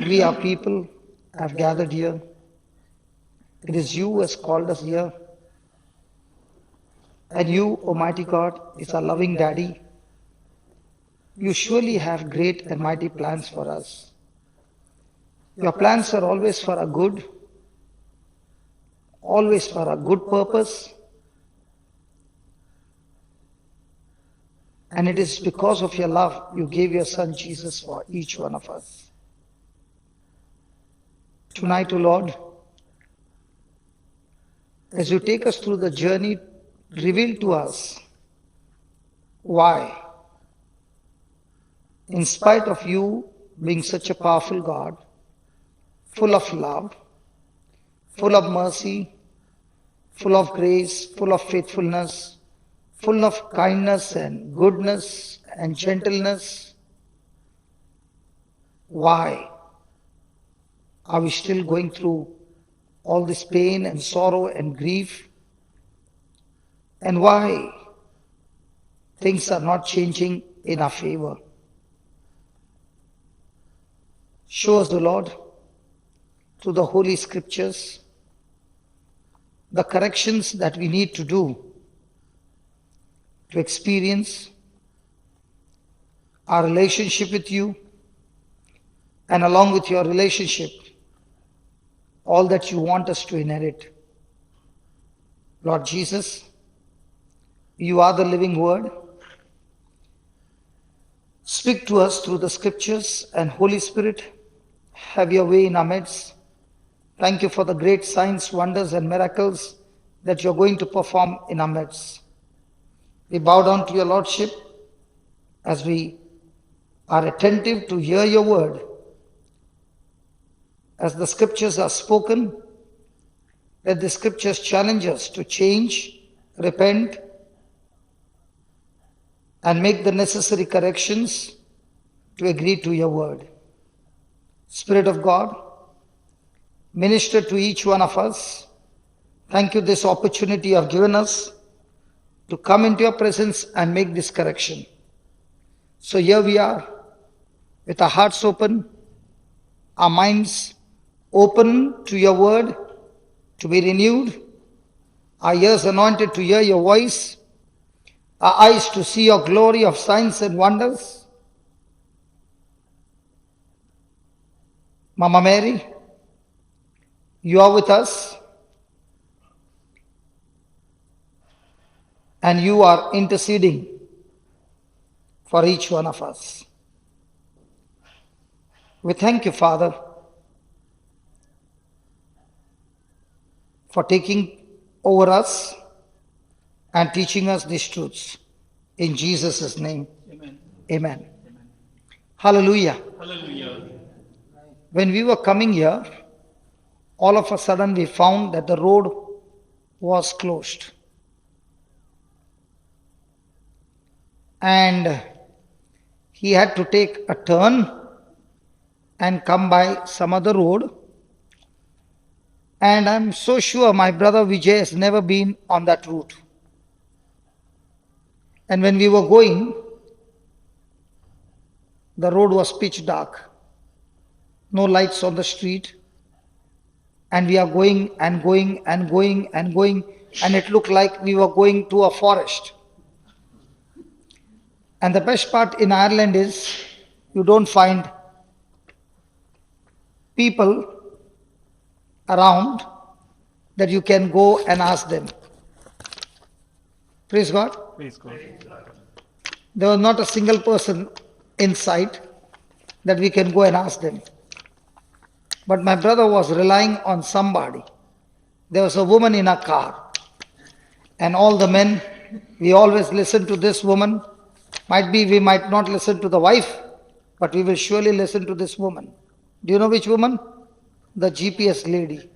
We are people have gathered here. It is you who has called us here. And you, Almighty God, is our loving Daddy. You surely have great and mighty plans for us. Your plans are always for our good, always for our good purpose. And it is because of your love you gave your Son Jesus for each one of us. Tonight, O Lord, as you take us through the journey, reveal to us why, in spite of you being such a powerful God, full of love, full of mercy, full of grace, full of faithfulness, full of kindness and goodness and gentleness, why are we still going through all this pain and sorrow and grief? And why things are not changing in our favor? Show us, the Lord, through the Holy Scriptures, the corrections that we need to do to experience our relationship with you, and along with your relationship, all that you want us to inherit. Lord Jesus, you are the living Word. Speak to us through the Scriptures, and Holy Spirit, have your way in our midst. Thank you for the great signs, wonders, and miracles that you're going to perform in our midst. We bow down to your Lordship as we are attentive to hear your word. As the Scriptures are spoken, let the Scriptures challenge us to change, repent, and make the necessary corrections to agree to your word. Spirit of God, minister to each one of us. Thank you this opportunity you have given us to come into your presence and make this correction. So here we are, with our hearts open, our minds open to your word, to be renewed, our ears anointed to hear your voice, our eyes to see your glory of signs and wonders. Mama Mary, you are with us, and you are interceding for each one of us. We thank you, Father, for taking over us and teaching us these truths. In Jesus' name, amen. Amen. Amen. Hallelujah. Hallelujah. When we were coming here, all of a sudden we found that the road was closed. And he had to take a turn and come by some other road. And I'm so sure my brother Vijay has never been on that route. And when we were going, the road was pitch dark. No lights on the street. And we are going and going and going and going. And it looked like we were going to a forest. And the best part in Ireland is you don't find people around that you can go and ask them. Praise God. Praise God. There was not a single person in sight that we can go and ask them. But my brother was relying on somebody. There was a woman in a car. And all the men, we always listen to this woman. Might be we might not listen to the wife, but we will surely listen to this woman. Do you know which woman? The GPS lady.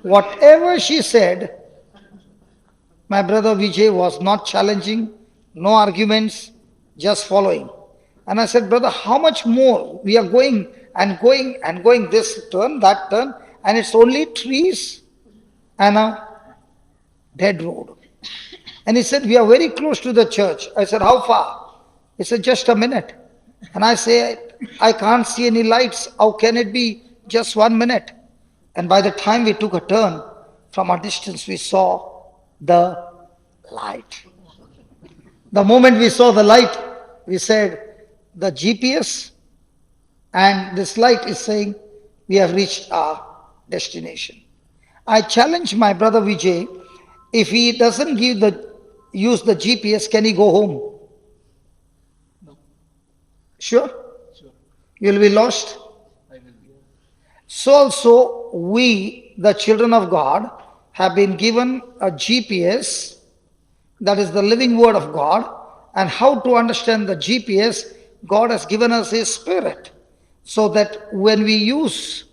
Whatever she said, my brother Vijay was not challenging, no arguments, just following. And I said, brother, how much more? We are going and going and going this turn, that turn, and it's only trees and a dead road. And he said, we are very close to the church. I said, how far? He said, just a minute. And I said, I can't see any lights. How can it be just 1 minute? And by the time we took a turn, from a distance we saw the light. The moment we saw the light, we said, the GPS and this light is saying we have reached our destination. I challenge my brother Vijay, if he doesn't use the GPS, can he go home? No. Sure? Sure. You will be lost? I will be. So also we, the children of God, have been given a GPS, that is the living word of God. And how to understand the GPS? God has given us His Spirit, so that when we use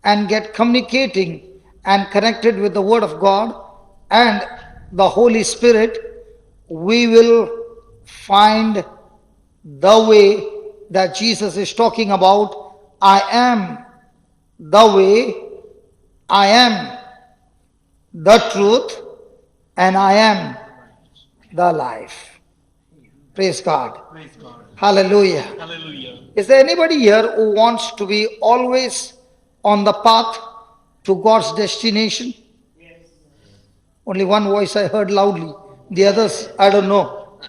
and get communicating and connected with the word of God and the Holy Spirit, we will find the way that Jesus is talking about. I am the way, I am the truth, and I am the life. Praise God. Praise God. Hallelujah. Hallelujah. Is there anybody here who wants to be always on the path to God's destination? Yes. Only one voice I heard loudly. The others, I don't know.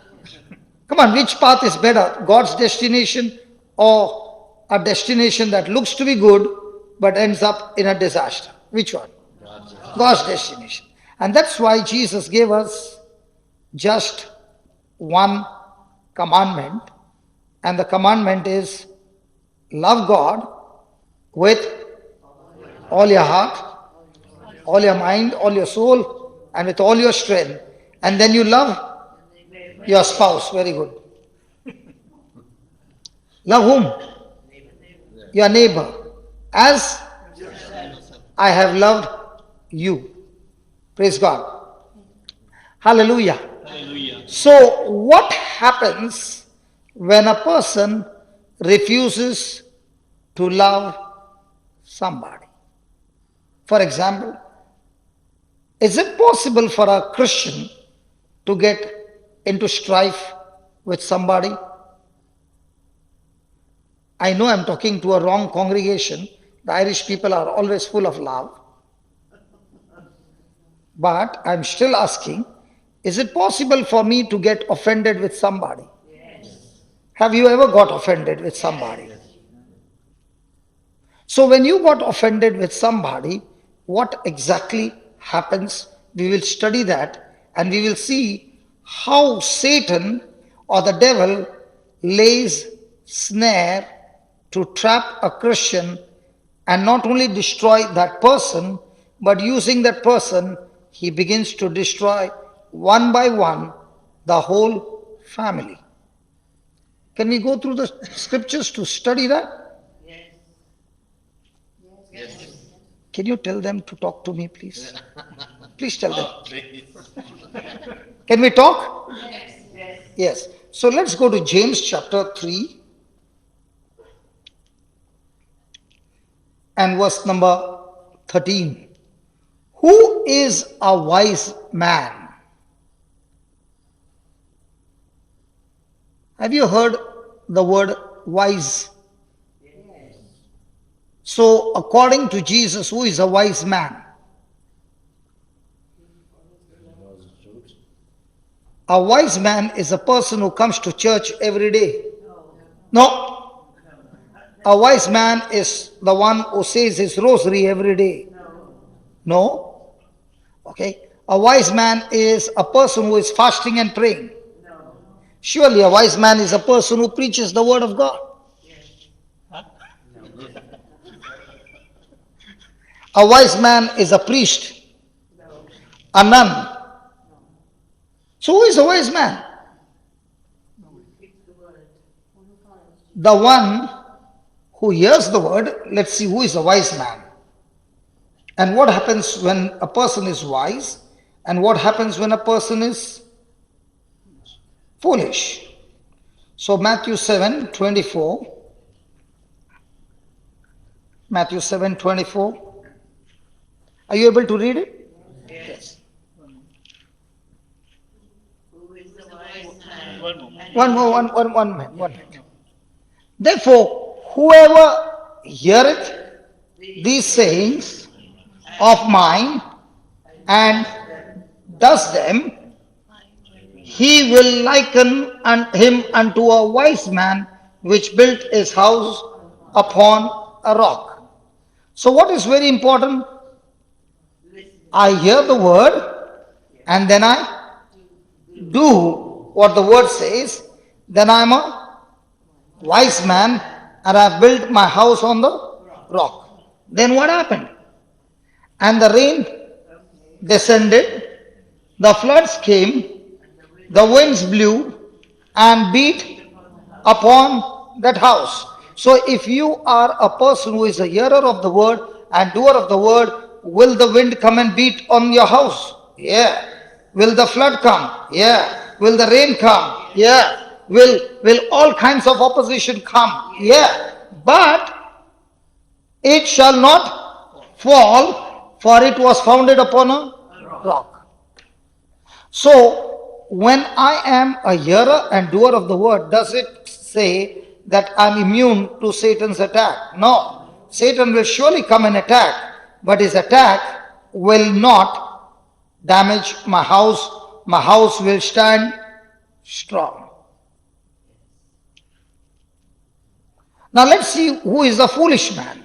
Come on, which path is better? God's destination or a destination that looks to be good but ends up in a disaster? Which one? God's destination. And that's why Jesus gave us just one commandment. And the commandment is love God with all your heart, all your mind, all your soul, and with all your strength. And then you love your spouse. Very good. Love whom? Your neighbor. As I have loved you. Praise God. Hallelujah. Hallelujah. So, what happens when a person refuses to love somebody? For example, is it possible for a Christian to get into strife with somebody? I know I'm talking to a wrong congregation. The Irish people are always full of love. But I'm still asking, is it possible for me to get offended with somebody? Yes. Have you ever got offended with somebody? So when you got offended with somebody, what exactly happens? We will study that and we will see how Satan or the devil lays snare to trap a Christian and not only destroy that person, but using that person, he begins to destroy one by one the whole family. Can we go through the scriptures to study that? Yes. Yes. Can you tell them to talk to me, please? Please tell them. Oh, please. Can we talk? Yes. Yes. Yes. So let's go to James chapter 3 and verse number 13. Who is a wise man? Have you heard the word wise? Yes. So according to Jesus, who is a wise man? A wise man is a person who comes to church every day. No. A wise man is the one who says his rosary every day. No. Okay. A wise man is a person who is fasting and praying. No. Surely a wise man is a person who preaches the word of God. A wise man is a priest, a nun. So who is a wise man? The one who hears the word. Let's see who is a wise man. And what happens when a person is wise, and what happens when a person is foolish. So Matthew 7:24. Matthew 7:24. Are you able to read it? Yes. Who is the wise man? One moment. One minute. Therefore, Whoever heareth these sayings of mine and does them, he will liken him unto a wise man which built his house upon a rock. So what is very important? I hear the word and then I do what the word says. Then I am a wise man and I have built my house on the rock. Then what happened? And the rain descended, the floods came, the winds blew and beat upon that house. So if you are a person who is a hearer of the word and doer of the word, will the wind come and beat on your house? Yeah. Will the flood come? Yeah. Will the rain come? Yeah. Will all kinds of opposition come? Yeah. But it shall not fall, for it was founded upon a rock. So, when I am a hearer and doer of the word, does it say that I'm immune to Satan's attack? No. Satan will surely come and attack, but his attack will not damage my house. My house will stand strong. Now let's see who is the foolish man.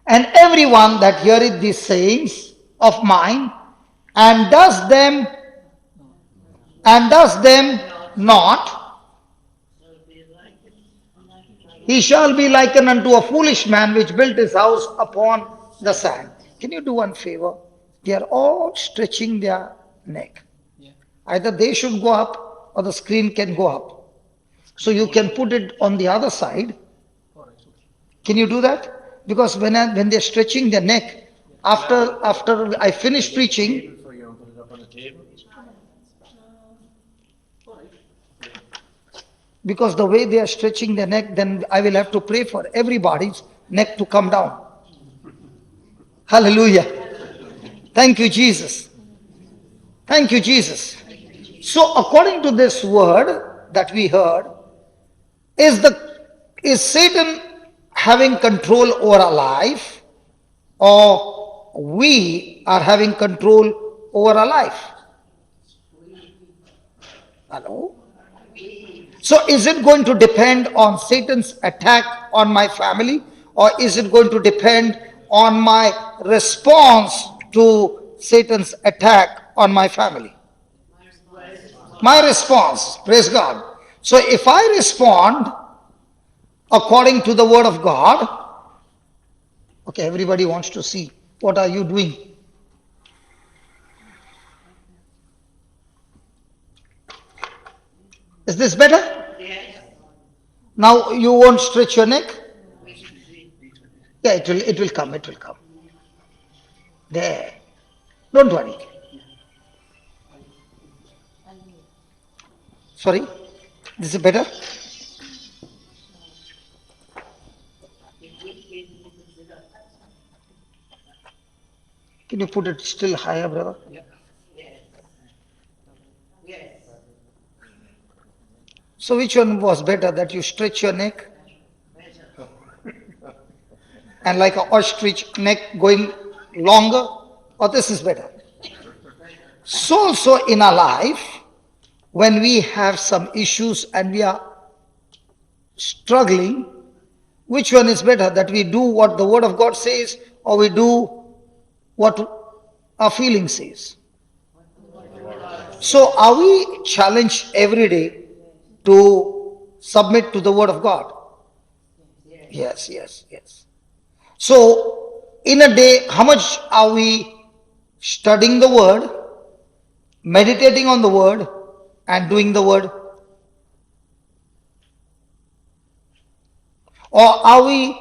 And everyone that heareth these sayings of mine and does them not, he shall be likened unto a foolish man which built his house upon the sand. Can you do one favor? They are all stretching their neck. Yeah. Either they should go up or the screen can go up. So you can put it on the other side. All right. Okay. Can you do that? Because when they're stretching their neck, after I finish preaching, So you want to put it up on the table? All right. because the way they are stretching their neck, then I will have to pray for everybody's neck to come down. Hallelujah. Thank you, Jesus. Thank you, Jesus. So according to this word that we heard, is Satan having control over our life, or we are having control over our life? Hello? So is it going to depend on Satan's attack on my family, or is it going to depend on my response to Satan's attack on my family? My response, praise God. So if I respond according to the word of God, okay, everybody wants to see, what are you doing? Is this better? Yes. Now you won't stretch your neck? Yeah, it will come. There. Don't worry. Sorry? This is better? Can you put it still higher, brother? Yeah. Yes. So which one was better, that you stretch your neck and like an ostrich neck going longer, or this is better? So in our life, when we have some issues and we are struggling, which one is better, that we do what the word of God says, or we do what our feeling says? So are we challenged every day to submit to the word of God? Yes. So in a day, how much are we studying the word, meditating on the word, and doing the word? Or are we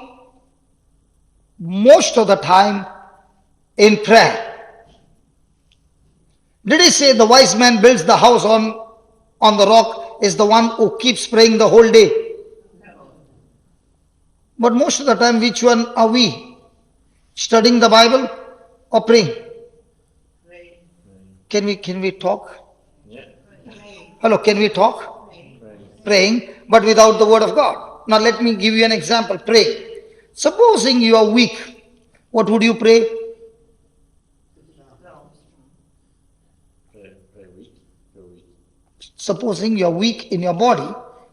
most of the time in prayer? Did he say the wise man builds the house on the rock is the one who keeps praying the whole day? But most of the time, which one are we? Studying the Bible or praying? Can we talk? Yeah. Hello, can we talk? Right. Praying, but without the word of God. Now let me give you an example. Pray. Supposing you are weak, what would you pray? Pray weak. Supposing you are weak in your body,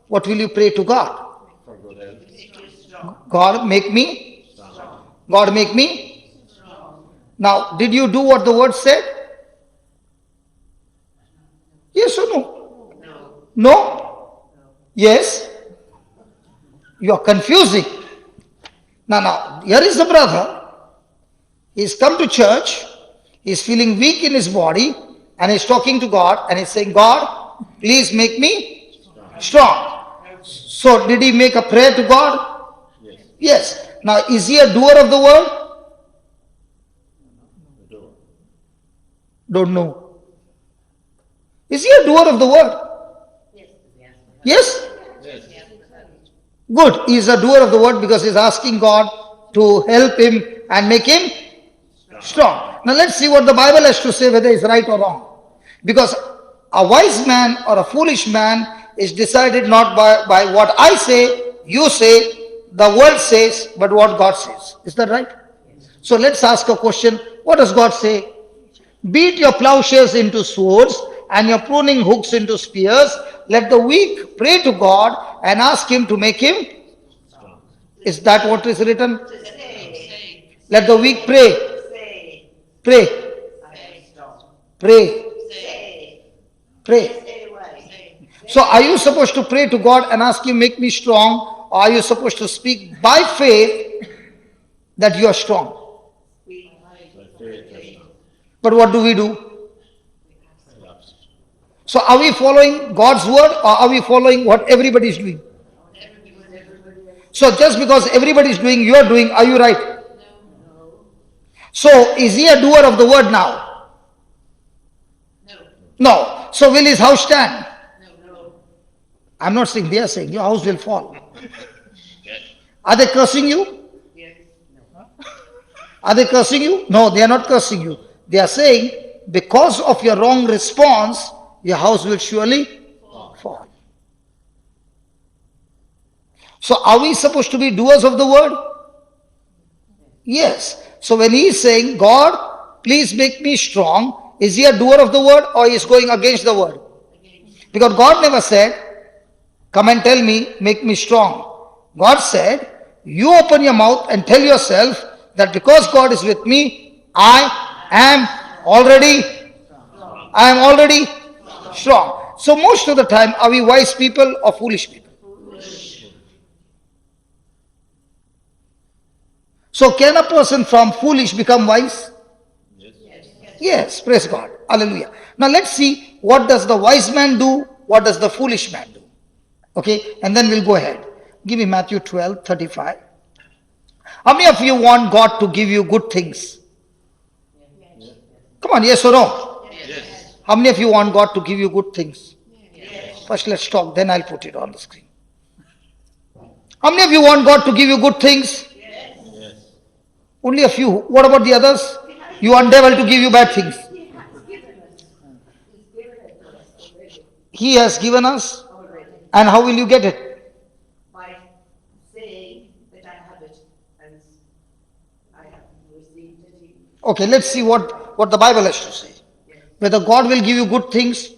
what will you pray to God? For good health. God make me? Strong. God make me? Now, did you do what the word said? Yes or no? No? Yes? You are confusing. Now, here is the brother. He's come to church. He's feeling weak in his body and he's talking to God and he's saying, God, please make me strong. So, did he make a prayer to God? Yes. Yes. Now, is he a doer of the word? The door. Don't know. Is he a doer of the word? Yes? Yes. Good. He is a doer of the word because he's asking God to help him and make him strong. Now let's see what the Bible has to say, whether it's right or wrong. Because a wise man or a foolish man is decided not by what I say, you say, the world says, but what God says. Is that right? So let's ask a question. What does God say? Beat your plowshares into swords and your pruning hooks into spears. Let the weak pray to God and ask Him to make him. Is that what is written? Say. Let the weak pray. Say. Pray. Pray. Say. Pray. Say what? So are you supposed to pray to God and ask Him, make me strong? Or are you supposed to speak by faith that you are strong? By faith and But what do we do? collapse. So are we following God's word or are we following what everybody is doing? So just because everybody is doing, you are doing, are you right? So is he a doer of the word now? No. So will his house stand? I'm not saying, they are saying your house will fall. Are they cursing you? Are they cursing you? No, they are not cursing you. They are saying because of your wrong response, your house will surely fall. So are we supposed to be doers of the word? Yes. So when he is saying, God, please make me strong, is he a doer of the word or he is going against the word? Because God never said, come and tell me, make me strong. God said, you open your mouth and tell yourself that because God is with me, I am already strong. So most of the time, are we wise people or foolish people? So can a person from foolish become wise? Yes, praise God. Hallelujah. Now let's see, what does the wise man do? What does the foolish man do? Okay, and then we'll go ahead. Give me Matthew 12:35. How many of you want God to give you good things? Come on, yes or no? Yes. How many of you want God to give you good things? First let's talk, then I'll put it on the screen. How many of you want God to give you good things? Yes. Only a few. What about the others? You want devil to give you bad things. He has given us. And how will you get it? By saying that I have it and I have received it. Okay, let's see what the Bible has to say. Whether God will give you good things,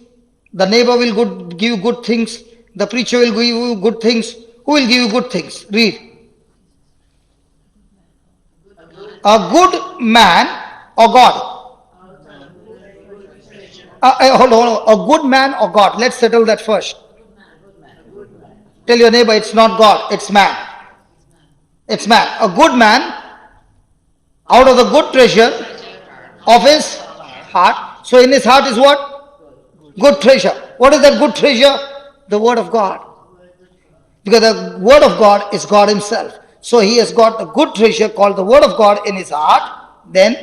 the neighbor will give you good things, the preacher will give you good things. Who will give you good things? Read. A good man or God? Hold on. A good man or God? Let's settle that first. Tell your neighbor it's not God, it's man. It's man. A good man, out of the good treasure of his heart. So in his heart is what? Good treasure. What is that good treasure? The word of God. Because the word of God is God himself. So he has got a good treasure called the word of God in his heart. Then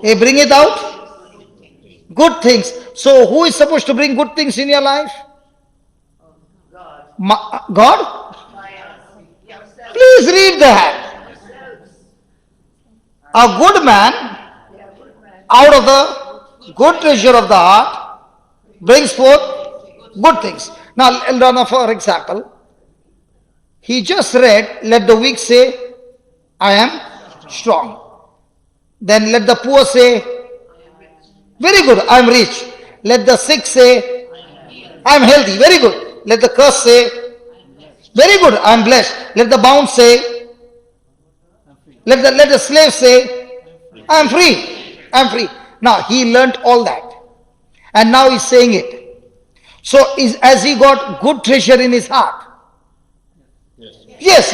he bring it out. Good things. So who is supposed to bring good things in your life? God? Please read that. A good man out of the good treasure of the heart brings forth good things. Now, for example, He just read, let the weak say, I am strong. Then let the poor say, very good, I am rich. Let the sick say, I am healthy. Very good. Let the curse say, very good, I am blessed. Let the bound say, let the slave say, I am free. I am free. Now he learnt all that. And now he's saying it. So as he got good treasure in his heart. Yes.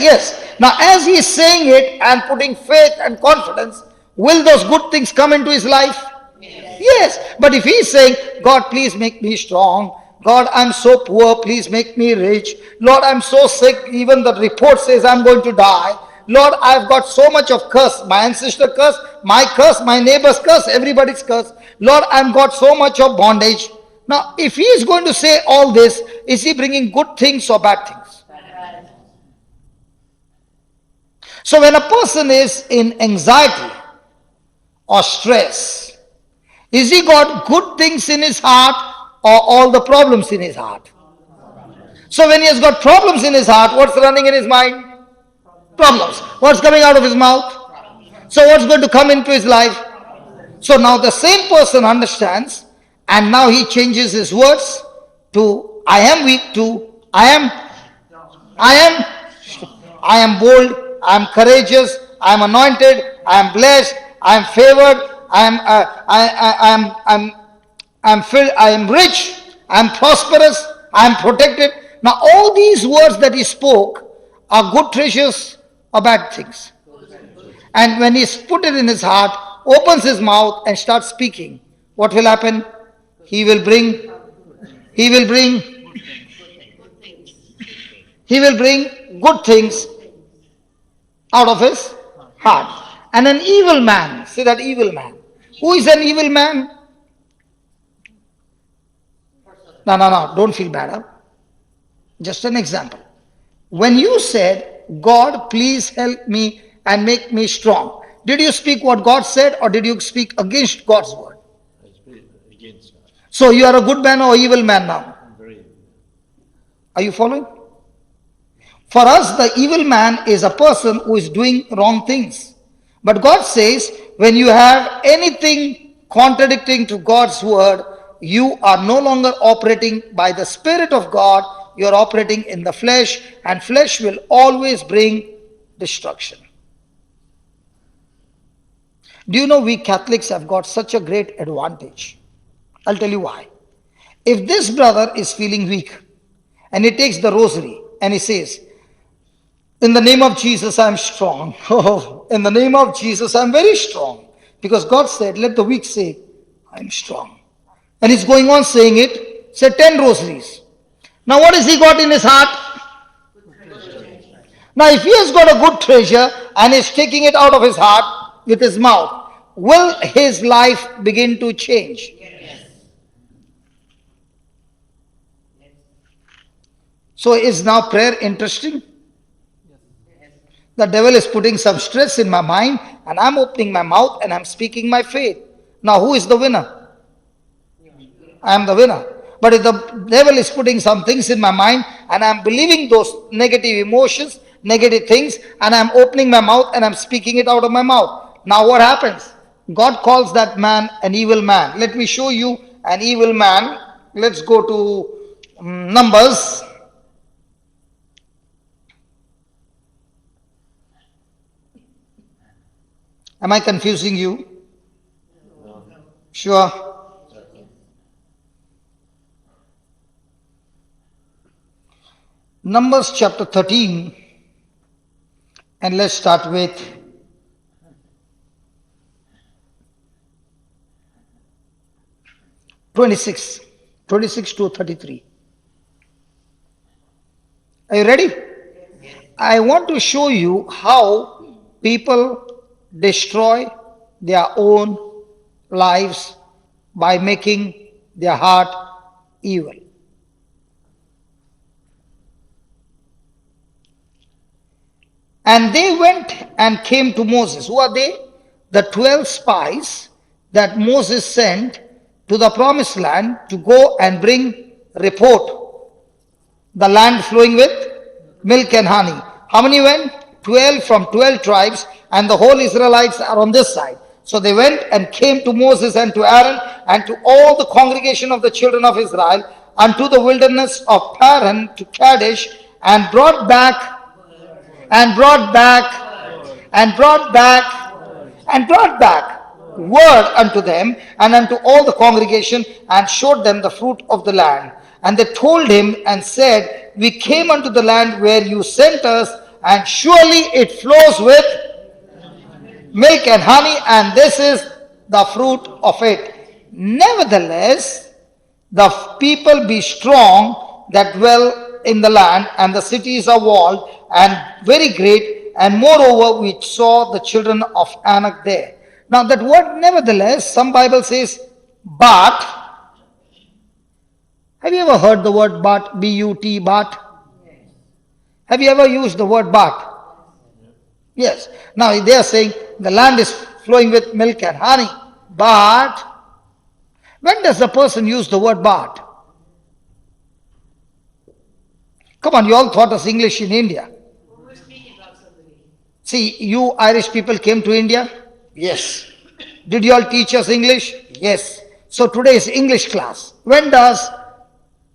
Now as he is saying it and putting faith and confidence, will those good things come into his life? Yes. But if he is saying, God, please make me strong. God, I'm so poor, please make me rich. Lord, I'm so sick, even the report says I'm going to die. Lord, I've got so much of curse. My ancestor curse, my neighbor's curse, everybody's curse. Lord, I've got so much of bondage. Now, if he is going to say all this, is he bringing good things or bad things? So when a person is in anxiety or stress, is he got good things in his heart or all the problems in his heart? So when he has got problems in his heart, what's running in his mind? Problems. What's coming out of his mouth? So what's going to come into his life? So now the same person understands, and now he changes his words to I am weak to I am bold, I am courageous, I am anointed, I am blessed, I am favored, I am filled, I am rich, I am prosperous, I am protected. Now all these words that he spoke are good treasures or bad things. And when he's put it in his heart, opens his mouth and starts speaking, what will happen? He will bring good things out of his heart. And an evil man, see that evil man. Who is an evil man? No, don't feel bad. Huh? Just an example. When you said, God, please help me and make me strong, did you speak what God said or did you speak against God's word? I speak against God. So you are a good man or evil man now? Are you following? For us, the evil man is a person who is doing wrong things. But God says, when you have anything contradicting to God's word, you are no longer operating by the Spirit of God, you are operating in the flesh, and flesh will always bring destruction. Do you know we Catholics have got such a great advantage? I'll tell you why. If this brother is feeling weak, and he takes the rosary, and he says, in the name of Jesus, I am strong. Oh, in the name of Jesus, I am very strong. Because God said, let the weak say, I am strong. And he's going on saying it, say 10 rosaries. Now what has he got in his heart? Now if he has got a good treasure and is taking it out of his heart with his mouth, will his life begin to change? So is now prayer interesting? The devil is putting some stress in my mind and I'm opening my mouth and I'm speaking my faith. Now who is the winner? I am the winner. But if the devil is putting some things in my mind and I'm believing those negative emotions, negative things, and I'm opening my mouth and I'm speaking it out of my mouth. Now what happens? God calls that man an evil man. Let me show you an evil man. Let's go to Numbers. Am I confusing you? No. Sure. Numbers chapter 13, and let's start with (26) to 33. Are you ready? I want to show you how people destroy their own lives by making their heart evil. And they went and came to Moses. Who are they? The 12 spies that Moses sent to the promised land to go and bring report. The land flowing with milk and honey. How many went? 12 from 12 tribes, and the whole Israelites are on this side. So they went and came to Moses and to Aaron and to all the congregation of the children of Israel unto the wilderness of Paran to Kadesh, and brought back, and brought back, and brought back, and brought back word unto them and unto all the congregation, and showed them the fruit of the land. And they told him and said, we came unto the land where you sent us, and surely it flows with milk and honey, and this is the fruit of it. Nevertheless, the people be strong that dwell in the land, and the cities are walled and very great, and moreover we saw the children of Anak there. Now that word nevertheless, some Bible says but. Have you ever heard the word but? B-U-T, but? Have you ever used the word but? Yes. Now they are saying the land is flowing with milk and honey, but when does the person use the word but? Come on, you all taught us English in India. We're speaking about somebody. See, you Irish people came to India? Yes. Did you all teach us English? Yes. So today is English class. When does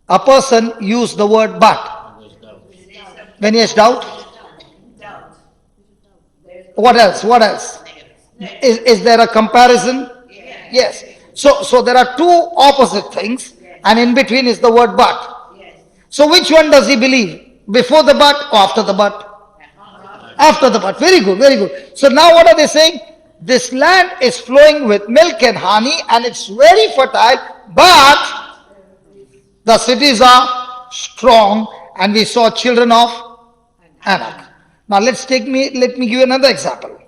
a person use the word but? When he has doubt? Doubt. There's What else? What else? Is there a comparison? Yes. So there are two opposite things, and in between is the word but. yes. So which one does he believe? Before the but or after the but? After the but. Very good, very good. So now what are they saying? This land is flowing with milk and honey, and it's very fertile, but the cities are strong, and we saw children of Anak. Now let me give you another example.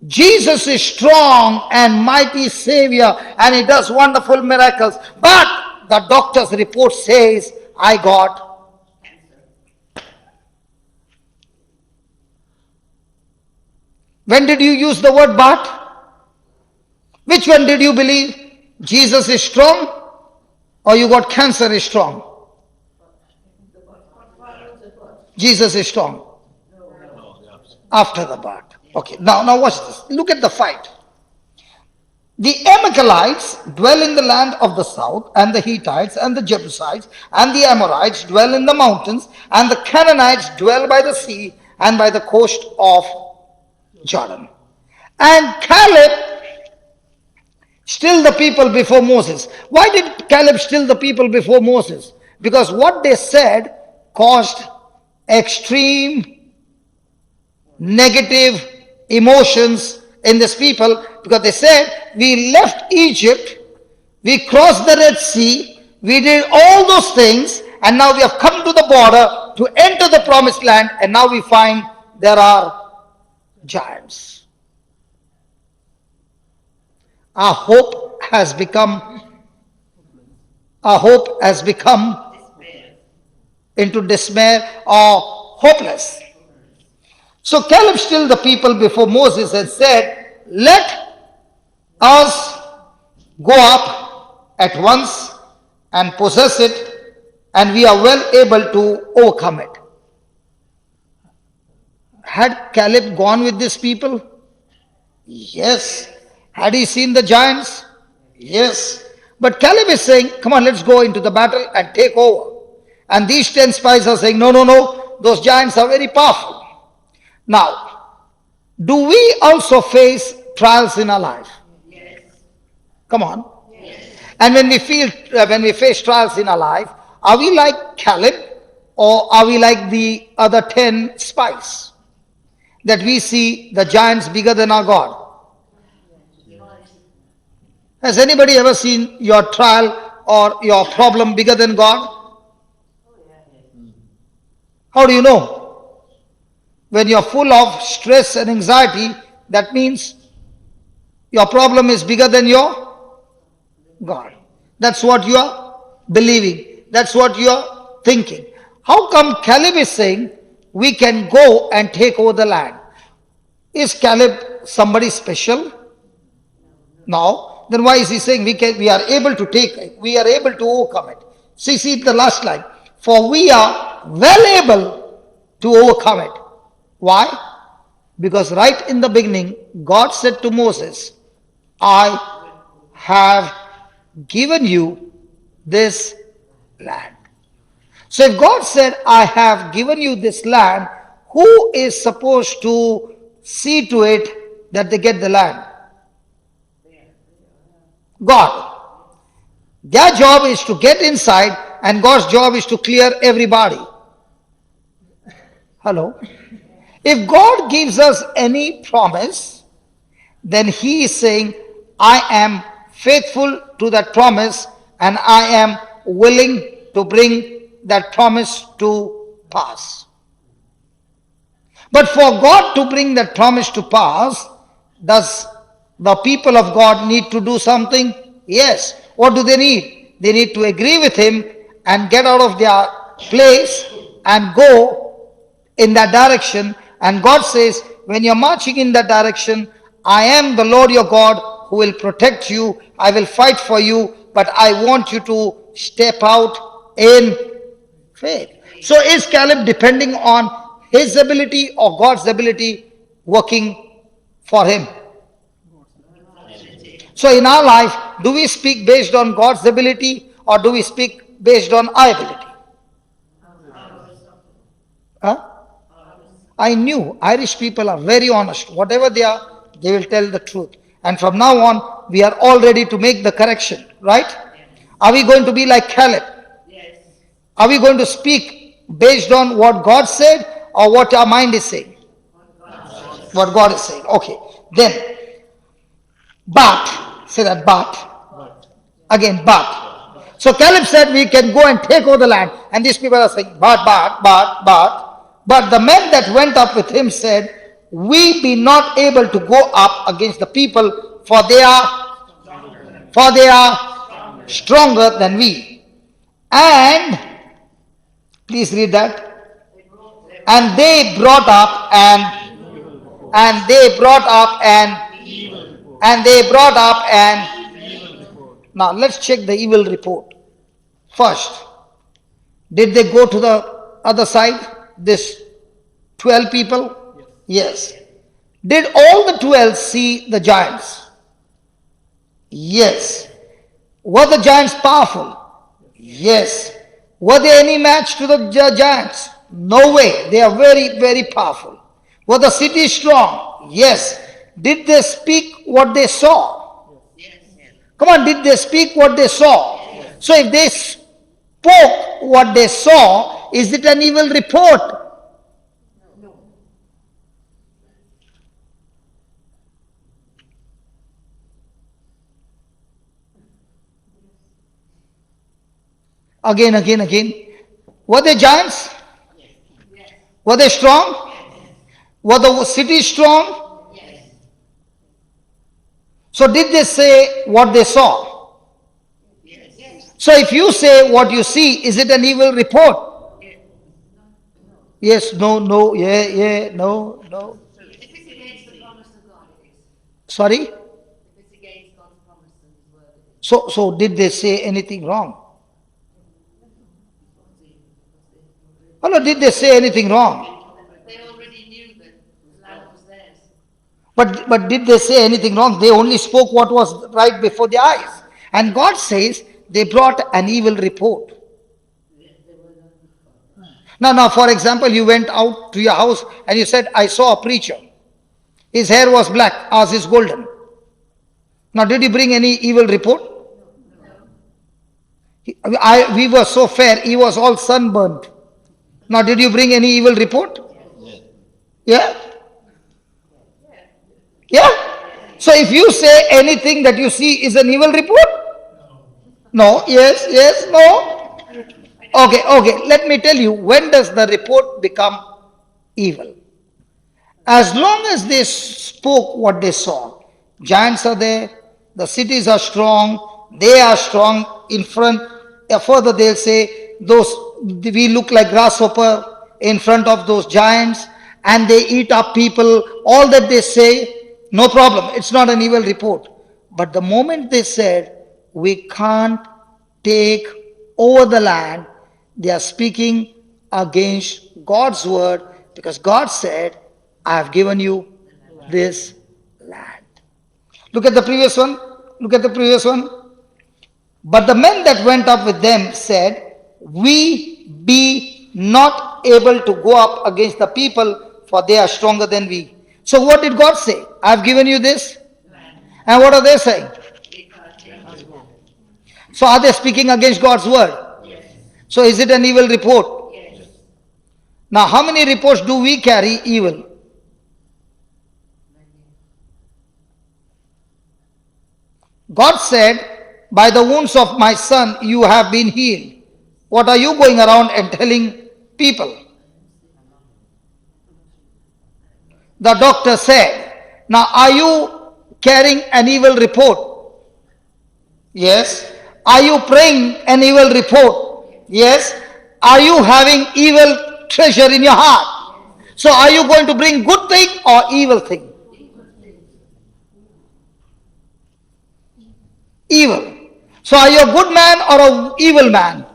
Jesus is strong and mighty Savior, and he does wonderful miracles, but the doctor's report says, I got. When did you use the word but? Which one did you believe? Jesus is strong, or you got cancer is strong? Jesus is strong. After the but. Okay, now watch this. Look at the fight. The Amalekites dwell in the land of the south, and the Hittites and the Jebusites and the Amorites dwell in the mountains, and the Canaanites dwell by the sea and by the coast of Jordan. And Caleb still the people before Moses. Why did Caleb still the people before Moses? Because what they said caused extreme negative emotions in these people, because they said, we left Egypt, we crossed the Red Sea, we did all those things, and now we have come to the border to enter the promised land, and now we find there are giants. Our hope has become into despair or hopeless. So Caleb stilled the people before Moses and said, let us go up at once and possess it, and we are well able to overcome it. Had Caleb gone with these people? Yes. Had he seen the giants? Yes. But Caleb is saying, come on, let's go into the battle and take over. And these 10 spies are saying, no, those giants are very powerful. Now, do we also face trials in our life? Yes. Come on. Yes. And when we face trials in our life, are we like Caleb, or are we like the other 10 spies? That we see the giants bigger than our God. Has anybody ever seen your trial or your problem bigger than God? How do you know? When you're full of stress and anxiety, that means your problem is bigger than your God. That's what you are believing. That's what you are thinking. How come Caleb is saying we can go and take over the land? Is Caleb somebody special? No. Then why is he saying we are able to take it? We are able to overcome it. See the last line. For we are well able to overcome it. Why? Because right in the beginning, God said to Moses, I have given you this land. So if God said, I have given you this land, who is supposed to see to it that they get the land? God. Their job is to get inside, and God's job is to clear everybody. Hello? If God gives us any promise, then He is saying, I am faithful to that promise and I am willing to bring that promise to pass. But for God to bring that promise to pass, does the people of God need to do something? Yes. What do they need? They need to agree with Him and get out of their place and go in that direction. And God says, when you're marching in that direction, I am the Lord your God who will protect you. I will fight for you, but I want you to step out in faith. So is Caleb depending on his ability or God's ability working for him? So in our life, do we speak based on God's ability or do we speak based on our ability? Huh? I knew Irish people are very honest. Whatever they are, they will tell the truth. And from now on, we are all ready to make the correction, right? Are we going to be like Caleb? Yes. Are we going to speak based on what God said or what our mind is saying? What God is saying. Okay. Then, but, say that but. Again, but. So Caleb said we can go and take over the land. And these people are saying, but the men that went up with him said, we be not able to go up against the people, for they are stronger than we. And, please read that. And they brought up now let's check the evil report. First, did they go to the other side? This 12 people? Yes. Did all the 12 see the giants? Yes. Were the giants powerful? Yes. Were they any match to the giants? No way. They are very, very powerful. Were the cities strong? Yes. Did they speak what they saw? Yes. Come on, did they speak what they saw? So if they spoke what they saw, is it an evil report? No. Again. Were they giants? Yes. Were they strong? Were the cities strong? Yes. So did they say what they saw? Yes. Yes. So if you say what you see, is it an evil report? Yes, no, yeah, no. If it's against the promise of God, it is. Sorry? If it's against God's promise and His word, it is. So did they say anything wrong? Oh no, did they say anything wrong? They already knew that the land was theirs. But did they say anything wrong? They only spoke what was right before their eyes. And God says they brought an evil report. Now, for example, you went out to your house and you said, I saw a preacher. His hair was black, ours is golden. Now, did he bring any evil report? We were so fair, he was all sunburned. Now, did you bring any evil report? Yeah? Yeah? So, if you say anything that you see is an evil report? No, yes, no. Okay, let me tell you, when does the report become evil? As long as they spoke what they saw. Giants are there, the cities are strong, they are strong in front. Further they'll say, we look like grasshopper in front of those giants and they eat up people. All that they say, no problem, it's not an evil report. But the moment they said, we can't take over the land, they are speaking against God's word Because God said, I have given you this land. Look at the previous one. Look at the previous one. But the men that went up with them said, we be not able to go up against the people, for they are stronger than we. So what did God say? I have given you this. And what are they saying? So are they speaking against God's word? Yes. So is it an evil report? Yes. Now how many reports do we carry evil? God said, by the wounds of my son you have been healed. What are you going around and telling people? The doctor said, now are you carrying an evil report? Yes. Are you praying an evil report? Yes. Are you having evil treasure in your heart? So are you going to bring good thing or evil thing? Evil. So are you a good man or an evil man?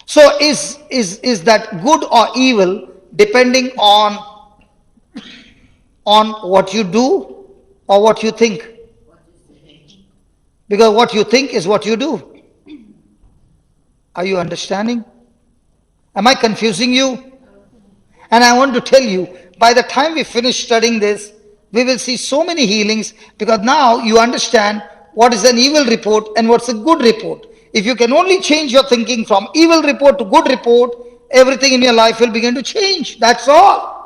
So is that good or evil depending on what you do or what you think? Because what you think is what you do. Are you understanding? Am I confusing you? And I want to tell you, by the time we finish studying this, we will see so many healings, because now you understand what is an evil report and what's a good report. If you can only change your thinking from evil report to good report, everything in your life will begin to change. That's all.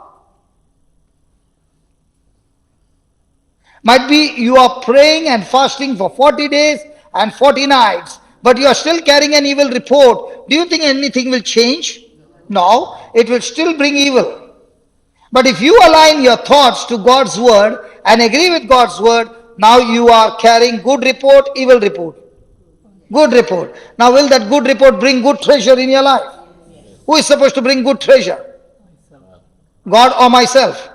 Might be you are praying and fasting for 40 days and 40 nights, but you are still carrying an evil report. Do you think anything will change? No, it will still bring evil. But if you align your thoughts to God's word and agree with God's word, now you are carrying good report, evil report. Good report. Now will that good report bring good treasure in your life? Who is supposed to bring good treasure? God or myself?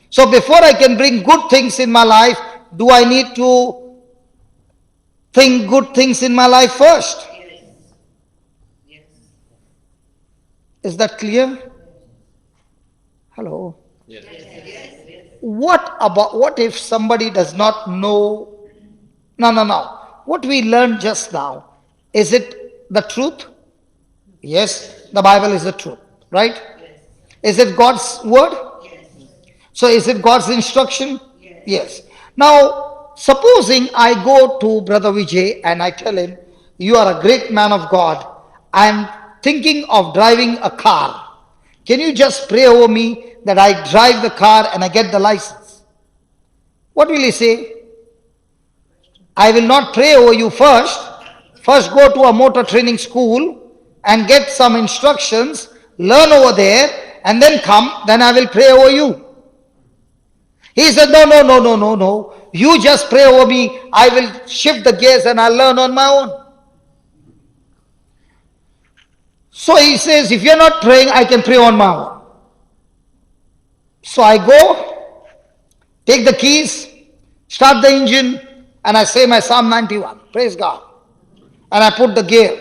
So before I can bring good things in my life, do I need to think good things in my life first? Yes. Is that clear? Hello? Yes. What if somebody does not know? No. What we learned just now, is it the truth? Yes, the Bible is the truth, right? Is it God's word? So is it God's instruction? Yes. Now, supposing I go to Brother Vijay and I tell him, you are a great man of God. I am thinking of driving a car. Can you just pray over me that I drive the car and I get the license? What will he say? I will not pray over you first. First go to a motor training school and get some instructions, learn over there, and then come, then I will pray over you. He said, no. You just pray over me. I will shift the gears and I'll learn on my own. So he says, if you're not praying, I can pray on my own. So I go, take the keys, start the engine, and I say my Psalm 91. Praise God. And I put the gear.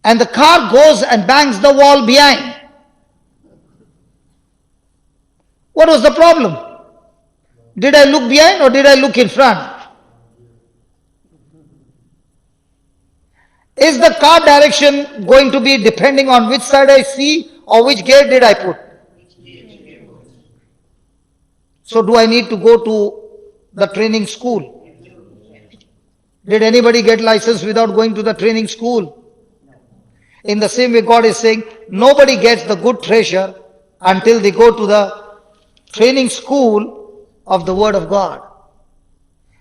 And the car goes and bangs the wall behind. What was the problem? Did I look behind or did I look in front? Is the car direction going to be depending on which side I see or which gear did I put? So do I need to go to the training school? Did anybody get license without going to the training school? In the same way, God is saying, nobody gets the good treasure until they go to the training school of the Word of God.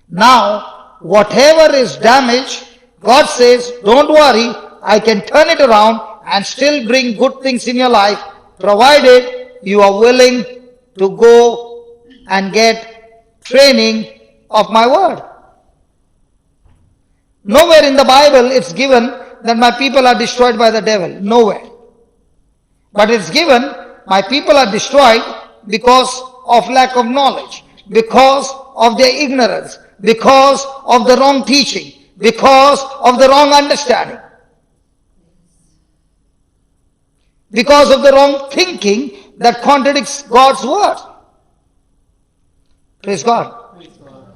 Now, whatever is damaged, God says, don't worry, I can turn it around and still bring good things in your life, provided you are willing to go and get training of my Word. Nowhere in the Bible it's given that my people are destroyed by the devil. Nowhere. But it's given, my people are destroyed because of lack of knowledge, because of their ignorance, because of the wrong teaching, because of the wrong understanding. because of the wrong thinking that contradicts God's word. Praise God. Praise God.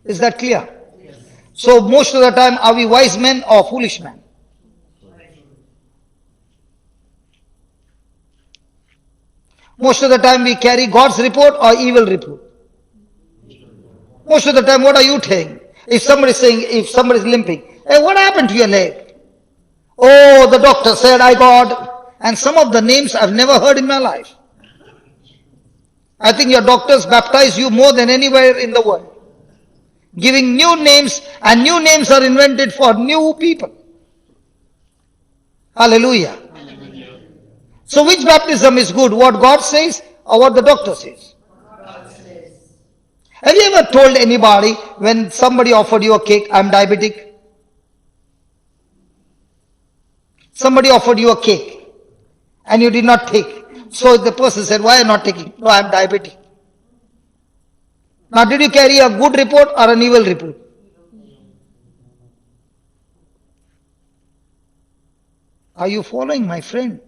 Is that clear? So most of the time, are we wise men or foolish men? Most of the time we carry God's report or evil report. Most of the time, what are you saying? If somebody is saying, if somebody is limping, hey, what happened to your leg? Oh, the doctor said I got, and some of the names I've never heard in my life. I think your doctors baptize you more than anywhere in the world. Giving new names, and new names are invented for new people. Hallelujah. Hallelujah. So which baptism is good? What God says or what the doctor says? Have you ever told anybody when somebody offered you a cake, I'm diabetic? Somebody offered you a cake and you did not take. So the person said, why are you not taking? No, I'm diabetic. Now did you carry a good report or an evil report? Are you following, my friend?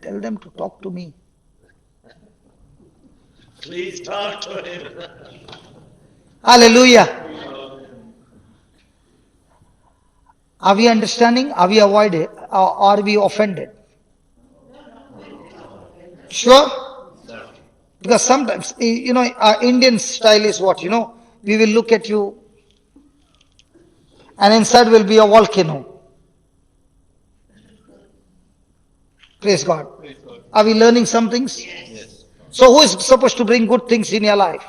Tell them to talk to me. Please talk to him. Hallelujah. Are we understanding? Are we avoided? Or are we offended? Sure? Because sometimes, our Indian style is what? We will look at you and inside will be a volcano. Praise God. Praise God. Are we learning some things? Yes. So who is supposed to bring good things in your life?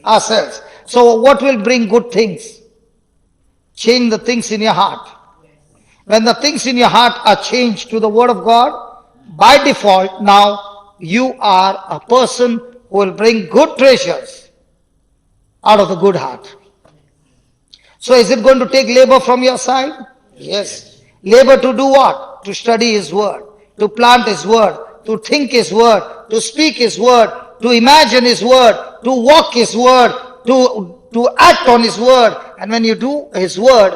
Ourselves. So what will bring good things? Change the things in your heart. When the things in your heart are changed to the word of God, by default now you are a person who will bring good treasures out of the good heart. So is it going to take labor from your side? Yes. Labor to do what? To study His word, to plant His word, to think His word, to speak His word, to imagine His word, to walk His word, to act on His word. And when you do His word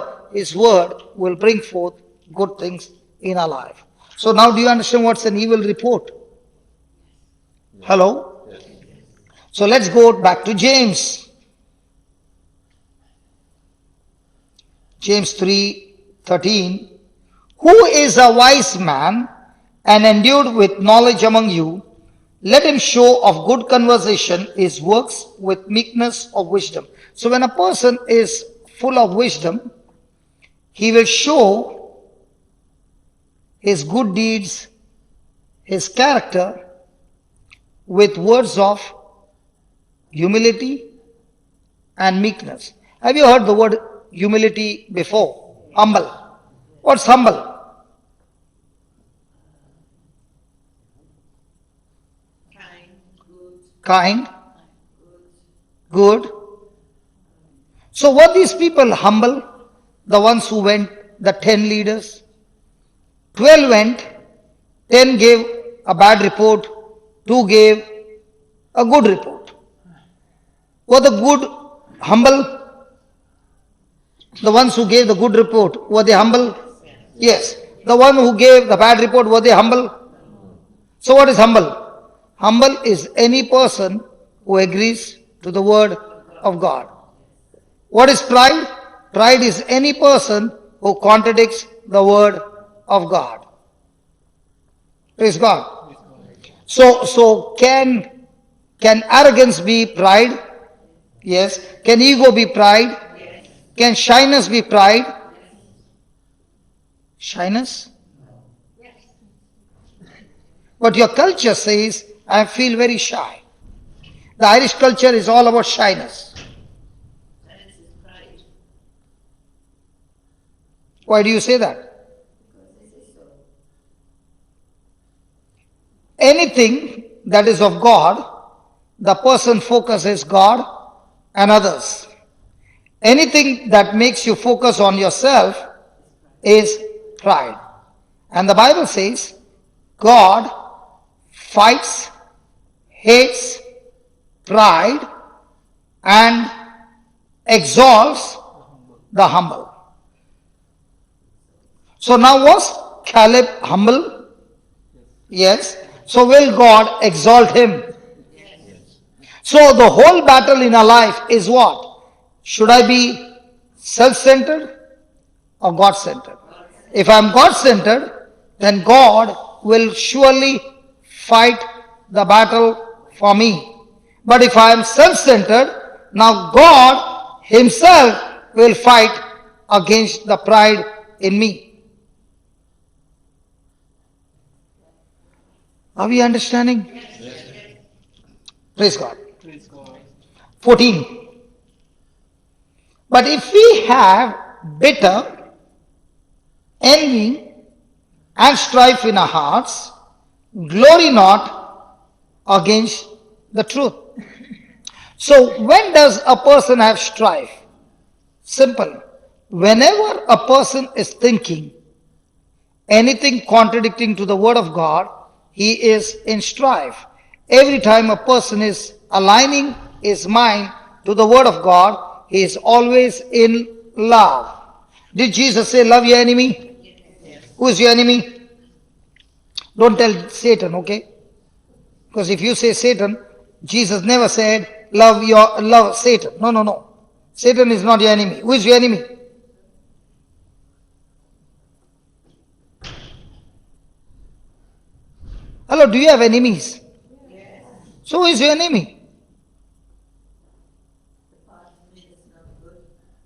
will bring forth good things in our life. So now do you understand what's an evil report? Hello? Yes. So let's go back to James. James 3:13. Who is a wise man and endued with knowledge among you? Let him show of good conversation his works with meekness of wisdom. So when a person is full of wisdom, he will show his good deeds, his character with words of humility and meekness. Have you heard the word humility before? Humble. What's humble? Kind, good. So were these people humble? The ones who went, the 10 leaders? 12 went, 10 gave a bad report, 2 gave a good report. Were the good humble? The ones who gave the good report, were they humble? Yes. The one who gave the bad report, were they humble? So what is humble? Humble is any person who agrees to the word of God. What is pride? Pride is any person who contradicts the word of God. Praise God. So can arrogance be pride? Yes. Can ego be pride? Yes. Can shyness be pride? Shyness? Yes. But your culture says, I feel very shy. The Irish culture is all about shyness. Shyness is pride. Why do you say that? Because they say so. Anything that is of God, the person focuses God and others. Anything that makes you focus on yourself is pride. And the Bible says, God fights, hates pride and exalts the humble. So now was Caleb humble? Yes. So will God exalt him? So the whole battle in our life is what? Should I be self-centered or God-centered? If I am God-centered, then God will surely fight the battle for me. But if I am self-centered, now God himself will fight against the pride in me. Are we understanding? Praise God. Praise God. 14. But if we have bitter, envy, and strife in our hearts, glory not against the truth. So when does a person have strife? Simple. Whenever a person is thinking anything contradicting to the word of God, he is in strife. Every time a person is aligning his mind to the word of God, he is always in love. Did Jesus say, love your enemy? Who is your enemy? Don't tell Satan, okay? Because if you say Satan, Jesus never said, love Satan. No, no, no. Satan is not your enemy. Who is your enemy? Hello, do you have enemies? Yes. So who is your enemy?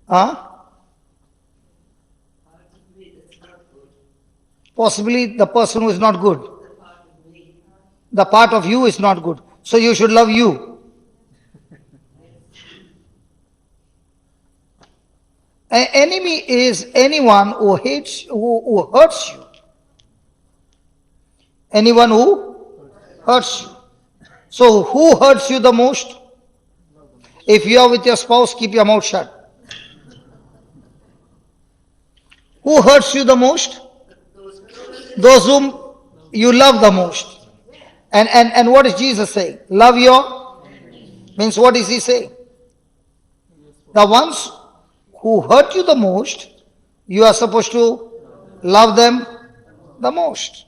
Huh? Possibly the person who is not good. The part of you is not good. So you should love you. An enemy is anyone who hates, who hurts you. Anyone who hurts you. So who hurts you the most? If you are with your spouse, keep your mouth shut. Who hurts you the most? Those whom you love the most. And what is Jesus saying? Love your means what is he saying? The ones who hurt you the most, you are supposed to love them the most.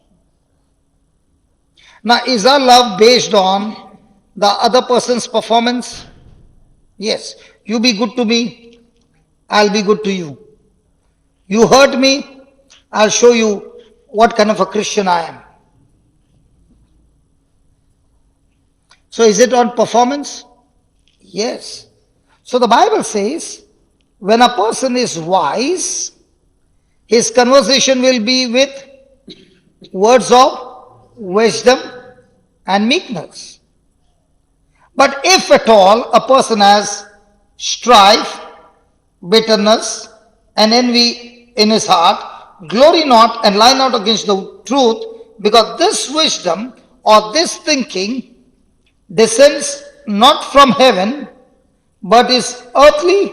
Now, is our love based on the other person's performance? Yes. You be good to me, I'll be good to you. You hurt me, I'll show you what kind of a Christian I am. So is it on performance? Yes. So the Bible says, when a person is wise, his conversation will be with words of wisdom and meekness. But if at all a person has strife, bitterness, and envy in his heart, glory not and lie not against the truth, because this wisdom or this thinking descends not from heaven, but is earthly,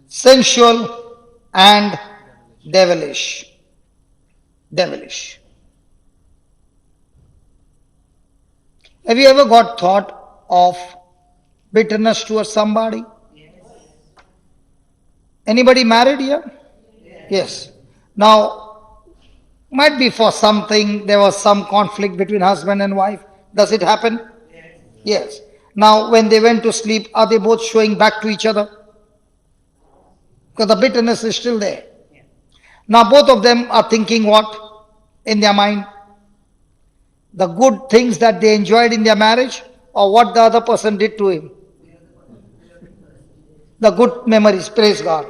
sensual, and devilish. Devilish. Have you ever got thought of bitterness towards somebody? Yes. Anybody married here? Yes. Now, might be for something, there was some conflict between husband and wife. Does it happen? Yes. Now, when they went to sleep, are they both showing back to each other? Because the bitterness is still there. Now, both of them are thinking what in their mind? The good things that they enjoyed in their marriage, or what the other person did to him? The good memories, praise God.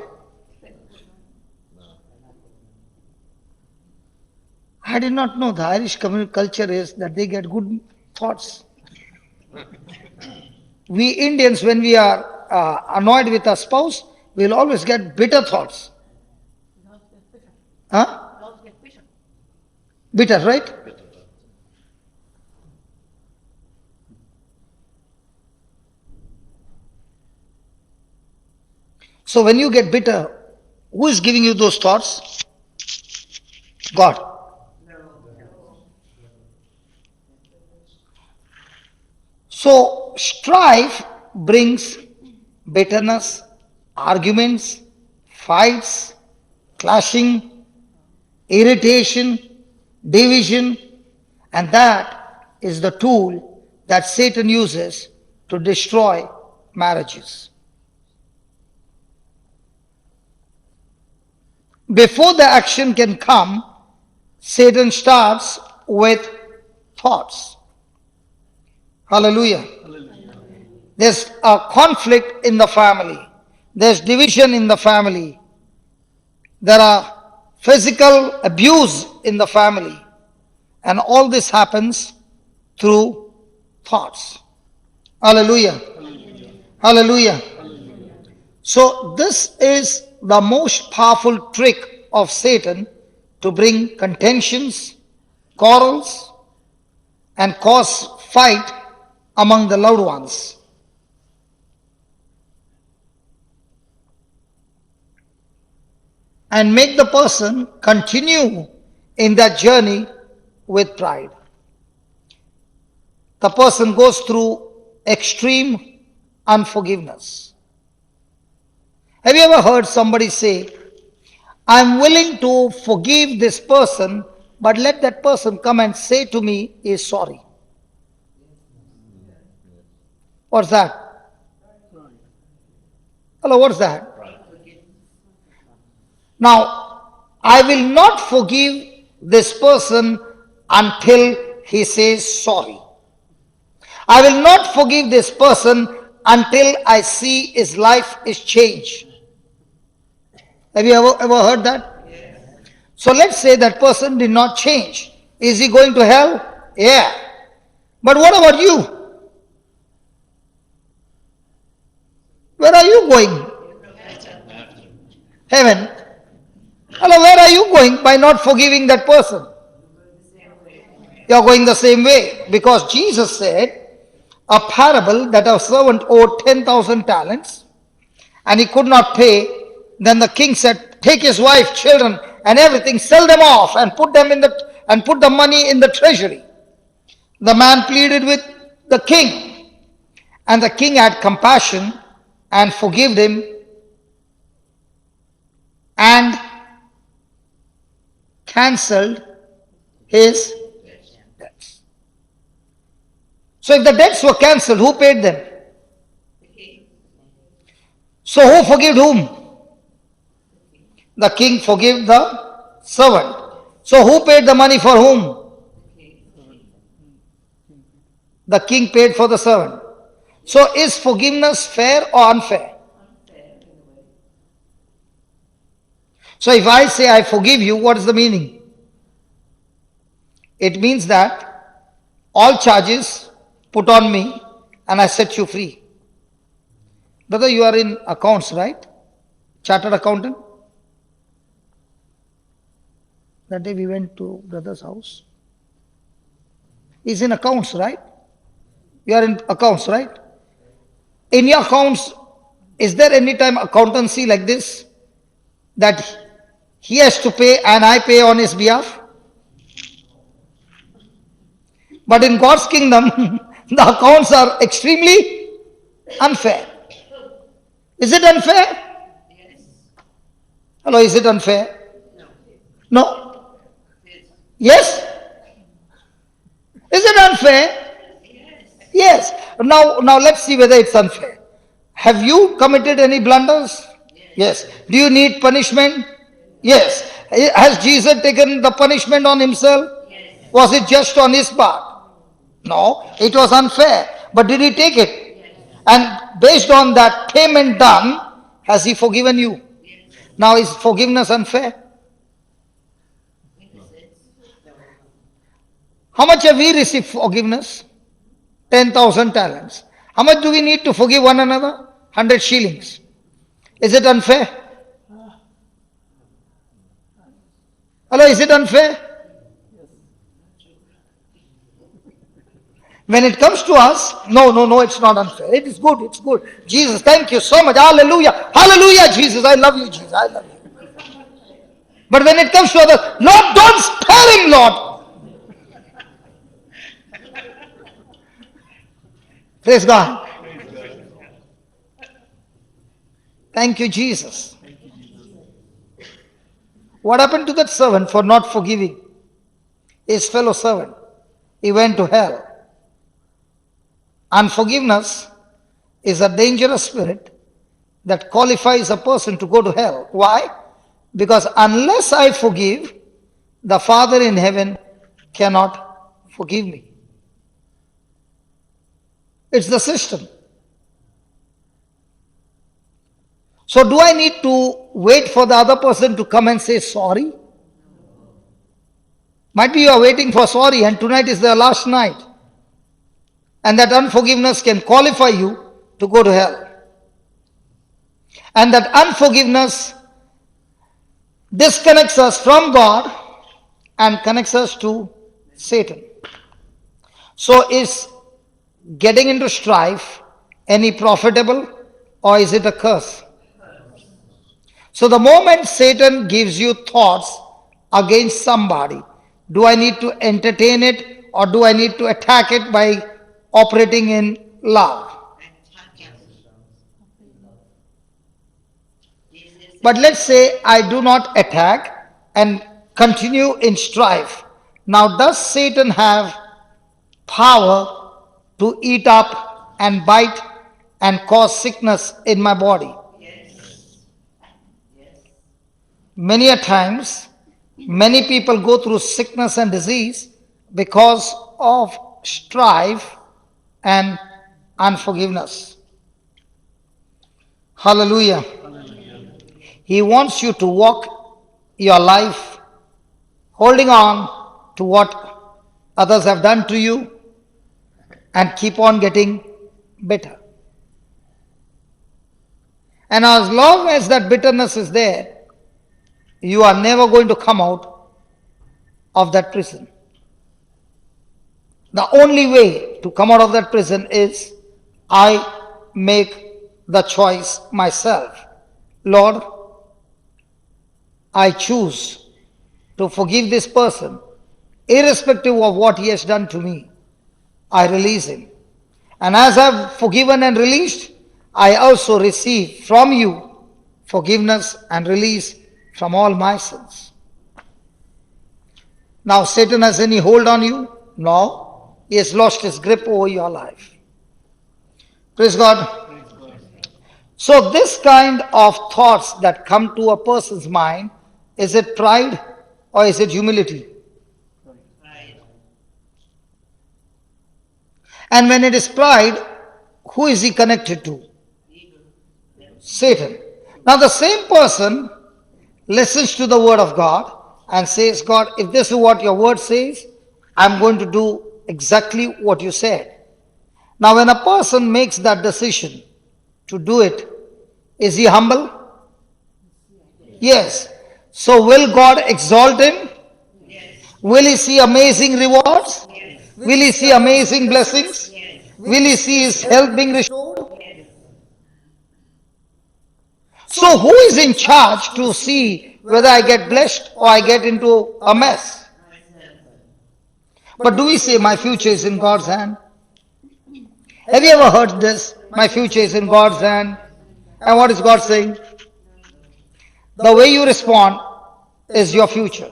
I did not know the Irish community culture is that they get good thoughts. We Indians, when we are annoyed with our spouse, we will always get bitter thoughts. Huh? Bitter, right? So when you get bitter, who is giving you those thoughts? God. So strife brings bitterness, arguments, fights, clashing, irritation, division, and that is the tool that Satan uses to destroy marriages. Before the action can come, Satan starts with thoughts. Hallelujah. Hallelujah. There's a conflict in the family. There's division in the family. There are physical abuse in the family. And all this happens through thoughts. Hallelujah. Hallelujah. So this is the most powerful trick of Satan to bring contentions, quarrels, and cause fight among the loved ones. And make the person continue in that journey with pride. The person goes through extreme unforgiveness. Have you ever heard somebody say, I'm willing to forgive this person, but let that person come and say to me he is sorry? What's that? Hello, what's that? Now, I will not forgive this person until he says sorry. I will not forgive this person until I see his life is changed. Have you ever heard that? Yes. So let's say that person did not change. Is he going to hell? Yeah. But what about you? Where are you going? Heaven. Hello, where are you going by not forgiving that person? You're going the same way. Because Jesus said a parable that a servant owed 10,000 talents and he could not pay. Then the king said, take his wife, children, and everything, sell them off and put the money in the treasury. The man pleaded with the king, and the king had compassion and forgave him and cancelled his debts. So if the debts were cancelled, who paid them? So who forgave whom? The king forgave the servant. So who paid the money for whom? The king paid for the servant. So is forgiveness fair or unfair? So if I say I forgive you, what is the meaning? It means that all charges put on me and I set you free. Brother, you are in accounts, right? Chartered accountant? That day we went to brother's house. He's in accounts, right? You are in accounts, right? In your accounts, is there any time accountancy like this? That he has to pay and I pay on his behalf? But in God's kingdom, the accounts are extremely unfair. Is it unfair? Yes. Hello, is it unfair? No. No? Yes. Yes? Is it unfair? Yes. Yes. Now let's see whether it's unfair. Have you committed any blunders? Yes. Do you need punishment? Yes. Has Jesus taken the punishment on himself? Yes. Was it just on his part? No, it was unfair. But did he take it? Yes. And based on that payment done, has he forgiven you? Yes. Now is forgiveness unfair? How much have we received forgiveness? 10,000 talents. How much do we need to forgive one another? 100 shillings. Is it unfair? Hello, is it unfair? When it comes to us, no, it's not unfair. It is good, it's good. Jesus, thank you so much. Hallelujah. Hallelujah, Jesus. I love you, Jesus. I love you. But when it comes to others, Lord, don't spare him, Lord. Praise God. Thank you, Jesus. What happened to that servant for not forgiving his fellow servant? He went to hell. Unforgiveness is a dangerous spirit that qualifies a person to go to hell. Why? Because unless I forgive, the Father in heaven cannot forgive me. It's the system. So do I need to wait for the other person to come and say sorry? Might be you are waiting for sorry and tonight is the last night. And that unforgiveness can qualify you to go to hell. And that unforgiveness disconnects us from God and connects us to Satan. So is getting into strife any profitable or is it a curse? So the moment Satan gives you thoughts against somebody, do I need to entertain it or do I need to attack it by operating in love? But let's say I do not attack and continue in strife. Now does Satan have power to eat up and bite and cause sickness in my body? Yes. Yes. Many a times, many people go through sickness and disease because of strife and unforgiveness. Hallelujah. He wants you to walk your life holding on to what others have done to you and keep on getting bitter. And as long as that bitterness is there, you are never going to come out of that prison. The only way to come out of that prison is I make the choice myself. Lord, I choose to forgive this person, irrespective of what he has done to me. I release him. And as I've forgiven and released, I also receive from you forgiveness and release from all my sins. Now Satan has any hold on you? No. He has lost his grip over your life. Praise God. So this kind of thoughts that come to a person's mind, is it pride or is it humility? Pride. And when it is pride, who is he connected to? Ego. Satan. Now the same person listens to the word of God and says, God, if this is what your word says, I'm going to do exactly what you said. Now when a person makes that decision to do it, is he humble? Yes. So will God exalt him? Yes. Will he see amazing rewards? Yes. Will he see amazing blessings? Yes. Will he see his health being restored? Yes. So who is in charge to see whether I get blessed or I get into a mess? Myself. But do we say my future is in God's hand? Have you ever heard this? My future is in God's hand. And what is God saying? The way you respond is your future.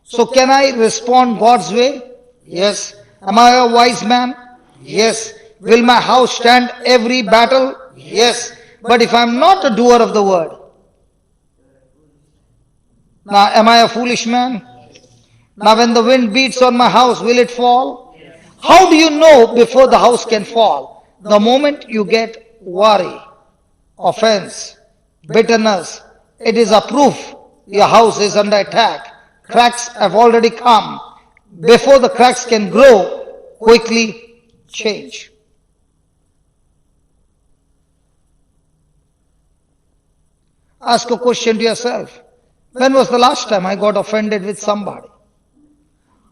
So can I respond God's way? Yes. Am I a wise man? Yes. Will my house stand every battle? Yes. But if I'm not a doer of the word, now am I a foolish man? Now when the wind beats on my house, will it fall? How do you know before the house can fall? The moment you get worry, offense, bitterness, it is a proof your house is under attack. Cracks have already come. Before the cracks can grow, quickly change. Ask a question to yourself. When was the last time I got offended with somebody?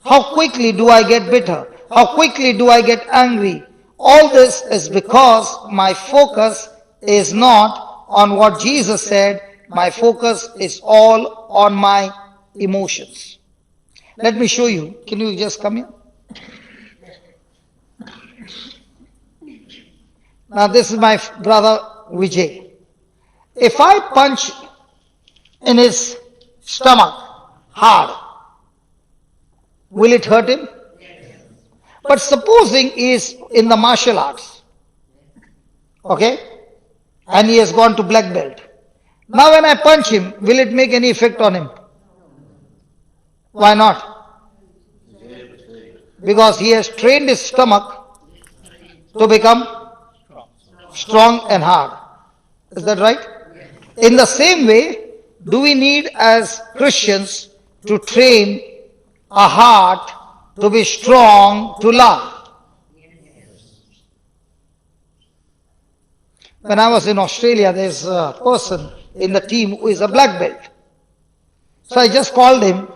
How quickly do I get bitter? How quickly do I get angry? All this is because my focus is not on what Jesus said. My focus is all on my emotions. Let me show you. Can you just come here? Now this is my brother Vijay. If I punch in his stomach hard, will it hurt him? But supposing he is in the martial arts, okay, and he has gone to black belt. Now when I punch him, will it make any effect on him? Why not? Because he has trained his stomach to become strong and hard. Is that right? In the same way, do we need as Christians to train our heart to be strong to love? When I was in Australia, there's a person in the team who is a black belt. So I just called him,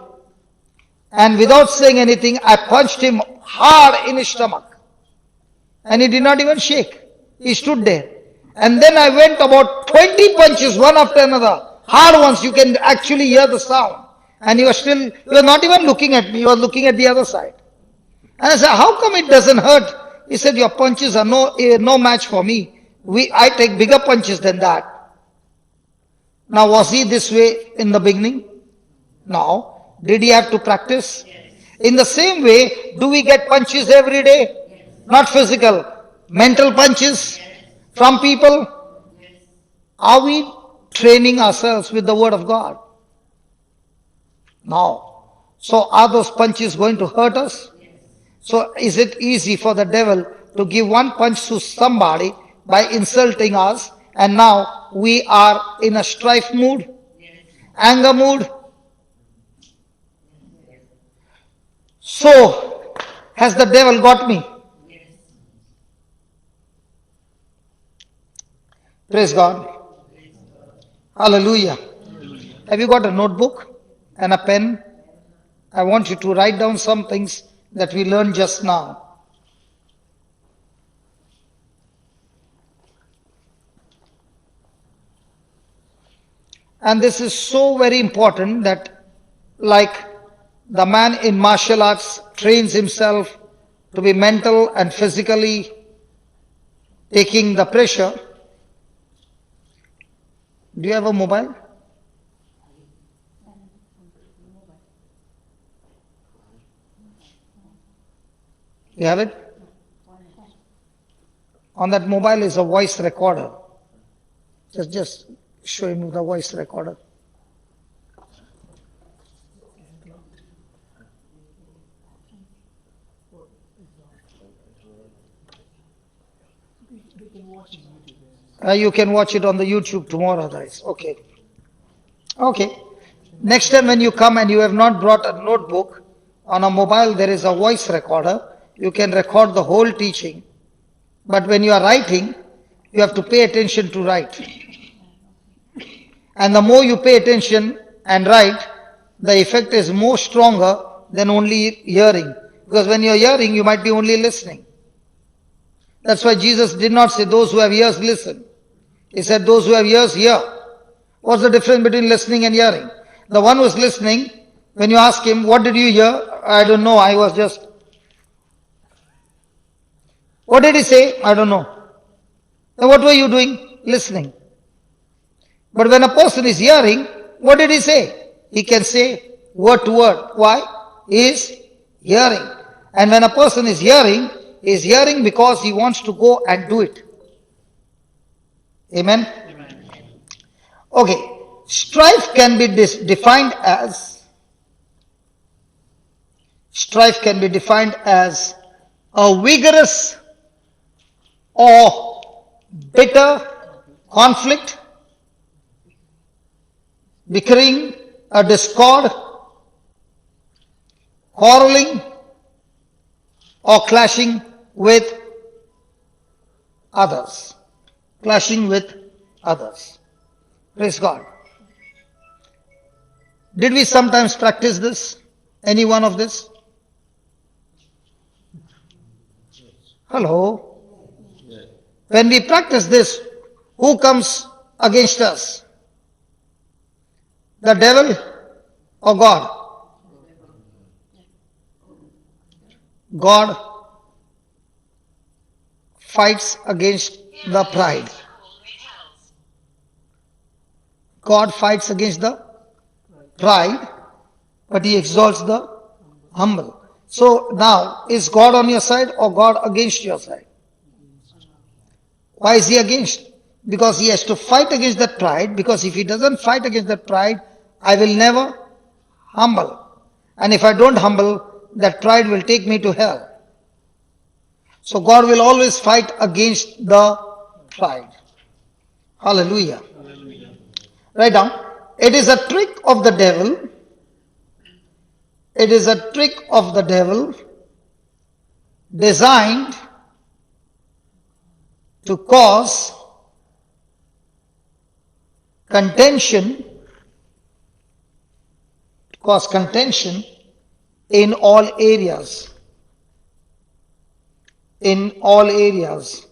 and without saying anything, I punched him hard in his stomach. And he did not even shake. He stood there. And then I went about 20 punches, one after another. Hard ones, you can actually hear the sound. And he was not even looking at me, he was looking at the other side. And I said, how come it doesn't hurt? He said, your punches are no match for me. I take bigger punches than that. Now, was he this way in the beginning? No. Did he have to practice? In the same way, do we get punches every day? Not physical, mental punches from people? Are we training ourselves with the Word of God? No. So are those punches going to hurt us? So is it easy for the devil to give one punch to somebody by insulting us, and now we are in a strife mood, anger mood? So has the devil got me? Praise God. Hallelujah. Have you got a notebook and a pen? I want you to write down some things that we learned just now. And this is so very important that, like the man in martial arts trains himself to be mental and physically taking the pressure. Do you have a mobile? You have it? On that mobile is a voice recorder. Just show him the voice recorder. You can watch it on the YouTube tomorrow, guys. Okay. Okay. Next time when you come and you have not brought a notebook, on a mobile there is a voice recorder. You can record the whole teaching. But when you are writing, you have to pay attention to write. And the more you pay attention and write, the effect is more stronger than only hearing. Because when you are hearing, you might be only listening. That's why Jesus did not say, those who have ears, listen. He said, those who have ears, hear. What's the difference between listening and hearing? The one who is listening, when you ask him, what did you hear? I don't know, I was just... What did he say? I don't know. Then what were you doing? Listening. But when a person is hearing, what did he say? He can say word to word. Why? He is hearing. And when a person is hearing because he wants to go and do it. Amen? Amen. Okay. Strife can be defined as a vigorous or bitter conflict, bickering, a discord, quarreling, or clashing with others. Clashing with others. Praise God. Did we sometimes practice this? Any one of this? Hello? When we practice this, who comes against us? The devil or God? God fights against the pride. God fights against the pride, but he exalts the humble. So now, is God on your side or God against your side? Why is he against? Because he has to fight against that pride, because if he doesn't fight against that pride, I will never humble. And if I don't humble, that pride will take me to hell. So God will always fight against the pride. Hallelujah. Hallelujah. Write down. It is a trick of the devil. It is a trick of the devil designed to cause contention in all areas. In all areas.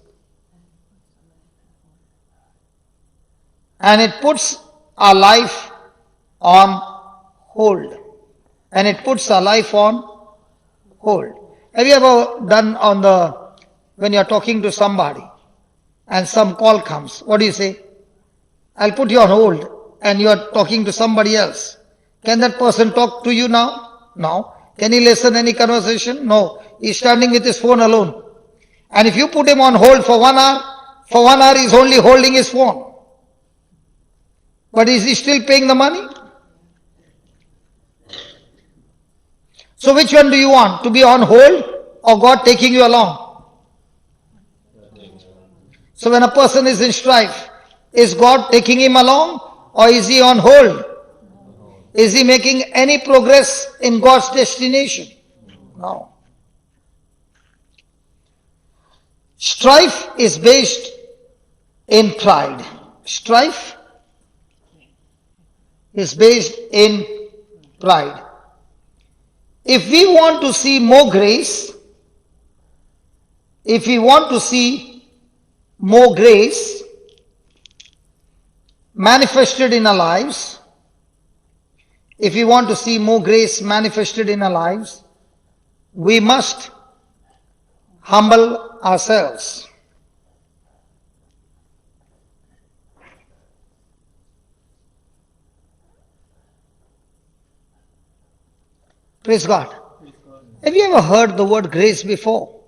And it puts our life on hold. And it puts our life on hold. Have you ever done when you're talking to somebody and some call comes, what do you say? I'll put you on hold and you're talking to somebody else. Can that person talk to you now? No. Can he listen any conversation? No. He's standing with his phone alone. And if you put him on hold for 1 hour, he's only holding his phone. But is he still paying the money? So which one do you want? To be on hold or God taking you along? So when a person is in strife, is God taking him along or is he on hold? Is he making any progress in God's destination? No. Strife is based in pride. Strife is based in pride. If we want to see more grace, manifested in our lives, we must humble ourselves. Praise God. Have you ever heard the word grace before?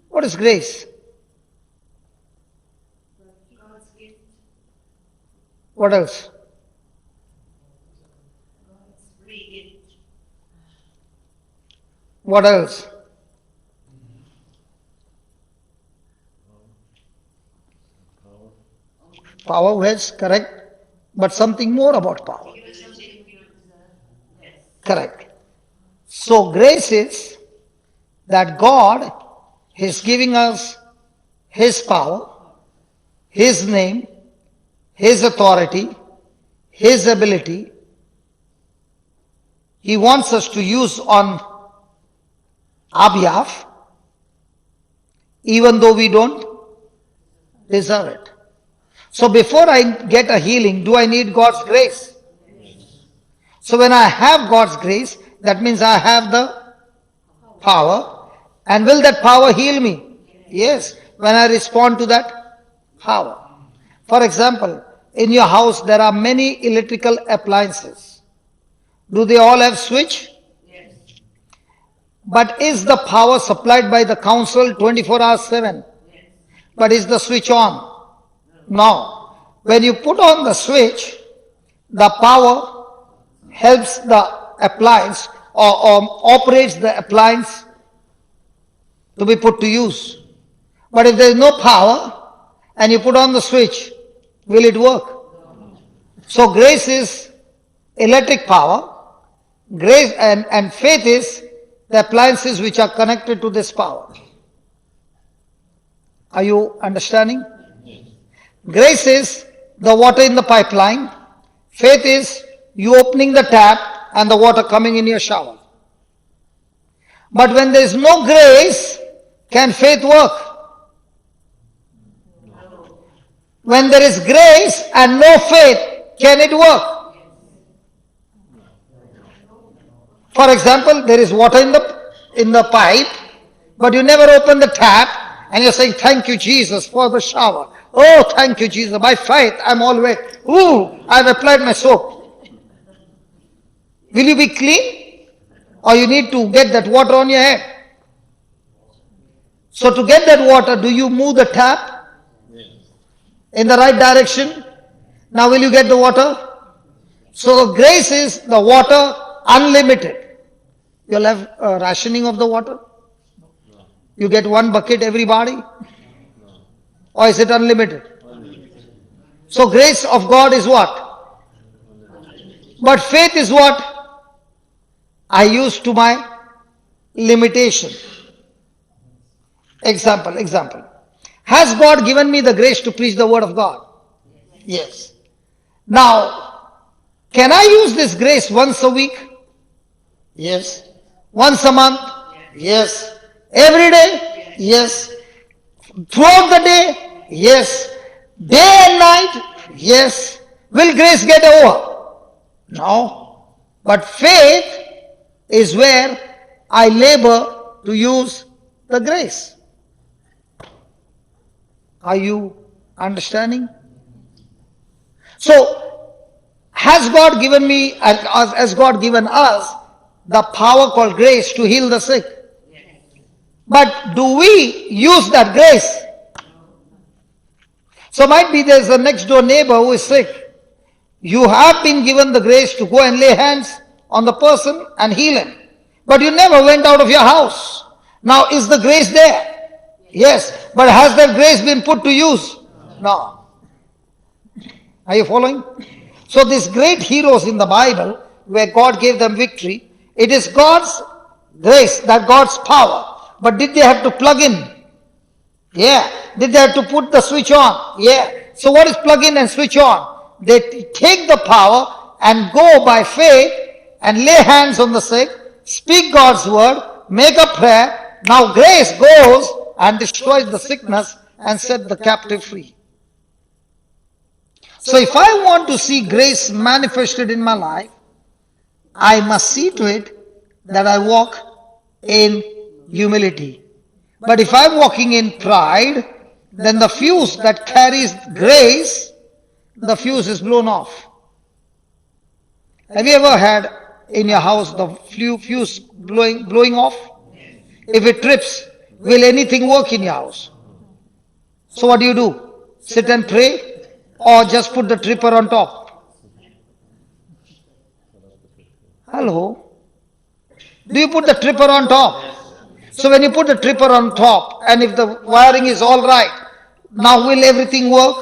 What is grace? God's gift, What else? God's free gift, What else? Power, yes, correct. But something more about power. give us something we don't deserve. Yes. Correct. So grace is that God is giving us His power, His name, His authority, His ability. He wants us to use on our behalf, even though we don't deserve it. So before I get a healing, do I need God's grace? So when I have God's grace, that means I have the power. And will that power heal me? Yes, when I respond to that power. For example, in your house there are many electrical appliances. Do they all have switch? Yes. But is the power supplied by the council 24 hours 7? Yes. But is the switch on? No. When you put on the switch, the power helps the appliance or operates the appliance to be put to use. But if there is no power and you put on the switch, will it work? So grace is electric power. Grace and faith is the appliances which are connected to this power. Are you understanding? Grace is the water in the pipeline. Faith is you opening the tap and the water coming in your shower. But when there is no grace, can faith work? When there is grace and no faith, can it work? For example, there is water in the in the pipe, but you never open the tap and you're saying, thank you, Jesus, for the shower. Oh, thank you, Jesus. By faith, I'm all wet. Ooh, I've applied my soap. Will you be clean? Or you need to get that water on your head? So to get that water, do you move the tap in the right direction? Now will you get the water? So grace is the water unlimited. You'll have a rationing of the water? You get one bucket everybody? Or is it unlimited? So grace of God is what? But faith is what? I use to my limitation. Example. Has God given me the grace to preach the word of God? Yes. Now, can I use this grace once a week? Yes. Once a month? Yes. Every day? Yes. Throughout the day? Yes. Day and night? Yes. Will grace get over? No. But faith is where I labor to use the grace. Are you understanding? So, has God given me, and has God given us the power called grace to heal the sick? But do we use that grace? So might be there's a next door neighbor who is sick. You have been given the grace to go and lay hands on the person and heal him. But you never went out of your house. Now is the grace there? Yes. But has that grace been put to use? No. Are you following? So these great heroes in the Bible, where God gave them victory, it is God's grace, that God's power. But did they have to plug in? Yeah. Did they have to put the switch on? Yeah. So what is plug in and switch on? They take the power and go by faith and lay hands on the sick, speak God's word, make a prayer. Now grace goes and destroys the sickness and set the captive free. So if I want to see grace manifested in my life, I must see to it that I walk in humility. But if I'm walking in pride, then the fuse that carries grace, the fuse is blown off. Have you ever had in your house the fuse blowing off? If it trips, will anything work in your house? So what do? Sit and pray? Or just put the tripper on top? Hello? Do you put the tripper on top? So when you put the tripper on top, and if the wiring is all right, now will everything work?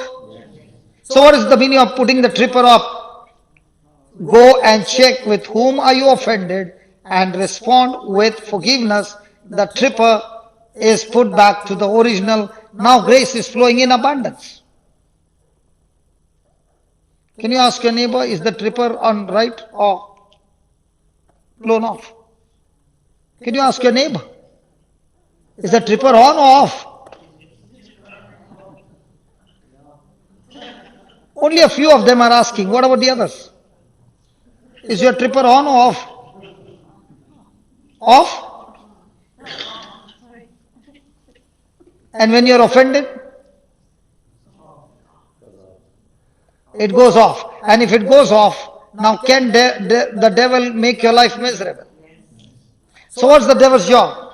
So what is the meaning of putting the tripper up? Go and check with whom are you offended and respond with forgiveness. The tripper is put back to the original. Now grace is flowing in abundance. Can you ask your neighbor, is the tripper on right or blown off? Can you ask your neighbor? Is the tripper on or off? Only a few of them are asking. What about the others? Is your tripper on or off? Off? And when you're offended, it goes off. And if it goes off, now can the devil make your life miserable? So what's the devil's job?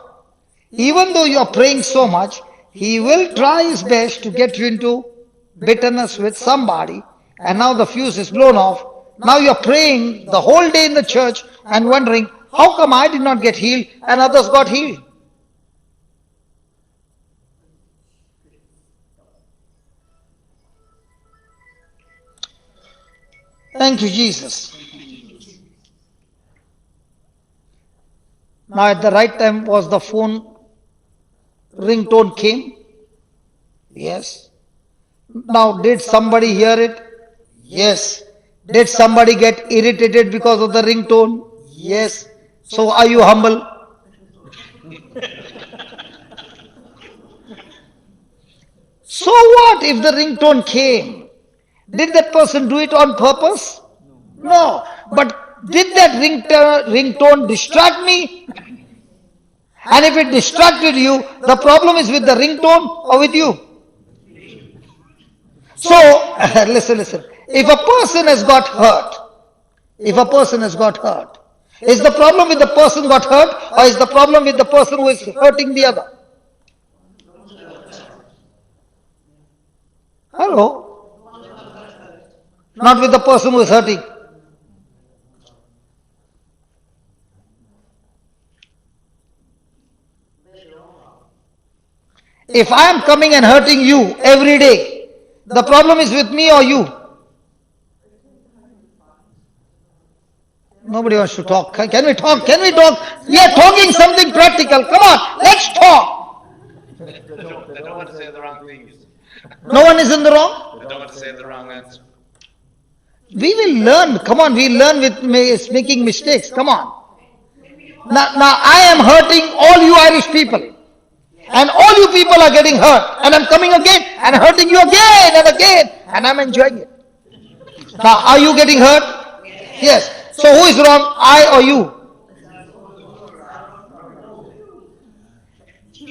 Even though you're praying so much, he will try his best to get you into bitterness with somebody, and now the fuse is blown off. Now you're praying the whole day in the church and wondering, how come I did not get healed and others got healed? Thank you, Jesus. Now at the right time was the phone ringtone came? Yes. Now did somebody hear it? Yes. Did somebody get irritated because of the ringtone? Yes. So are you humble? So what if the ringtone came? Did that person do it on purpose? No. But did that ringtone distract me? And if it distracted you, the problem is with the ringtone or with you. So, listen. If a person has got hurt, is the problem with the person got hurt, or is the problem with the person who is hurting the other? Hello? Not with the person who is hurting. If I am coming and hurting you every day, the problem is with me or you? Nobody wants to talk. Can we talk? Can we talk? We are talking something practical. Come on, let's talk. They don't want to say the wrong things. No one is in the wrong. They don't want to say the wrong answer. We will learn. Come on, we learn with making mistakes. Come on. Now I am hurting all you Irish people. And all you people are getting hurt. And I'm coming again and hurting you again and again. And I'm enjoying it. Now, are you getting hurt? Yes. So who is wrong? I or you?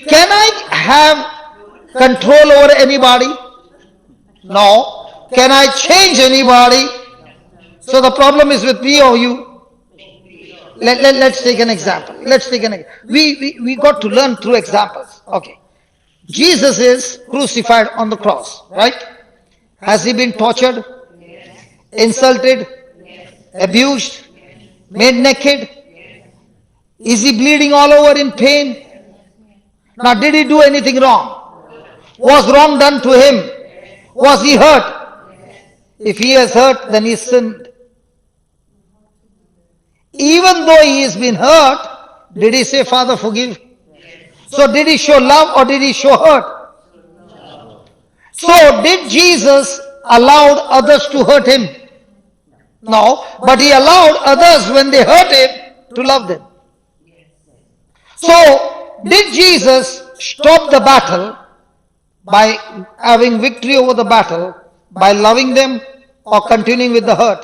Can I have control over anybody? No. Can I change anybody? So the problem is with me or you? Let's take an example. We got to learn through examples. Okay. Jesus is crucified on the cross, right? Has he been tortured, insulted, abused, made naked? Is he bleeding all over in pain? Now, did he do anything wrong? Was wrong done to him? Was he hurt? If he has hurt, then he sinned. Even though he has been hurt, did he say, Father, forgive? So did he show love or did he show hurt? So did Jesus allow others to hurt him? No, but he allowed others when they hurt him to love them. So did Jesus stop the battle by having victory over the battle by loving them or continuing with the hurt?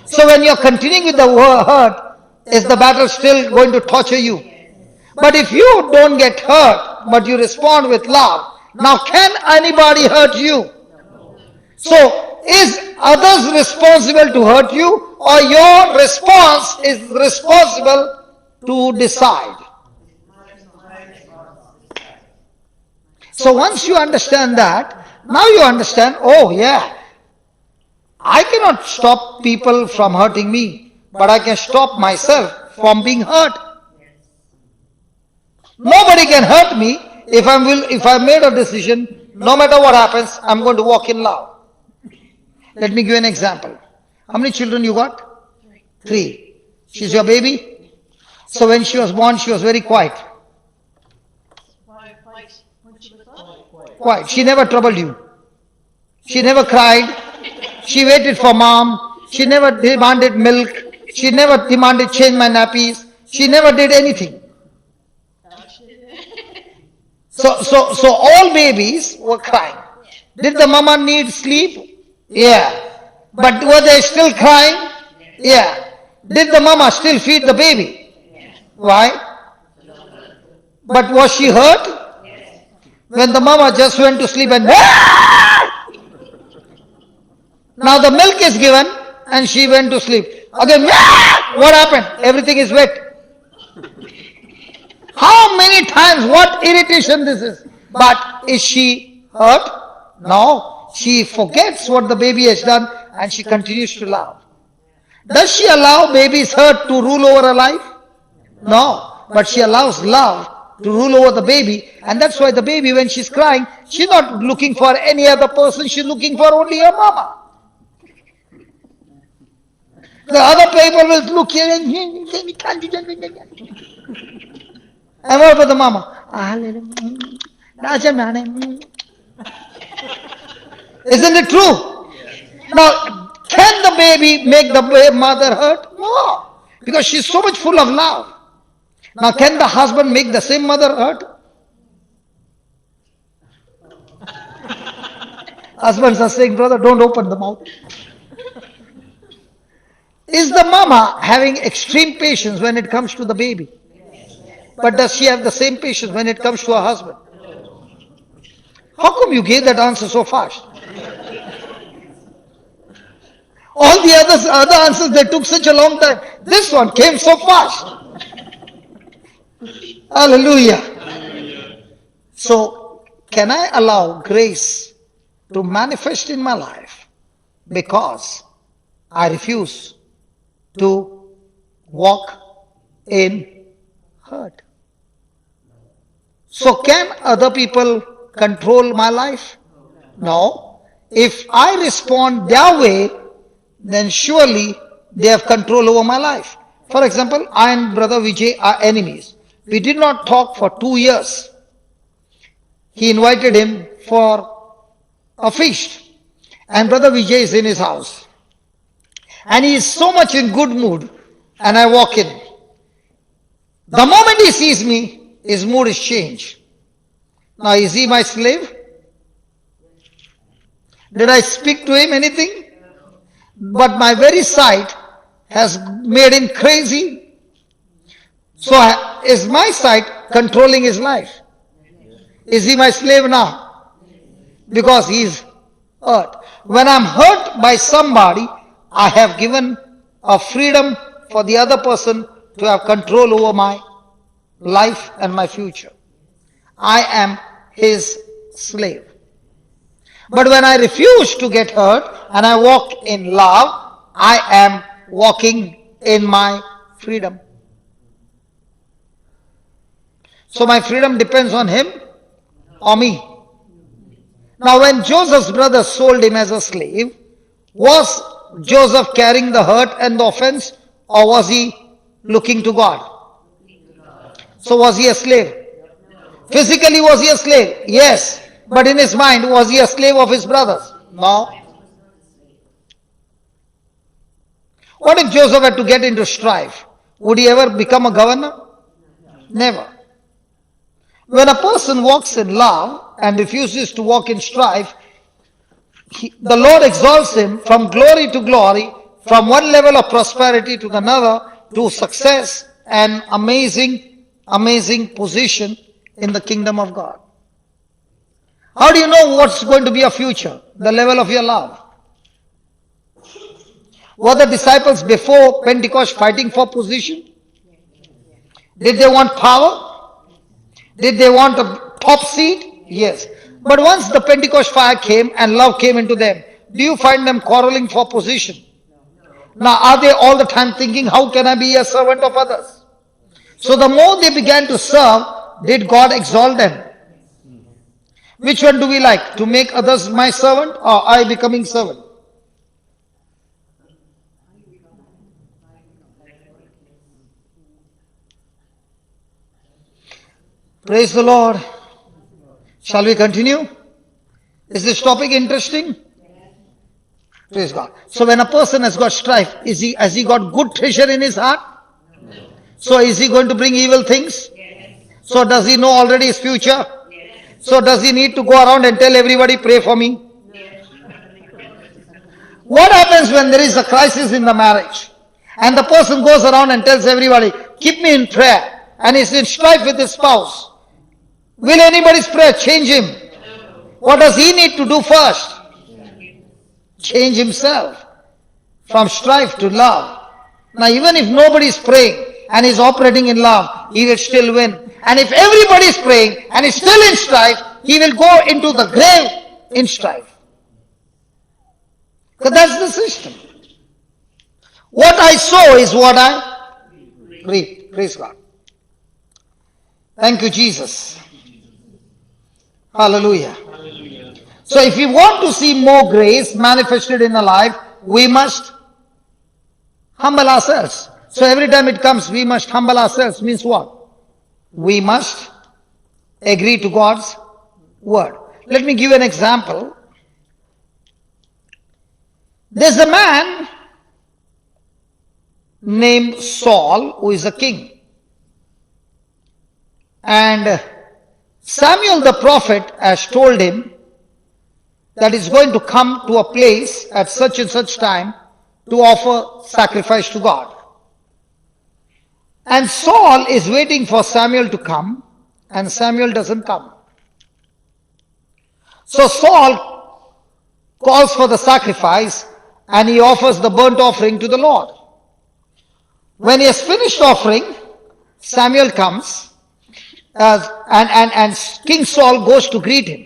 So when you're continuing with the hurt, is the battle still going to torture you? But if you don't get hurt, but you respond with love, now can anybody hurt you? So is others responsible to hurt you, or your response is responsible to decide? So once you understand that, now you understand, oh yeah, I cannot stop people from hurting me, but I can stop myself from being hurt. Nobody can hurt me if I made a decision, no matter what happens, I'm going to walk in love. Let me give you an example. How many children you got? 3. She's your baby? So when she was born, she was very quiet. Quiet. She never troubled you. She never cried. She waited for mom. She never demanded milk. She never demanded change my nappies. She never did anything. So all babies were crying. Did the mama need sleep? Yeah. But were they still crying? Yeah. Did the mama still feed the baby? Why? But was she hurt? When the mama just went to sleep and now the milk is given and she went to sleep. Again, what happened? Everything is wet. How many times, what irritation this is. But is she hurt? No. She forgets what the baby has done and she continues to love. Does she allow baby's hurt to rule over her life? No. But she allows love to rule over the baby, and that's why the baby, when she's crying, she's not looking for any other person, she's looking for only her mama. The other people will look here and what about the mama? Isn't it true? Now, can the baby make the mother hurt? No, because she's so much full of love. Now, can the husband make the same mother hurt? Husbands are saying, brother, don't open the mouth. Is the mama having extreme patience when it comes to the baby? But does she have the same patience when it comes to her husband? How come you gave that answer so fast? All the other answers, they took such a long time. This one came so fast. Hallelujah. So, can I allow grace to manifest in my life because I refuse to walk in hurt? So, can other people control my life? No. If I respond their way, then surely they have control over my life. For example, I and Brother Vijay are enemies. We did not talk for 2 years. He invited him for a feast. And Brother Vijay is in his house. And he is so much in good mood. And I walk in. The moment he sees me, his mood is changed. Now, is he my slave? Did I speak to him anything? But my very sight has made him crazy. So is my sight controlling his life? Is he my slave now? Because he is hurt. When I'm hurt by somebody, I have given a freedom for the other person to have control over my life and my future. I am his slave. But when I refuse to get hurt and I walk in love, I am walking in my freedom. So my freedom depends on him or me. Now when Joseph's brothers sold him as a slave, was Joseph carrying the hurt and the offense, or was he looking to God? So was he a slave? Physically was he a slave? Yes. But in his mind, was he a slave of his brothers? No. What if Joseph had to get into strife? Would he ever become a governor? Never. When a person walks in love and refuses to walk in strife, the Lord exalts him from glory to glory, from one level of prosperity to another, to success and amazing position in the kingdom of God. How do you know what's going to be your future? The level of your love. Were the disciples before Pentecost fighting for position? Did they want power? Did they want a top seat? Yes. But once the Pentecost fire came and love came into them, do you find them quarreling for position? Now, are they all the time thinking, how can I be a servant of others? So the more they began to serve, did God exalt them? Which one do we like? To make others my servant or I becoming servant? Praise the Lord. Shall we continue? Is this topic interesting? Praise God. So when a person has got strife, has he got good treasure in his heart? So is he going to bring evil things? So does he know already his future? So does he need to go around and tell everybody, pray for me? What happens when there is a crisis in the marriage and the person goes around and tells everybody, keep me in prayer, and is in strife with his spouse? Will anybody's prayer change him? What does he need to do first? Change himself from strife to love. Now even if nobody is praying and is operating in love, he will still win. And if everybody is praying and is still in strife, he will go into the grave in strife. Because that's the system. What I sow is what I reap. Praise God. Thank you, Jesus. Hallelujah. So if we want to see more grace manifested in our life, we must humble ourselves. So every time it comes, we must humble ourselves. Means what? We must agree to God's word. Let me give you an example. There's a man named Saul who is a king. And Samuel the prophet has told him that he's going to come to a place at such and such time to offer sacrifice to God. And Saul is waiting for Samuel to come, and Samuel doesn't come. So Saul calls for the sacrifice, and he offers the burnt offering to the Lord. When he has finished offering, Samuel comes, and King Saul goes to greet him.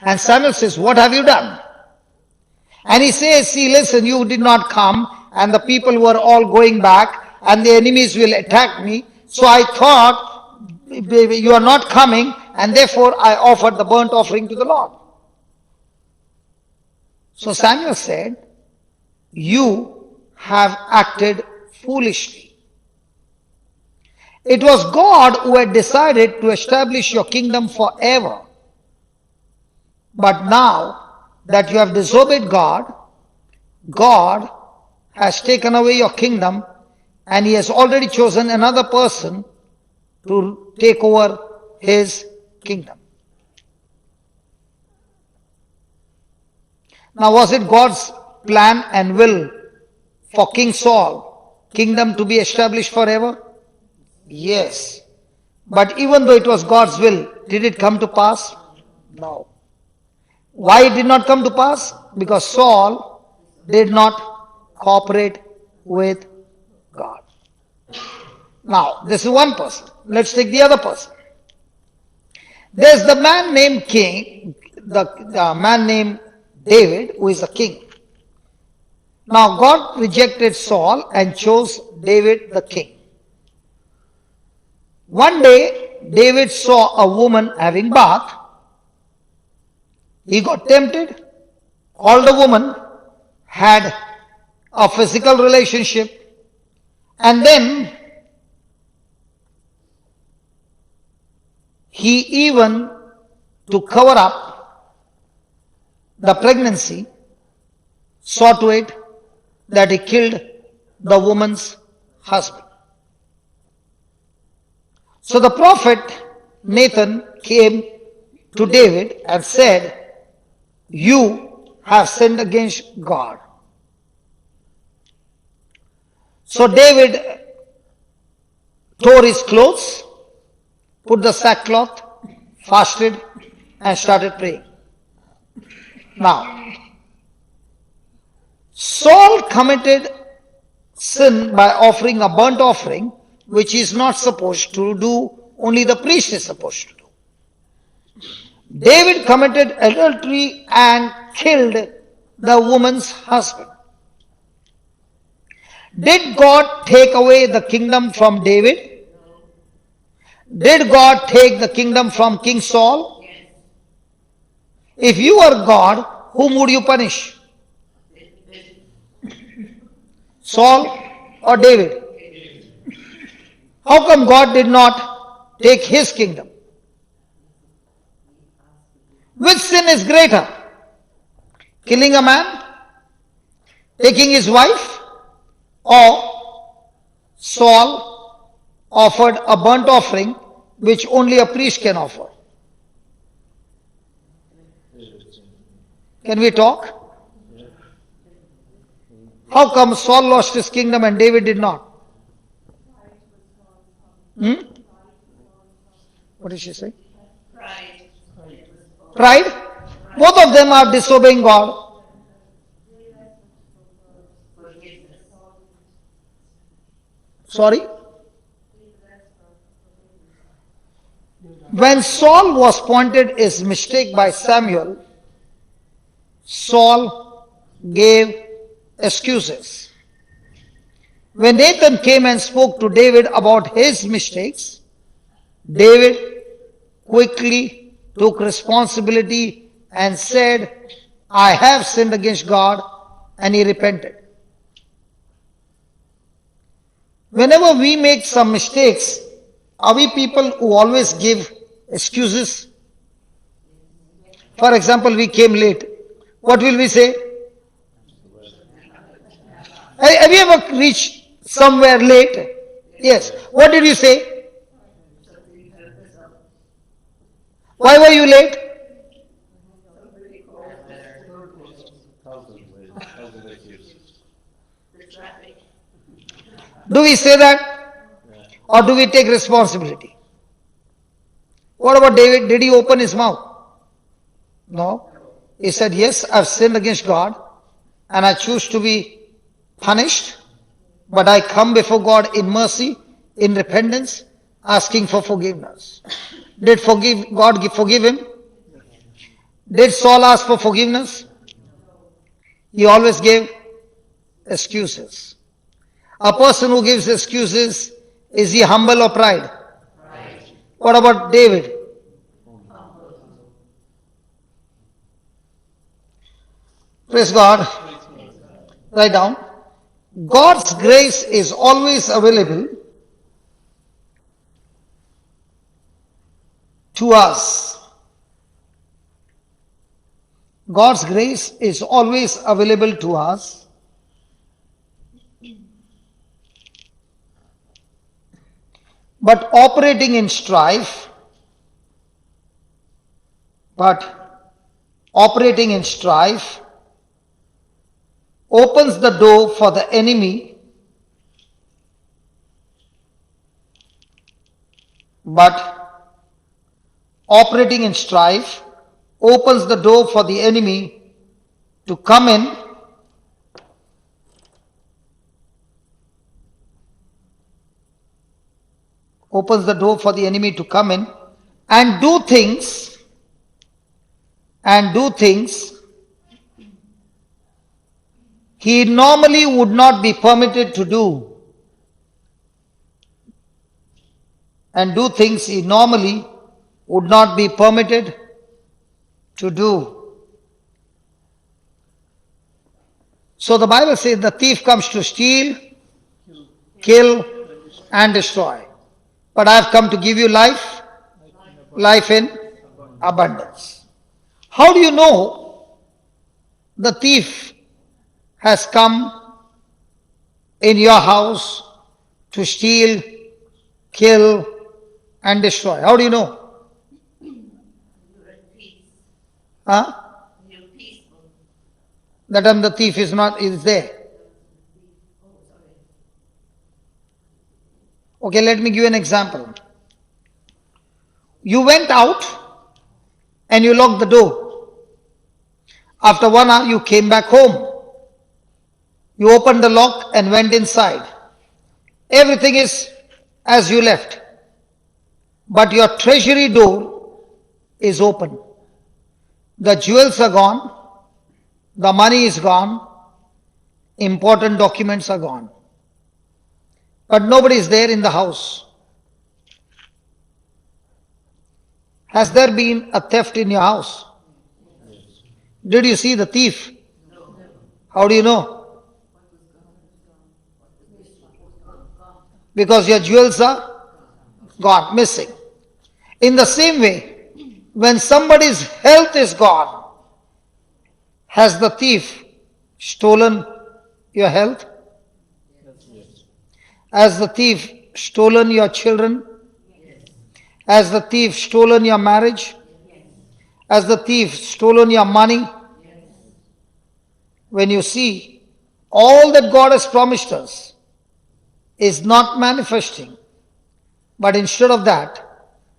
And Samuel says, "What have you done?" And he says, "See, listen, you did not come, and the people were all going back, and the enemies will attack me. So I thought, you are not coming, and therefore I offered the burnt offering to the Lord." So Samuel said, "You have acted foolishly. It was God who had decided to establish your kingdom forever. But now that you have disobeyed God, God has taken away your kingdom, and he has already chosen another person to take over his kingdom." Now, was it God's plan and will for King Saul, kingdom to be established forever? Yes. But even though it was God's will, did it come to pass? No. Why it did not come to pass? Because Saul did not cooperate with God. Now, this is one person. Let's take the other person. There's the man named King, the man named David, who is the king. Now, God rejected Saul and chose David the king. One day, David saw a woman having bath. He got tempted, called the woman, had a physical relationship, and then he even, to cover up the pregnancy, saw to it that he killed the woman's husband. So the prophet Nathan came to David and said, "You have sinned against God." So David tore his clothes, put the sackcloth, fasted, and started praying. Now, Saul committed sin by offering a burnt offering, which he is not supposed to do, only the priest is supposed to do. David committed adultery and killed the woman's husband. Did God take away the kingdom from David? Did God take the kingdom from King Saul? If you were God, whom would you punish? Saul or David? How come God did not take his kingdom? Which sin is greater? Killing a man? Taking his wife? Or Saul offered a burnt offering which only a priest can offer? Can we talk? How come Saul lost his kingdom and David did not? What did she say? Pride. Pride? Both of them are disobeying God. Forgiveness. Sorry? When Saul was pointed his mistake by Samuel, Saul gave excuses. When Nathan came and spoke to David about his mistakes, David quickly took responsibility and said, "I have sinned against God," and he repented. Whenever we make some mistakes, are we people who always give excuses? For example, we came late. What will we say? Have you ever reached somewhere late? Yes. What did you say? Why were you late? The traffic. Do we say that? Or do we take responsibility? What about David? Did he open his mouth? No. He said, yes, I've sinned against God and I choose to be punished, but I come before God in mercy, in repentance, asking for forgiveness. Did God forgive him? Did Saul ask for forgiveness? He always gave excuses. A person who gives excuses, is he humble or pride? What about David? Praise God. Write down. God's grace is always available to us. God's grace is always available to us. But operating in strife, opens the door for the enemy, opens the door for the enemy to come in and do things he normally would not be permitted to do. And do things he normally would not be permitted to do. So the Bible says the thief comes to steal, kill, and destroy. But I have come to give you life in abundance. How do you know the thief has come in your house to steal, kill, and destroy? How do you know? You're at peace. Huh? You're peaceful. That time the thief is there. Oh, sorry. Okay, let me give you an example. You went out and you locked the door. After 1 hour, you came back home. You opened the lock and went inside. Everything is as you left. But your treasury door is open. The jewels are gone. The money is gone. Important documents are gone. But nobody is there in the house. Has there been a theft in your house? Did you see the thief? How do you know? Because your jewels are gone, missing. In the same way, when somebody's health is gone, has the thief stolen your health? Has the thief stolen your children? Has the thief stolen your marriage? Has the thief stolen your money? When you see all that God has promised us is not manifesting, but instead of that,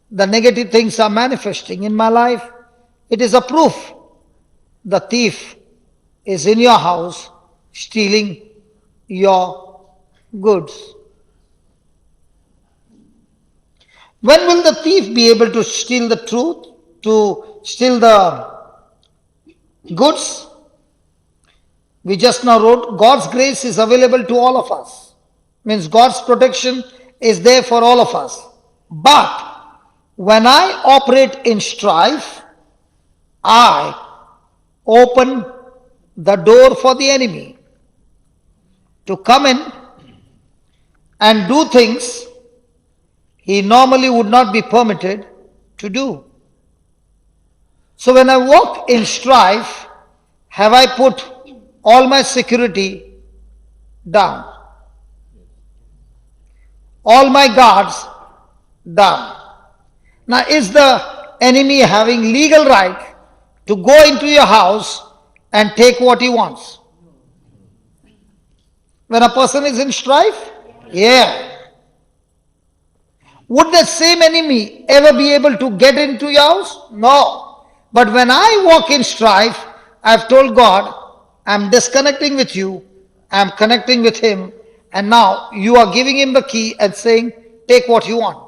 the negative things are manifesting in my life, it is a proof the thief is in your house stealing your goods. When will the thief be able to steal the truth, to steal the goods? We just now wrote, God's grace is available to all of us. Means God's protection is there for all of us. But when I operate in strife, I open the door for the enemy to come in and do things he normally would not be permitted to do. So when I walk in strife, have I put all my security down? All my guards down. Now, is the enemy having legal right to go into your house and take what he wants? When a person is in strife, Yeah. Would the same enemy ever be able to get into your house? No. But when I walk in strife, I've told God, I'm disconnecting with you, I'm connecting with Him, and now you are giving Him the key and saying, take what you want.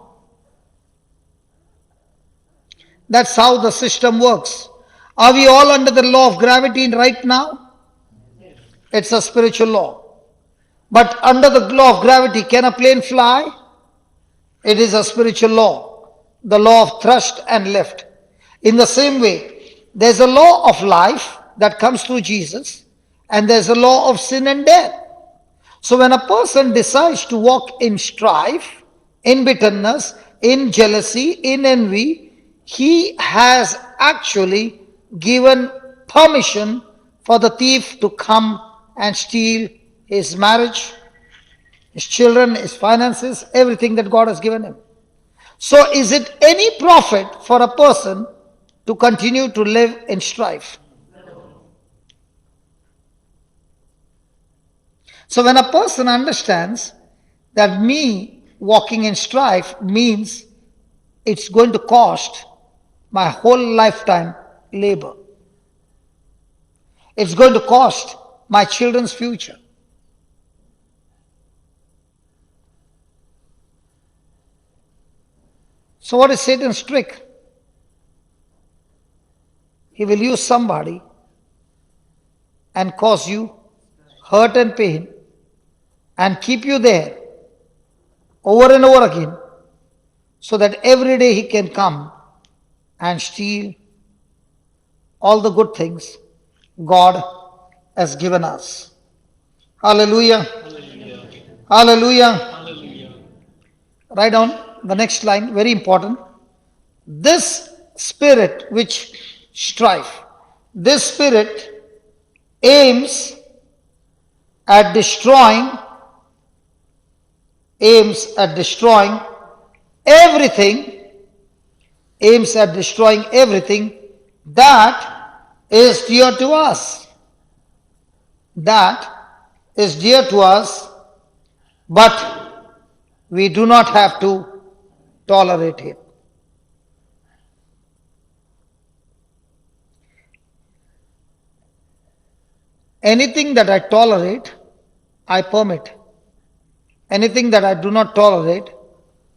That's how the system works. Are we all under the law of gravity right now? It's a spiritual law. But under the law of gravity, can a plane fly? It is a spiritual law, the law of thrust and lift. In the same way, there's a law of life that comes through Jesus, and there's a law of sin and death. So when a person decides to walk in strife, in bitterness, in jealousy, in envy, he has actually given permission for the thief to come and steal his marriage, his children, his finances, everything that God has given him. So is it any profit for a person to continue to live in strife? So when a person understands that me walking in strife means it's going to cost my whole lifetime labor. It's going to cost my children's future. So what is Satan's trick? He will use somebody and cause you hurt and pain and keep you there over and over again so that every day he can come and steal all the good things God has given us. Hallelujah. Hallelujah. Hallelujah. Hallelujah. Write down the next line, very important. This spirit which strife, this spirit aims at destroying everything, that is dear to us. That is dear to us, but we do not have to tolerate it. Anything that I tolerate, I permit. Anything that I do not tolerate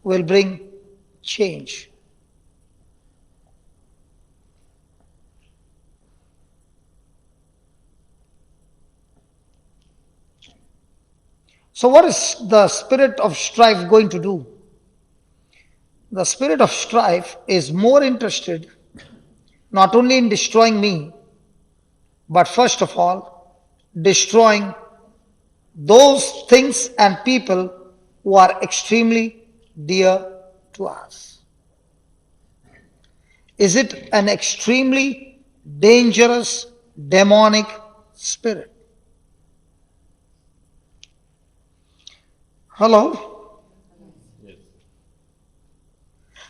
will bring change. So what is the spirit of strife going to do? The spirit of strife is more interested not only in destroying me, but first of all, destroying those things and people who are extremely dear to us. Is it an extremely dangerous demonic spirit? Hello?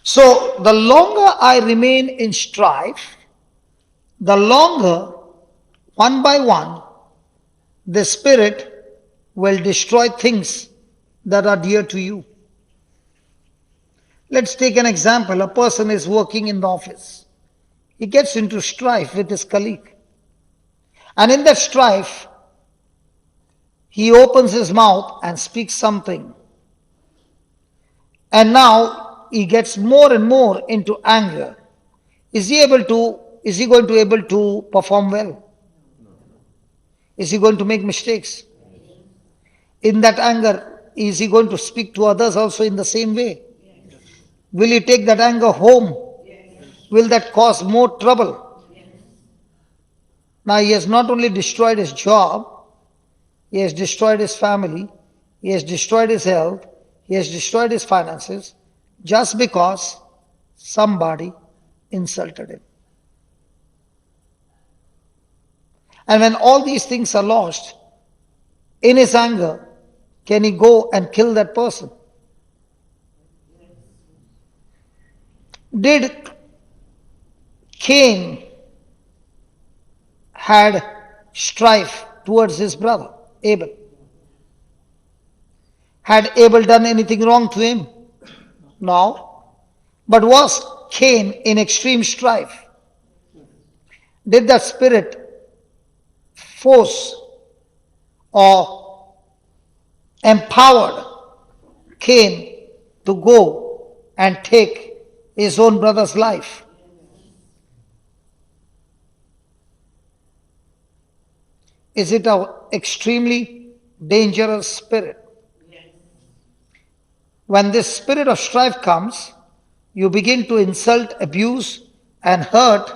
So the longer I remain in strife, the longer, one by one, the spirit will destroy things that are dear to you. Let's take an example. A person is working in the office. He gets into strife with his colleague. And in that strife, he opens his mouth and speaks something. And now he gets more and more into anger. Is he going to be able to perform well? Is he going to make mistakes? In that anger, is he going to speak to others also in the same way? Will he take that anger home? Will that cause more trouble? Now he has not only destroyed his job, he has destroyed his family, he has destroyed his health, he has destroyed his finances, just because somebody insulted him. And when all these things are lost, in his anger, can he go and kill that person? Did Cain had strife towards his brother Abel? Had Abel done anything wrong to him? No. But was Cain in extreme strife? Did that spirit force or empowered Cain to go and take his own brother's life? Is it an extremely dangerous spirit? When this spirit of strife comes, you begin to insult, abuse, and hurt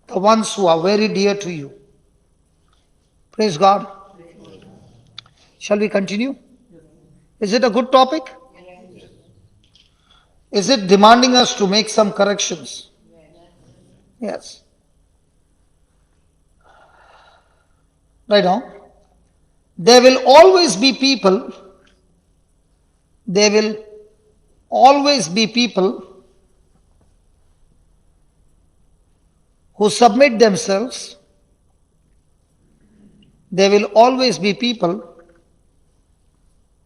the ones who are very dear to you. Praise God. Shall we continue? Is it a good topic? Is it demanding us to make some corrections? Yes. Right now, there will always be people who submit themselves. There will always be people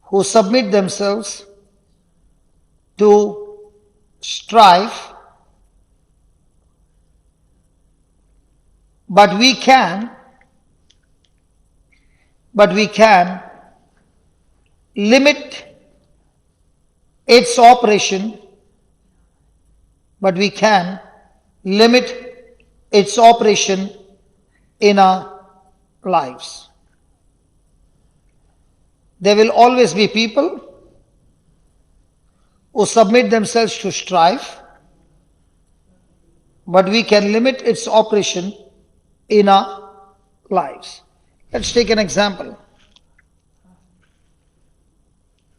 who submit themselves to strife, but we can limit its operation, in our lives. There will always be people who submit themselves to strife, but we can limit its operation in our lives. Let's take an example.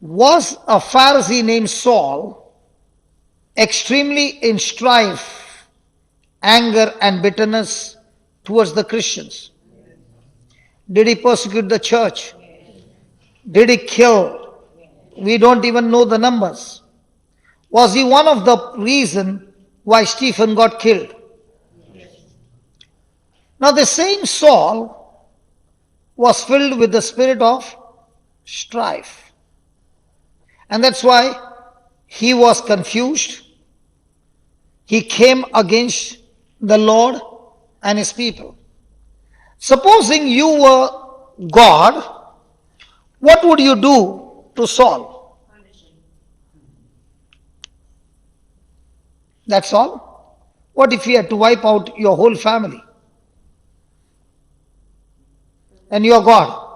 Was a Pharisee named Saul extremely in strife, anger, and bitterness towards the Christians? Did he persecute the church? Did he kill? We don't even know the numbers. Was he one of the reason why Stephen got killed? Now the same Saul was filled with the spirit of strife. And that's why he was confused. He came against the Lord and his people. Supposing you were God, what would you do to Saul? That's all. What if he had to wipe out your whole family? And you're God.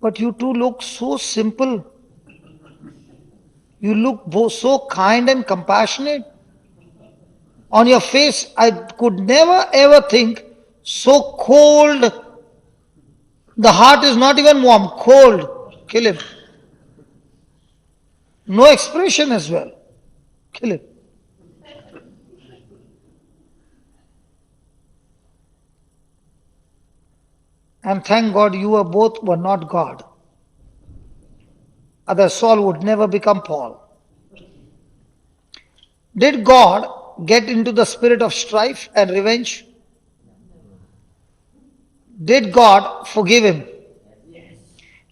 But you two look so simple. You look both so kind and compassionate. On your face, I could never ever think so cold. The heart is not even warm, cold. Kill him. No expression as well. Kill him. And thank God you were not God. Otherwise Saul would never become Paul. Did God get into the spirit of strife and revenge? Did God forgive him?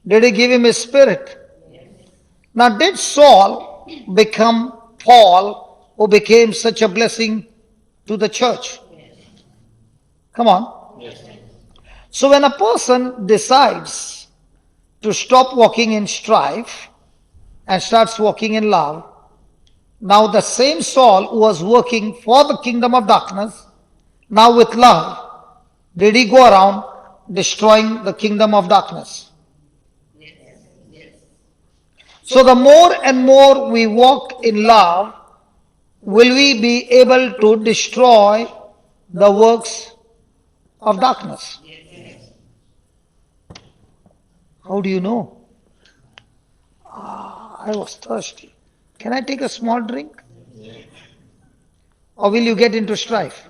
Did he give him his spirit? Now did Saul become Paul, who became such a blessing to the church? Come on. So when a person decides to stop walking in strife and starts walking in love, now the same Saul who was working for the kingdom of darkness, now with love, did he go around destroying the kingdom of darkness? Yes. So the more and more we walk in love, will we be able to destroy the works of darkness? How do you know? I was thirsty. Can I take a small drink? Or will you get into strife?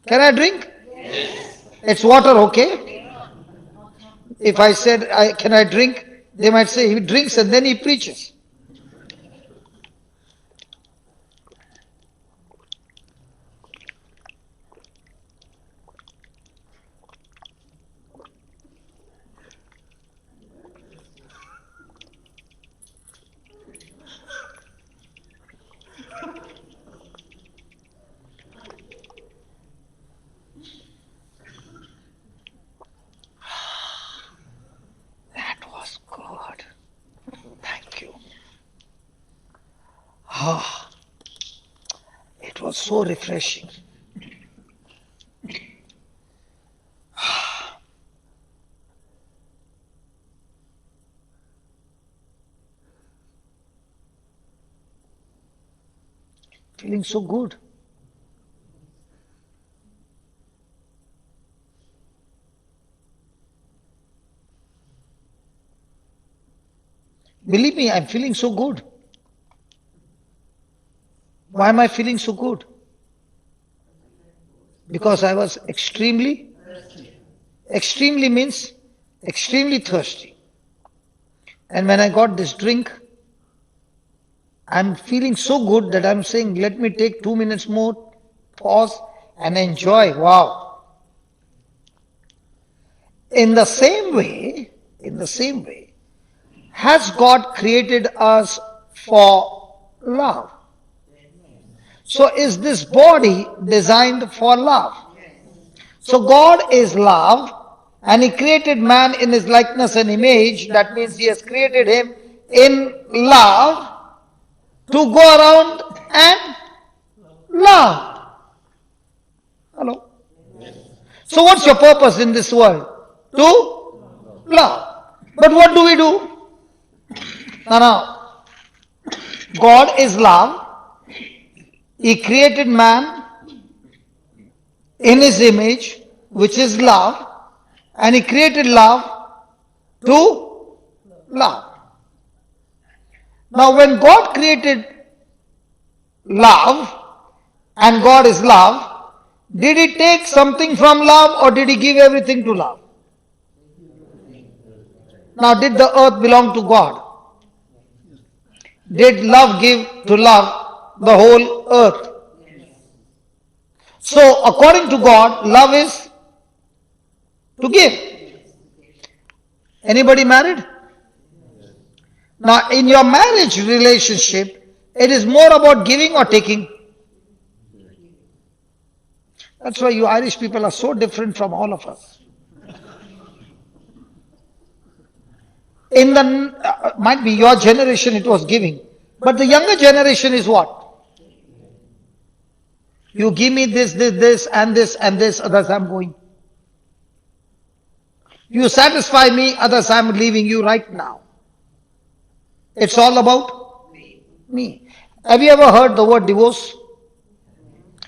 Can I drink? It's water, okay? If I said, can I drink? They might say he drinks and then he preaches. Ah, it was so refreshing. Feeling so good. Believe me, I'm feeling so good. Why am I feeling so good? Because I was extremely means extremely thirsty. And when I got this drink, I'm feeling so good that I'm saying, let me take 2 minutes more, pause and enjoy. Wow. In the same way, has God created us for love? So is this body designed for love? So God is love and He created man in His likeness and image. That means He has created him in love to go around and love. Hello? So what's your purpose in this world? To love. But what do we do? Now, God is love. He created man in His image, which is love, and He created love to love. Now, when God created love, and God is love, did He take something from love or did He give everything to love? Now, did the earth belong to God? Did love give to love the whole earth? So, according to God, love is to give. Anybody married? Now, in your marriage relationship, it is more about giving or taking. That's why you Irish people are so different from all of us. In the, might be your generation it was giving, but the younger generation is what? You give me this, and this, others I'm going. You satisfy me, others I'm leaving you right now. It's all about me. Have you ever heard the word divorce?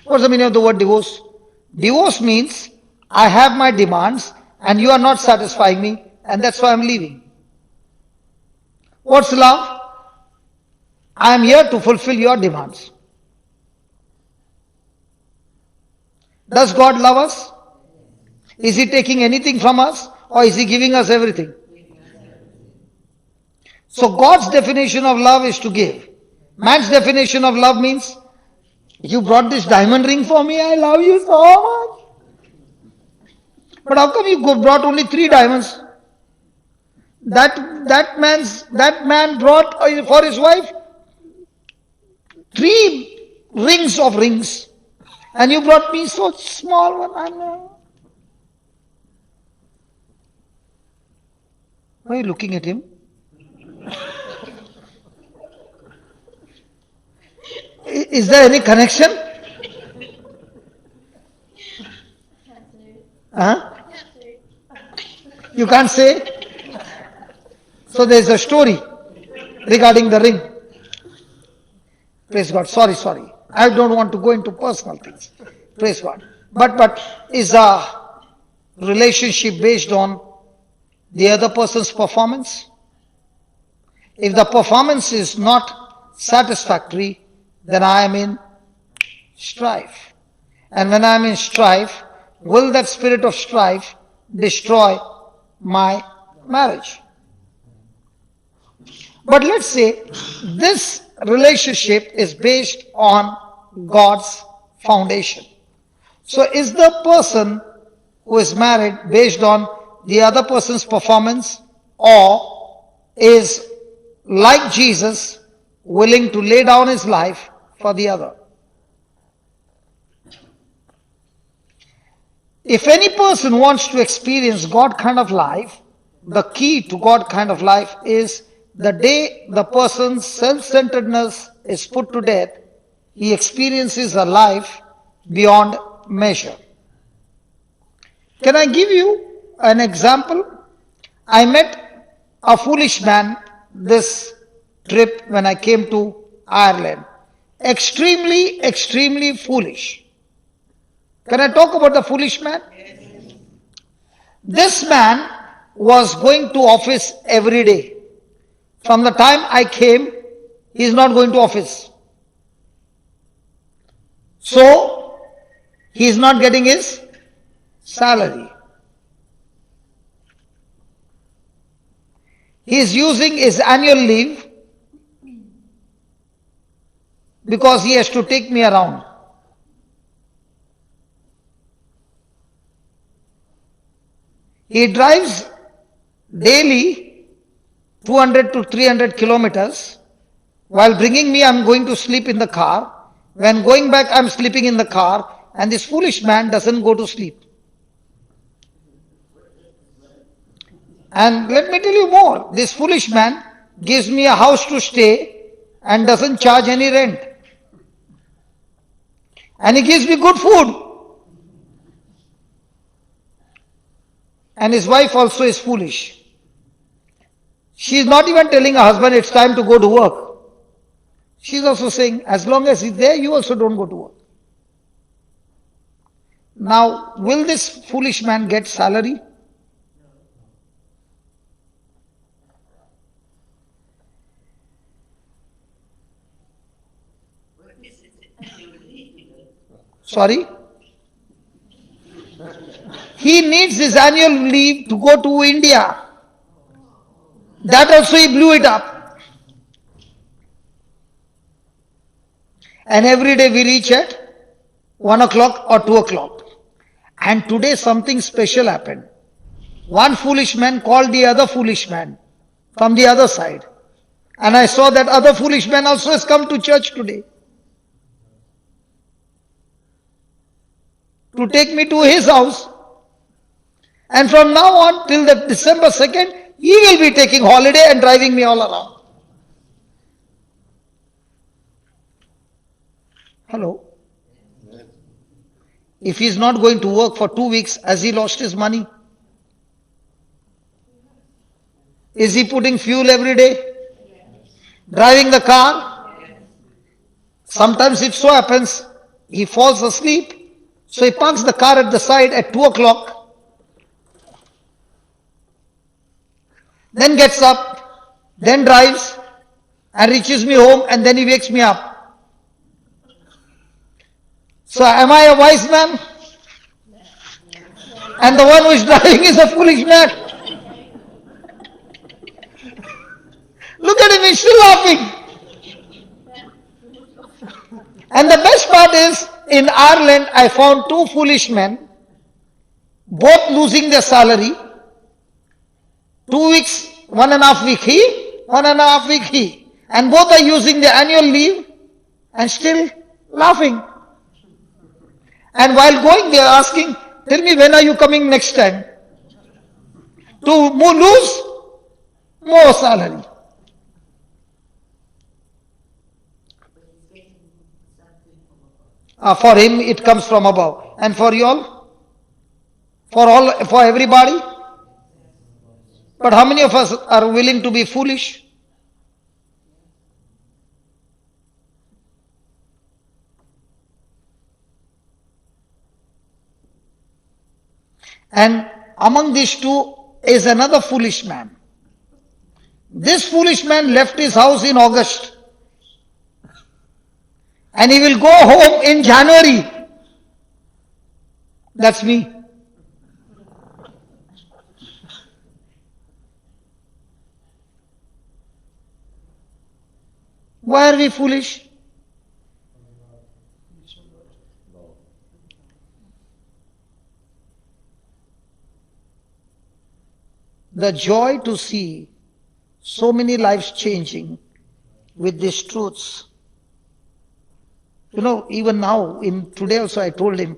What's the meaning of the word divorce? Divorce means I have my demands and you are not satisfying me and that's why I'm leaving. What's love? I am here to fulfill your demands. Does God love us? Is He taking anything from us or is He giving us everything? So God's definition of love is to give. Man's definition of love means, you brought this diamond ring for me, I love you so much. But how come you brought only 3 diamonds? That man brought for his wife 3 rings of rings. And you brought me so small one. I know. Why are you looking at him? Is there any connection? Huh? You can't say? So there is a story regarding the ring. Praise God. Sorry. I don't want to go into personal things. Praise God. But is a relationship based on the other person's performance? If the performance is not satisfactory, then I am in strife. And when I am in strife, will that spirit of strife destroy my marriage? But let's say this relationship is based on God's foundation. So is the person who is married based on the other person's performance, or is, like Jesus, willing to lay down his life for the other? If any person wants to experience God kind of life, the key to God kind of life is the day the person's self-centeredness is put to death, he experiences a life beyond measure. Can I give you an example? I met a foolish man this trip when I came to Ireland. Extremely foolish. Can I talk about the foolish man? This man was going to office every day. From the time I came, he is not going to office. So, he is not getting his salary. He is using his annual leave because he has to take me around. He drives daily 200 to 300 kilometers. While bringing me, I am going to sleep in the car. When going back, I am sleeping in the car. And this foolish man doesn't go to sleep. And let me tell you more. This foolish man gives me a house to stay and doesn't charge any rent. And he gives me good food. And his wife also is foolish. She is not even telling her husband it's time to go to work. She is also saying, as long as he's there, you also don't go to work. Now, will this foolish man get salary? Sorry? He needs his annual leave to go to India. That also he blew it up. And every day we reach at 1 o'clock or 2 o'clock. And today something special happened. One foolish man called the other foolish man from the other side. And I saw that other foolish man also has come to church today to take me to his house. And from now on till the December 2nd, he will be taking holiday and driving me all around. Hello? If he is not going to work for 2 weeks, has he lost his money? Is he putting fuel every day? Driving the car? Sometimes it so happens, he falls asleep, so he parks the car at the side at 2 o'clock, then gets up, then drives and reaches me home, and then he wakes me up. So am I a wise man? And the one who is driving is a foolish man. Look at him, he's still laughing. And the best part is, in Ireland, I found two foolish men, both losing their salary. 2 weeks, 1.5 week he, 1.5 week he. And both are using their annual leave and still laughing. And while going, they are asking, tell me, when are you coming next time? To lose more salary. For him, it comes from above. And for you all? For everybody? But how many of us are willing to be foolish? And among these two is another foolish man. This foolish man left his house in August. And he will go home in January. That's me. Why are we foolish? The joy to see so many lives changing with these truths. You know, even now, today also I told him,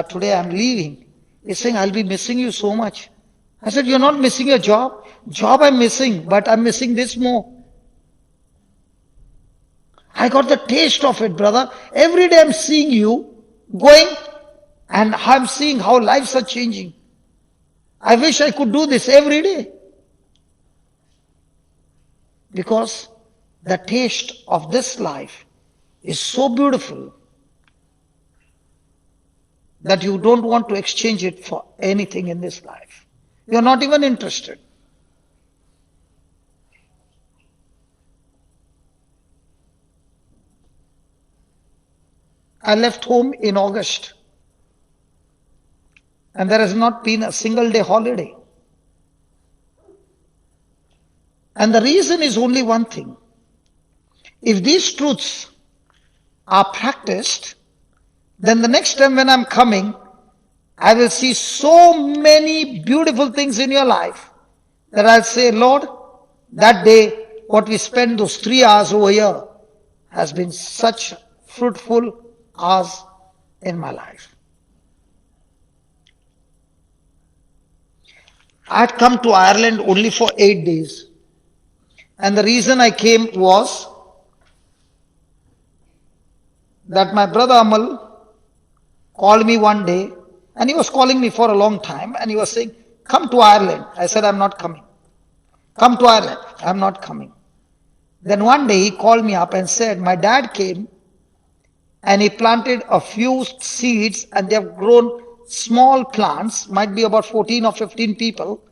today I'm leaving. He's saying, I'll be missing you so much. I said, you're not missing your job. Job I'm missing, but I'm missing this more. I got the taste of it, brother. Every day I'm seeing you going and I'm seeing how lives are changing. I wish I could do this every day. Because the taste of this life is so beautiful that you don't want to exchange it for anything in this life. You're not even interested. I left home in August and there has not been a single day holiday. And the reason is only one thing. If these truths are practiced, then the next time when I'm coming, I will see so many beautiful things in your life that I'll say, Lord, that day, what we spent those 3 hours over here has been such fruitful hours in my life. I had come to Ireland only for 8 days. And the reason I came was that my brother Amal called me one day, and he was calling me for a long time, and he was saying, come to Ireland. I said, I'm not coming. Come to Ireland. I'm not coming. Then one day he called me up and said, my dad came and he planted a few seeds and they have grown small plants, might be about 14 or 15 people,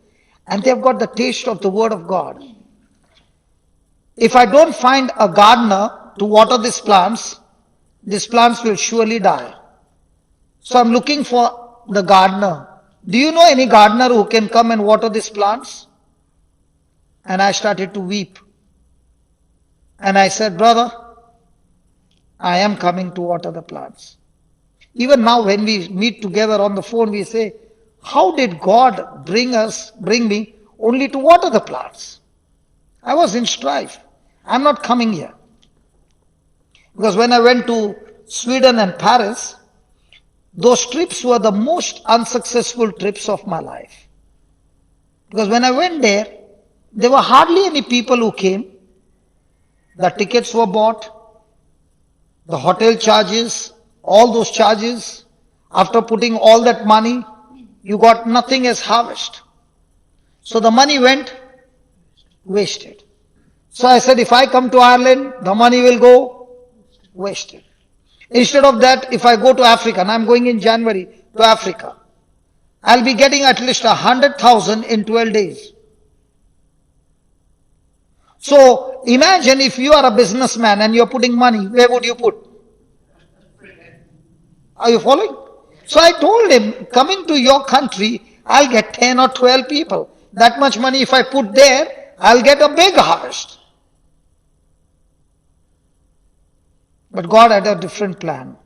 and they've got the taste of the word of God. If I don't find a gardener to water these plants will surely die. So I'm looking for the gardener. Do you know any gardener who can come and water these plants? And I started to weep. And I said, brother, I am coming to water the plants. Even now when we meet together on the phone, we say, how did God bring me only to water the plants? I was in Strife. I'm not coming here. Because when I went to Sweden and Paris, those trips were the most unsuccessful trips of my life. Because when I went there were hardly any people who came. The tickets were bought, the hotel charges, all those charges. After putting all that money, you got nothing as harvest. So the money went wasted. So I said, if I come to Ireland, the money will go wasted. Instead of that, if I go to Africa, and I'm going in January to Africa, I'll be getting at least 100,000 in 12 days. So imagine if you are a businessman and you're putting money, where would you put? Are you following? So I told him, coming to your country, I'll get 10 or 12 people. That much money if I put there, I'll get a big harvest. But God had a different plan.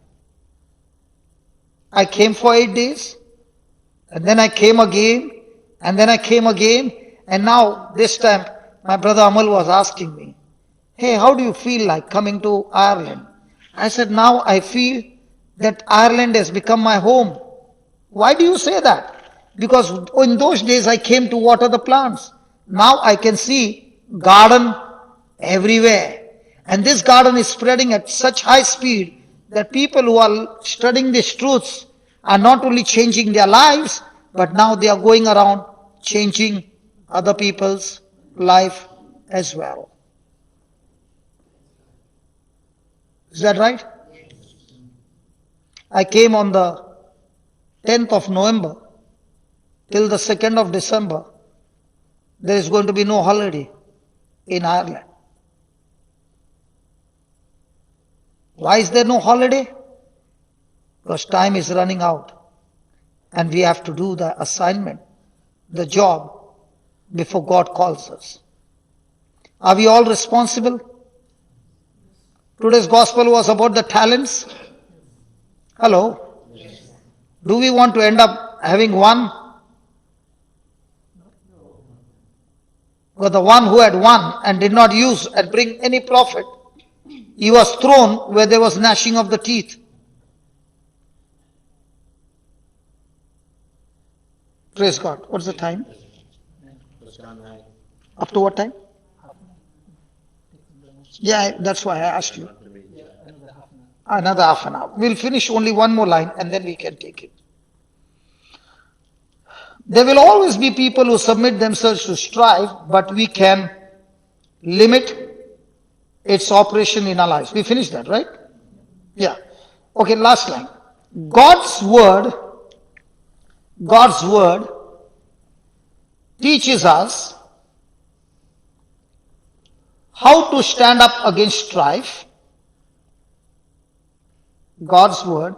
I came for 8 days, and then I came again, and then I came again, and now this time my brother Amal was asking me, hey, how do you feel like coming to Ireland? I said, now I feel that Ireland has become my home. Why do you say that? Because in those days I came to water the plants. Now I can see garden everywhere. And this garden is spreading at such high speed that people who are studying these truths are not only changing their lives, but now they are going around changing other people's life as well. Is that right? I came on the 10th of November till the 2nd of December. There is going to be no holiday in Ireland. Why is there no holiday? Because time is running out and we have to do the assignment, the job, before God calls us. Are we all responsible? Today's gospel was about the talents. Hello? Do we want to end up having one? But the one who had one and did not use and bring any profit, he was thrown where there was gnashing of the teeth. Praise God. What's the time? Up to what time? Yeah, that's why I asked you. Yeah, another half an hour. Another half an hour. We'll finish only one more line and then we can take it. There will always be people who submit themselves to strife, but we can limit its operation in our lives. We finished that, right? Yeah. Okay, last line. God's word, God's word teaches us how to stand up against strife. God's word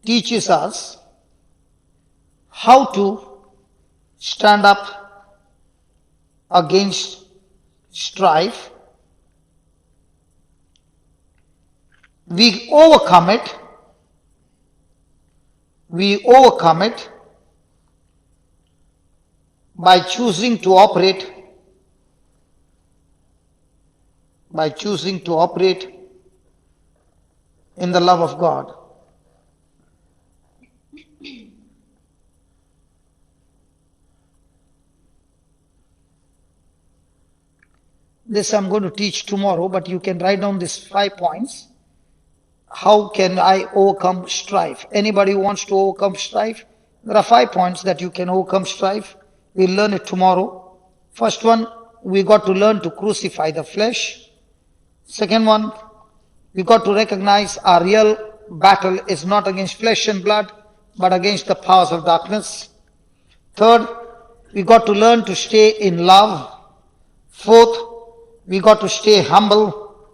teaches us how to stand up against strife. We overcome it. We overcome it by choosing to operate in the love of God. This I'm going to teach tomorrow, but you can write down these 5 points. How can I overcome strife? Anybody who wants to overcome strife? There are 5 points that you can overcome strife. We'll learn it tomorrow. First one, we got to learn to crucify the flesh. Second one, we got to recognize our real battle is not against flesh and blood, but against the powers of darkness. Third, we got to learn to stay in love. Fourth, we got to stay humble.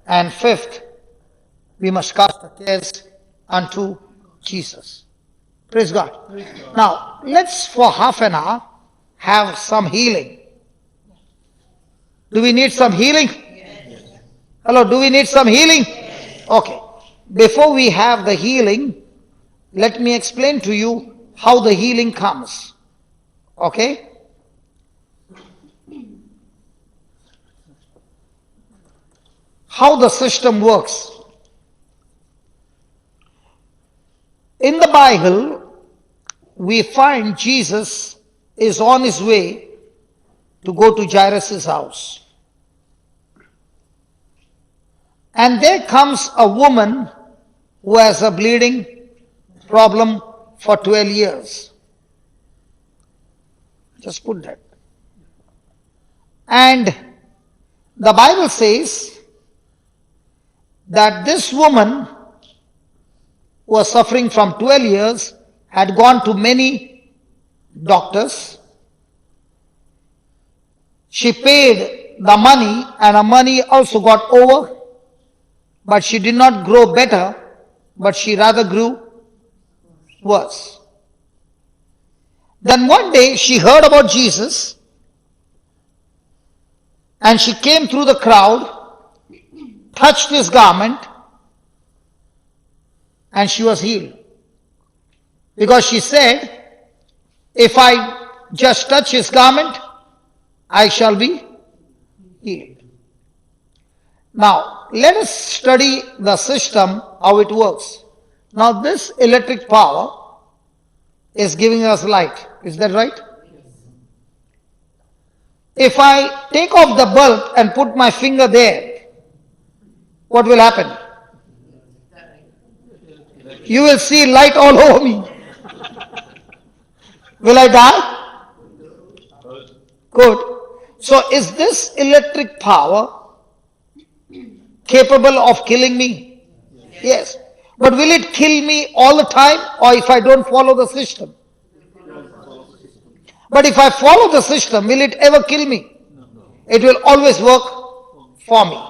And fifth, we must cast our cares unto Jesus. Praise God. Now, let's for half an hour have some healing. Do we need some healing? Hello, do we need some healing? Okay. Before we have the healing, let me explain to you how the healing comes. Okay? How the system works. In the Bible, we find Jesus is on his way to go to Jairus' house. And there comes a woman who has a bleeding problem for 12 years. Just put that. And the Bible says that this woman who was suffering from 12 years had gone to many doctors. She paid the money and her money also got over. But she did not grow better, but she rather grew worse. Then one day she heard about Jesus and she came through the crowd, touched his garment, and she was healed. Because she said, if I just touch his garment, I shall be healed. Now, let us study the system, how it works. Now, this electric power is giving us light. Is that right? If I take off the bulb and put my finger there, what will happen? You will see light all over me. Will I die? Good. So, is this electric power capable of killing me? Yes. But will it kill me all the time or if I don't follow the system? But if I follow the system, will it ever kill me? It will always work for me.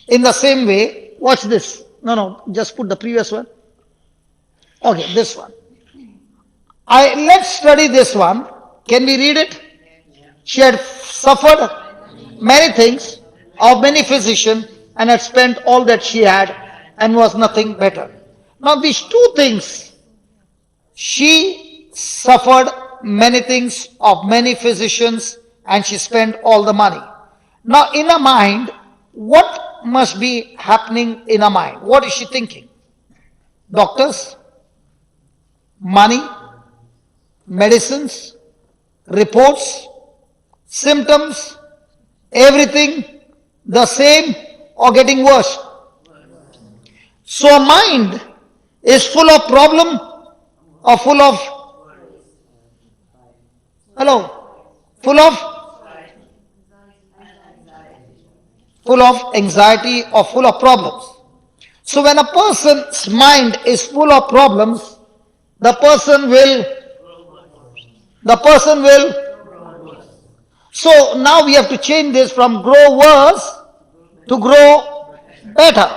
In the same way, watch this. No, just put the previous one. Okay, this one. Let's study this one. Can we read it? She had suffered many things of many physicians and had spent all that she had and was nothing better. Now these two things, she suffered many things of many physicians and she spent all the money. Now in her mind, what must be happening in her mind? What is she thinking? Doctors, money, medicines, reports, symptoms, everything the same, or getting worse? So a mind is full of problem or full of, hello, full of anxiety or full of problems. So when a person's mind is full of problems, the person will, so now we have to change this from grow worse to grow better.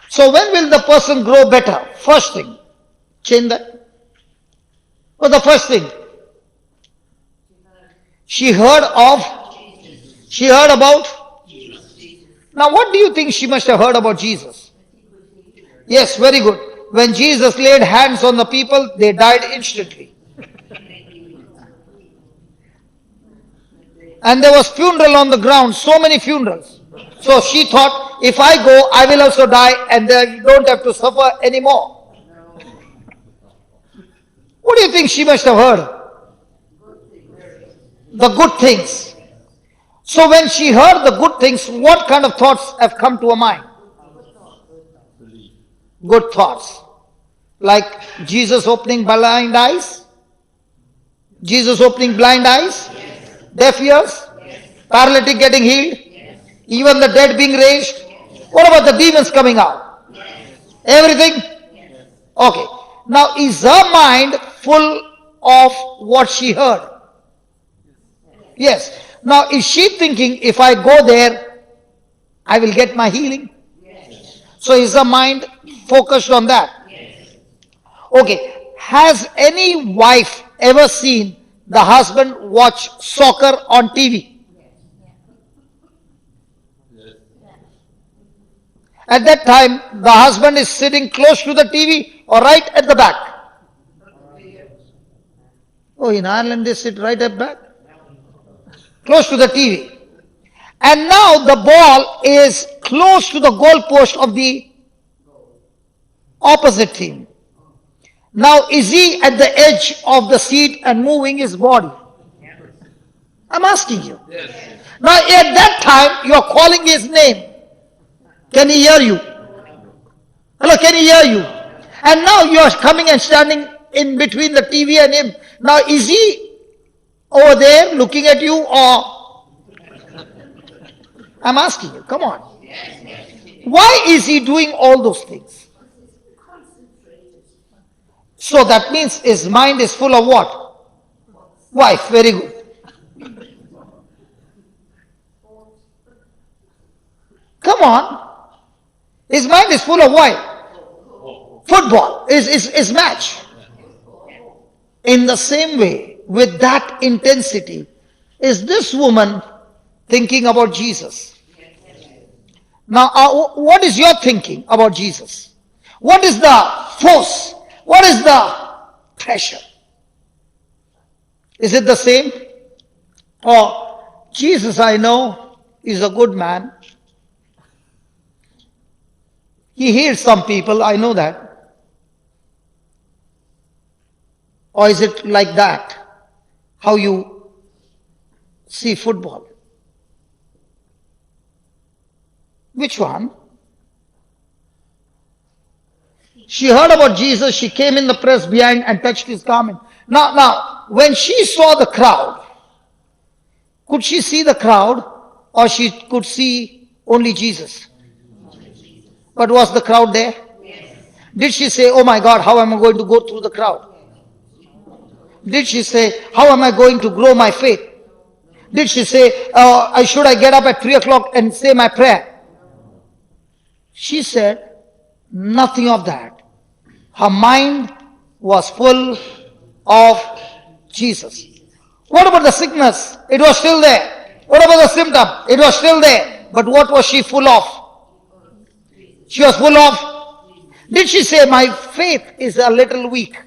So when will the person grow better? First thing, change that. What's the first thing? She heard about. Now what do you think she must have heard about Jesus? Yes, very good. When Jesus laid hands on the people, they died instantly. And there was funeral on the ground, so many funerals. So she thought, if I go, I will also die and they don't have to suffer anymore. What do you think she must have heard? The good things. So when she heard the good things, what kind of thoughts have come to her mind? Good thoughts. Like Jesus opening blind eyes? Jesus opening blind eyes? Deaf ears? Paralytic getting healed? Even the dead being raised? What about the demons coming out? Everything? Okay. Now is her mind full of what she heard? Yes. Now is she thinking, if I go there, I will get my healing? So is her mind focused on that? Okay. Has any wife ever seen the husband watch soccer on TV? At that time, the husband is sitting close to the TV or right at the back? Oh, in Ireland they sit right at back? Close to the TV. And now the ball is close to the goal post of the opposite team. Now is he at the edge of the seat and moving his body? I'm asking you. Now at that time you are calling his name. Can he hear you? Hello, can he hear you? And now you are coming and standing in between the TV and him. Now is he over there looking at you, or? I'm asking you, come on. Why is he doing all those things? So that means his mind is full of what? Wife, very good. Come on. His mind is full of what? Football, his match. In the same way, with that intensity, is this woman thinking about Jesus? Now, what is your thinking about Jesus? What is the force? What is the pressure? Is it the same? Or Jesus, I know, is a good man. He heals some people, I know that. Or is it like that? How you see football? Which one? She heard about Jesus, she came in the press behind and touched his garment. Now, when she saw the crowd, could she see the crowd or she could see only Jesus? But was the crowd there? Did she say, oh my God, how am I going to go through the crowd? Did she say, how am I going to grow my faith? Did she say, should I get up at 3 o'clock and say my prayer? She said, nothing of that. Her mind was full of Jesus. What about the sickness? It was still there. What about the symptom? It was still there. But what was she full of? She was full of. Did she say, my faith is a little weak?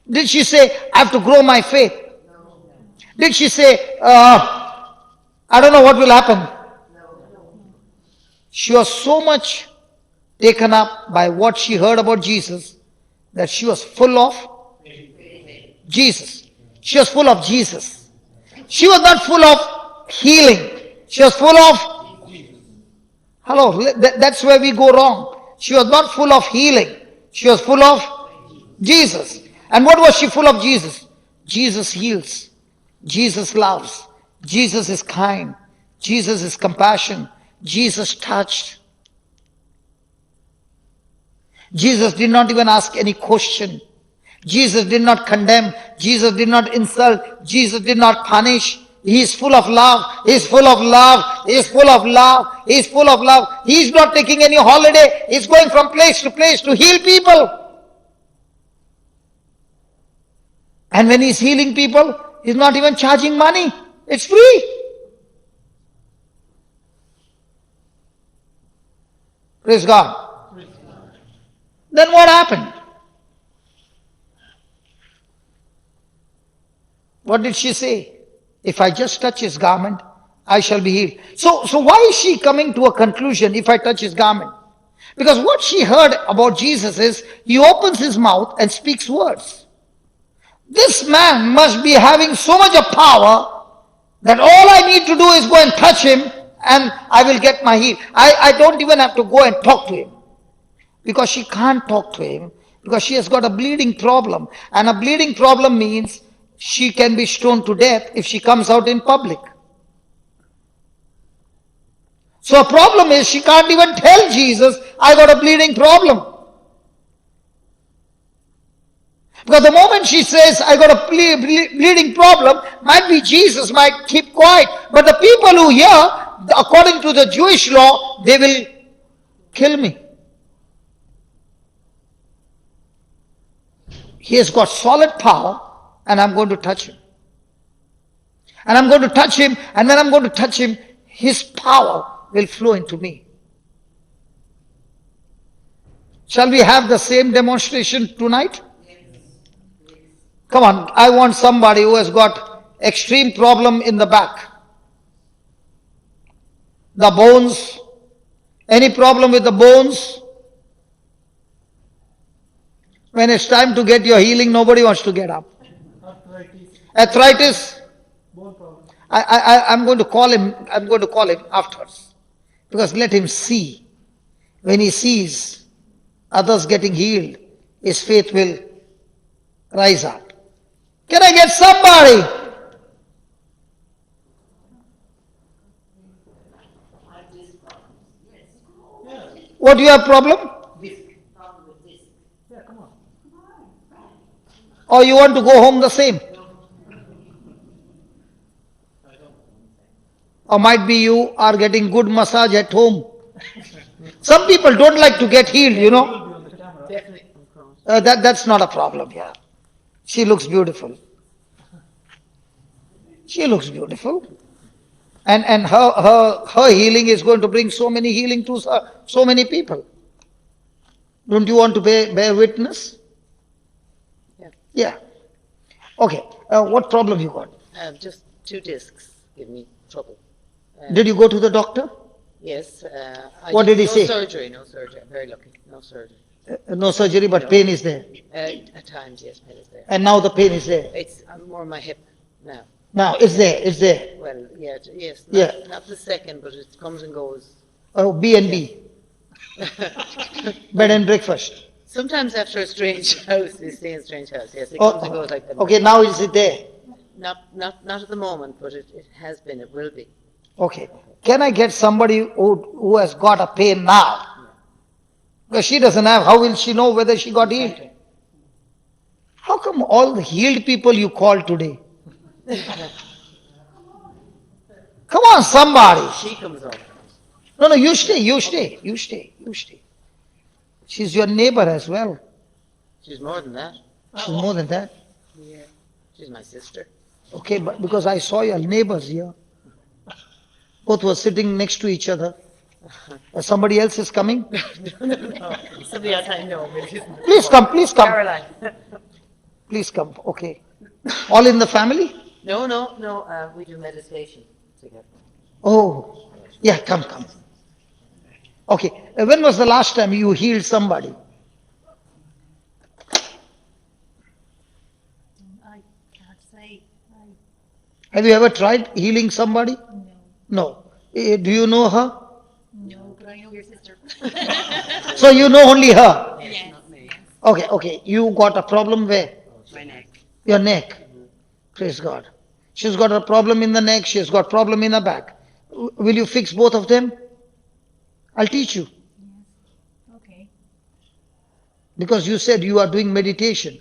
Did she say, I have to grow my faith? Did she say, I don't know what will happen? She was so much taken up by what she heard about Jesus that she was full of Jesus. She was full of Jesus. She was not full of healing. She was full of, hello, that's where we go wrong. She was not full of healing. She was full of Jesus. And what was she full of? Jesus. Jesus heals. Jesus loves. Jesus is kind. Jesus is compassion. Jesus touched. Jesus did not even ask any question. Jesus did not condemn. Jesus did not insult. Jesus did not punish. He is full of love. He is full of love. He is full of love. He is full of love. He is not taking any holiday. He is going from place to heal people. And when he is healing people, he is not even charging money. It's free. Praise God. Then what happened? What did she say? If I just touch his garment, I shall be healed. So why is she coming to a conclusion, if I touch his garment? Because what she heard about Jesus is, he opens his mouth and speaks words. This man must be having so much of power that all I need to do is go and touch him and I will get my heal. I don't even have to go and talk to him. Because she can't talk to him, because she has got a bleeding problem. And a bleeding problem means she can be stoned to death if she comes out in public. So a problem is she can't even tell Jesus, I got a bleeding problem. Because the moment she says, I got a bleeding problem, might be Jesus might keep quiet. But the people who hear, according to the Jewish law, they will kill me. He has got solid power, and I'm going to touch him. And I'm going to touch him, and when I'm going to touch him, his power will flow into me. Shall we have the same demonstration tonight? Come on, I want somebody who has got extreme problem in the back. The bones. Any problem with the bones? When it's time to get your healing, nobody wants to get up. Arthritis. I'm going to call him afterwards. Because let him see. When he sees others getting healed, his faith will rise up. Can I get somebody? What do you have problem? Or you want to go home the same? Or might be you are getting good massage at home. Some people don't like to get healed, you know. That's not a problem, yeah. She looks beautiful. She looks beautiful. And her healing is going to bring so many healing to so many people. Don't you want to bear witness? Yeah. Okay. What problem you got? Just 2 discs give me trouble. Did you go to the doctor? Yes. What did he say? No surgery. Very lucky. No surgery. No surgery, but pain is there. At times, yes, pain is there. And now the pain is there. It's more my hip now. Now it's there. Well, yeah, yes. Yeah. Not the second, but it comes and goes. Oh, B&B. Bed and breakfast. Sometimes after a strange house, they stay in a strange house. Yes, it comes and goes like that. Okay, now is it there? Not at the moment, but it has been. It will be. Okay. Can I get somebody who has got a pain now? Because she doesn't have, how will she know whether she got healed? How come all the healed people you call today? Come on, somebody. She comes out. No, you stay. She's your neighbor as well. She's more than that. She's more than that. Yeah. She's my sister. Okay, but because I saw your neighbors here. Both were sitting next to each other. Somebody else is coming? Somebody else I know. Please come. Caroline. Please come. Okay. All in the family? No. We do meditation together. Oh, yeah, come. Okay. When was the last time you healed somebody? I can't say. Have you ever tried healing somebody? No. No. Do you know her? No, but I know your sister. So you know only her. Yes. Okay. You got a problem where? My neck. Your neck. Praise God. She's got a problem in the neck. She's got problem in her back. Will you fix both of them? I'll teach you. Okay. Because you said you are doing meditation.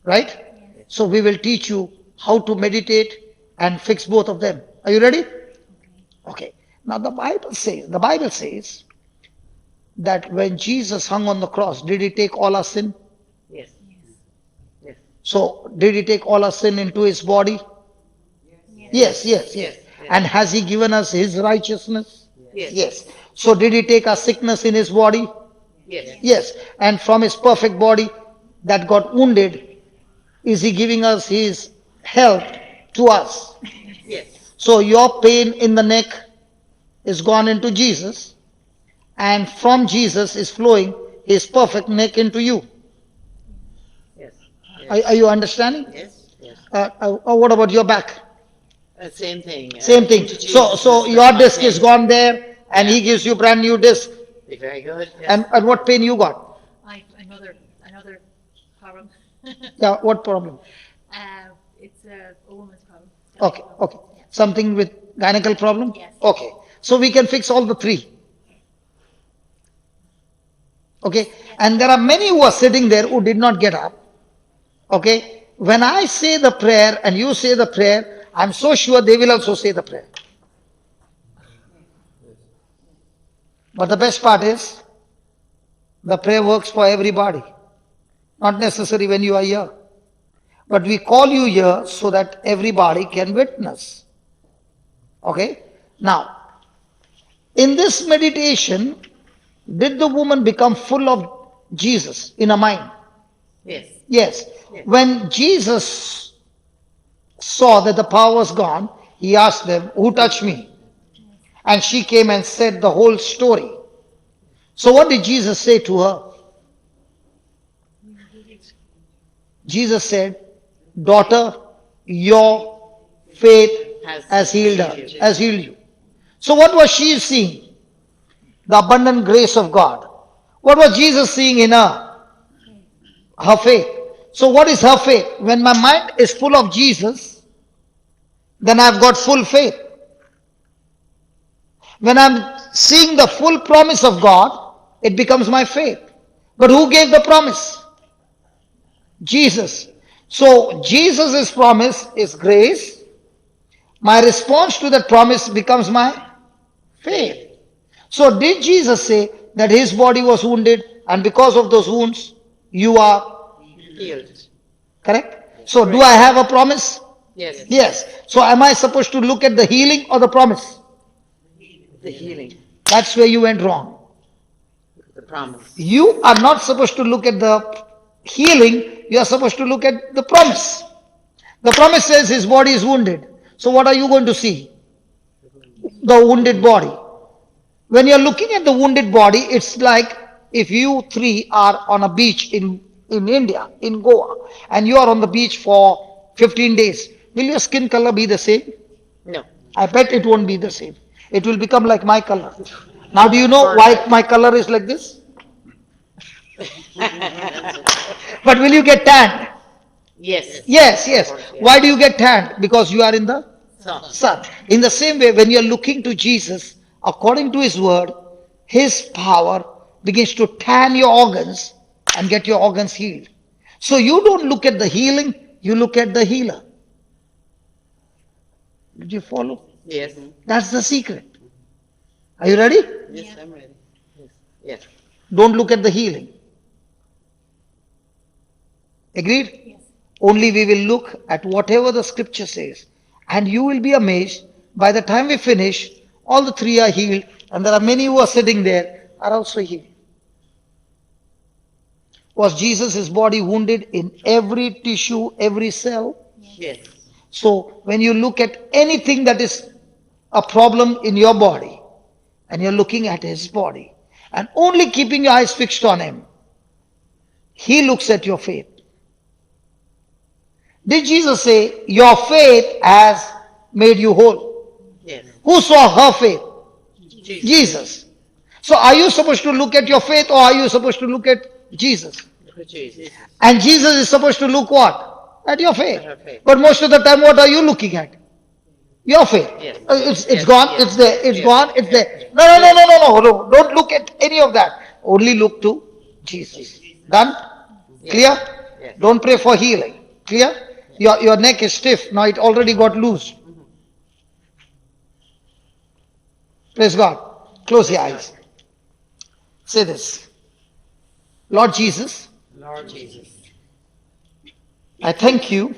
Right? Yes. So we will teach you how to meditate and fix both of them. Are you ready? Okay. Okay. Now the Bible says that when Jesus hung on the cross, did he take all our sin? Yes. Yes. So did he take all our sin into his body? Yes. Yes. And has he given us his righteousness? Yes. Yes. So did he take our sickness in his body? Yes. Yes. And from his perfect body that got wounded, is he giving us his health to us? Yes. So your pain in the neck is gone into Jesus, and from Jesus is flowing his perfect neck into you. Yes. Are you understanding? Yes. Yes. What about your back? Same thing. Same thing. Into So Jesus, your my disc pain. is gone there, and he gives you brand new disc. Very good. Yes. And what pain you got? Another problem. Yeah, what problem? It's a woman's problem. Okay. Something with gynecological problem? Yes. Okay. So we can fix all the three. Okay. And there are many who are sitting there who did not get up. Okay. When I say the prayer and you say the prayer, I'm so sure they will also say the prayer. But the best part is, the prayer works for everybody. Not necessary when you are here. But we call you here so that everybody can witness. Okay? Now, in this meditation, did the woman become full of Jesus in her mind? Yes. Yes. When Jesus saw that the power was gone, he asked them, who touched me? And she came and said the whole story. So what did Jesus say to her? Jesus said, daughter, your faith has healed her, has healed you. So what was she seeing? The abundant grace of God. What was Jesus seeing in her? Her faith. So what is her faith? When my mind is full of Jesus, then I've got full faith. When I'm seeing the full promise of God, it becomes my faith. But who gave the promise? Jesus. So Jesus' promise is grace. My response to that promise becomes my faith. So did Jesus say that his body was wounded and because of those wounds you are Healed. correct? So do I have a promise? Yes. Yes. So am I supposed to look at the healing or the promise? The healing. That's where you went wrong. The promise. You are not supposed to look at the healing, you are supposed to look at the promise. The promise says his body is wounded. So what are you going to see? The wounded body. When you're looking at the wounded body, it's like if you three are on a beach in India, in Goa, and you are on the beach for 15 days. Will your skin color be the same? No. I bet it won't be the same. It will become like my color. Now do you know why my color is like this? But will you get tanned? Yes. Yes. Why do you get tanned? Because you are in the sun. In the same way, when you are looking to Jesus, according to his word, his power begins to tan your organs and get your organs healed. So you don't look at the healing, you look at the healer. Did you follow? Yes. That's the secret. Are you ready? Yes, I'm ready. Yes. Don't look at the healing. Agreed? Yes. Only we will look at whatever the scripture says. And you will be amazed, by the time we finish, all the three are healed, and there are many who are sitting there are also healed. Was Jesus' body wounded in every tissue, every cell? Yes. So when you look at anything that is a problem in your body, and you're looking at his body, and only keeping your eyes fixed on him, he looks at your faith. Did Jesus say, your faith has made you whole? Yes. Who saw her faith? Jesus. Jesus. So are you supposed to look at your faith or are you supposed to look at Jesus? Look at Jesus. And Jesus is supposed to look what? At your faith. At her faith. But most of the time, what are you looking at? Your faith. Yes. It's Yes, gone, yes, it's there, it's yes, gone, it's yes, there. yes. No. Don't look at any of that. Only look to Jesus. Done? Clear? Yes. Don't pray for healing. Clear? Your neck is stiff. Now it already got loose. Praise God. Close your eyes. Say this. Lord Jesus, Lord Jesus, I thank you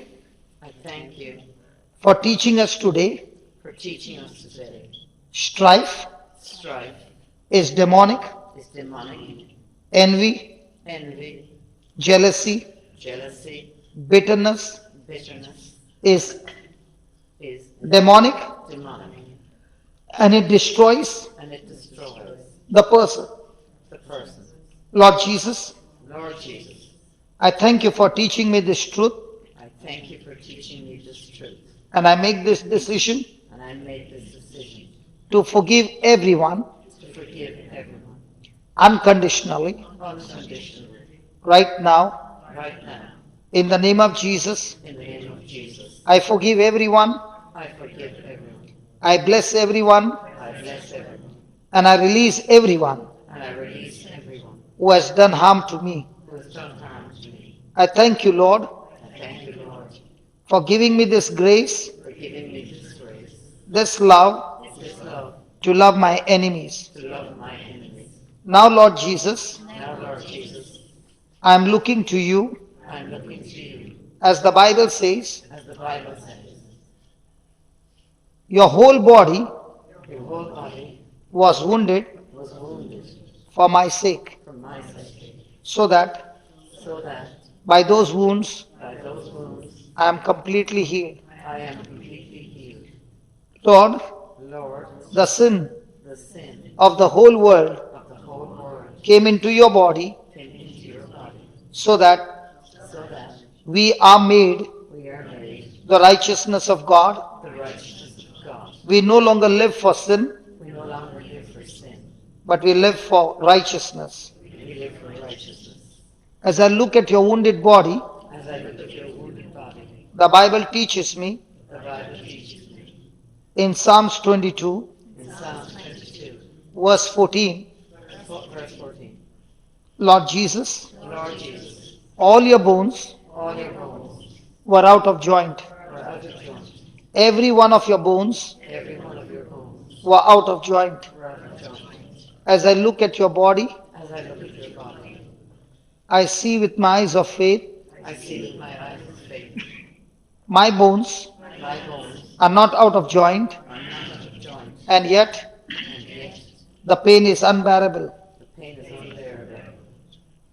I thank you for teaching us today. for teaching us today. Strife Strife is demonic. is demonic. Envy, Envy, jealousy, jealousy, bitterness bitterness is is demonic, demonic, and it destroys and it destroys the person. the person. Lord Jesus, Lord Jesus, I thank you for teaching me this truth, I thank you for teaching me this truth, and I make this decision and I made this decision to forgive everyone to forgive everyone unconditionally unconditionally right now. right now. In the name of Jesus, In the name of Jesus, I forgive everyone, I forgive everyone. I bless everyone, I bless everyone, and I release everyone and I release everyone who has done harm to me. who has done harm to me. I thank you, Lord, I thank you, Lord, for giving me this grace, for giving me this grace, this love this love to love my enemies. to love my enemies. Now, Lord Jesus, Now, Lord Jesus, I am looking to you, I'm looking to you, as the Bible says, as the Bible says, your whole body your whole body was wounded was wounded for my sake, for my sake, so that so that by those wounds by those wounds I am completely healed. I am completely healed. Lord, Lord, the sin the sin of the whole world of the whole world came into your body came into your body, so that so that we are made we are made the righteousness of God. the righteousness of God. We no longer live for sin, We no longer live for sin, but we live for righteousness. we live for righteousness. As I look at your wounded body, As I look at your wounded body, the Bible teaches me the Bible teaches me in Psalms 22, in Psalm 22, verse 14, verse 14, Lord Jesus, Lord Jesus, all your bones all your bones were out of joint. were out of joint. Every one of your bones Every one of your bones were out of joint. were out of joint. As I look at your body, As I look at your body, I see with my eyes of faith, I see with my eyes of faith. my bones My bones are not out of joint, are not out of joint, and yet and yet the pain is unbearable. the pain is unbearable.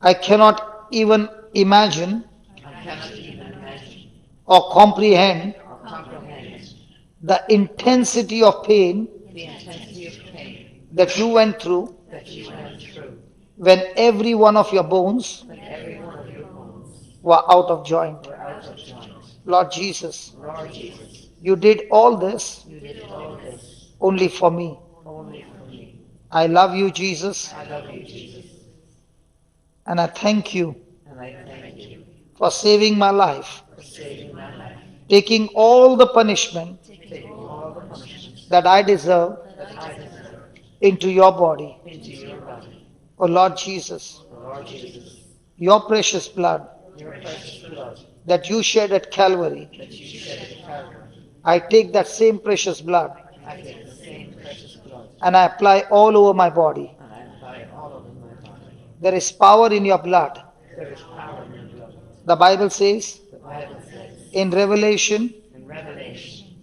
I cannot even imagine I cannot even imagine or comprehend or comprehend the intensity of pain the intensity of pain that you went through that you went through when every one of your bones when every one of your bones were out of joint. were out of joint. Lord Jesus, Lord Jesus, you did all this you did all this only for me. only for me. I love you, Jesus, I love you, Jesus, and I thank you and I thank you for saving my life, for saving my life, taking all the punishment taking all the punishments that I deserve that I deserve into your body. into your body. Oh Lord Jesus, Lord Jesus, your precious blood your precious blood that you shed at Calvary, that you shed at Calvary, I take that same precious blood I take the same precious blood and I apply all over my body. and I apply it all over my body. There is power in your blood. There is power in your blood. The Bible says The Bible says in Revelation, in Revelation,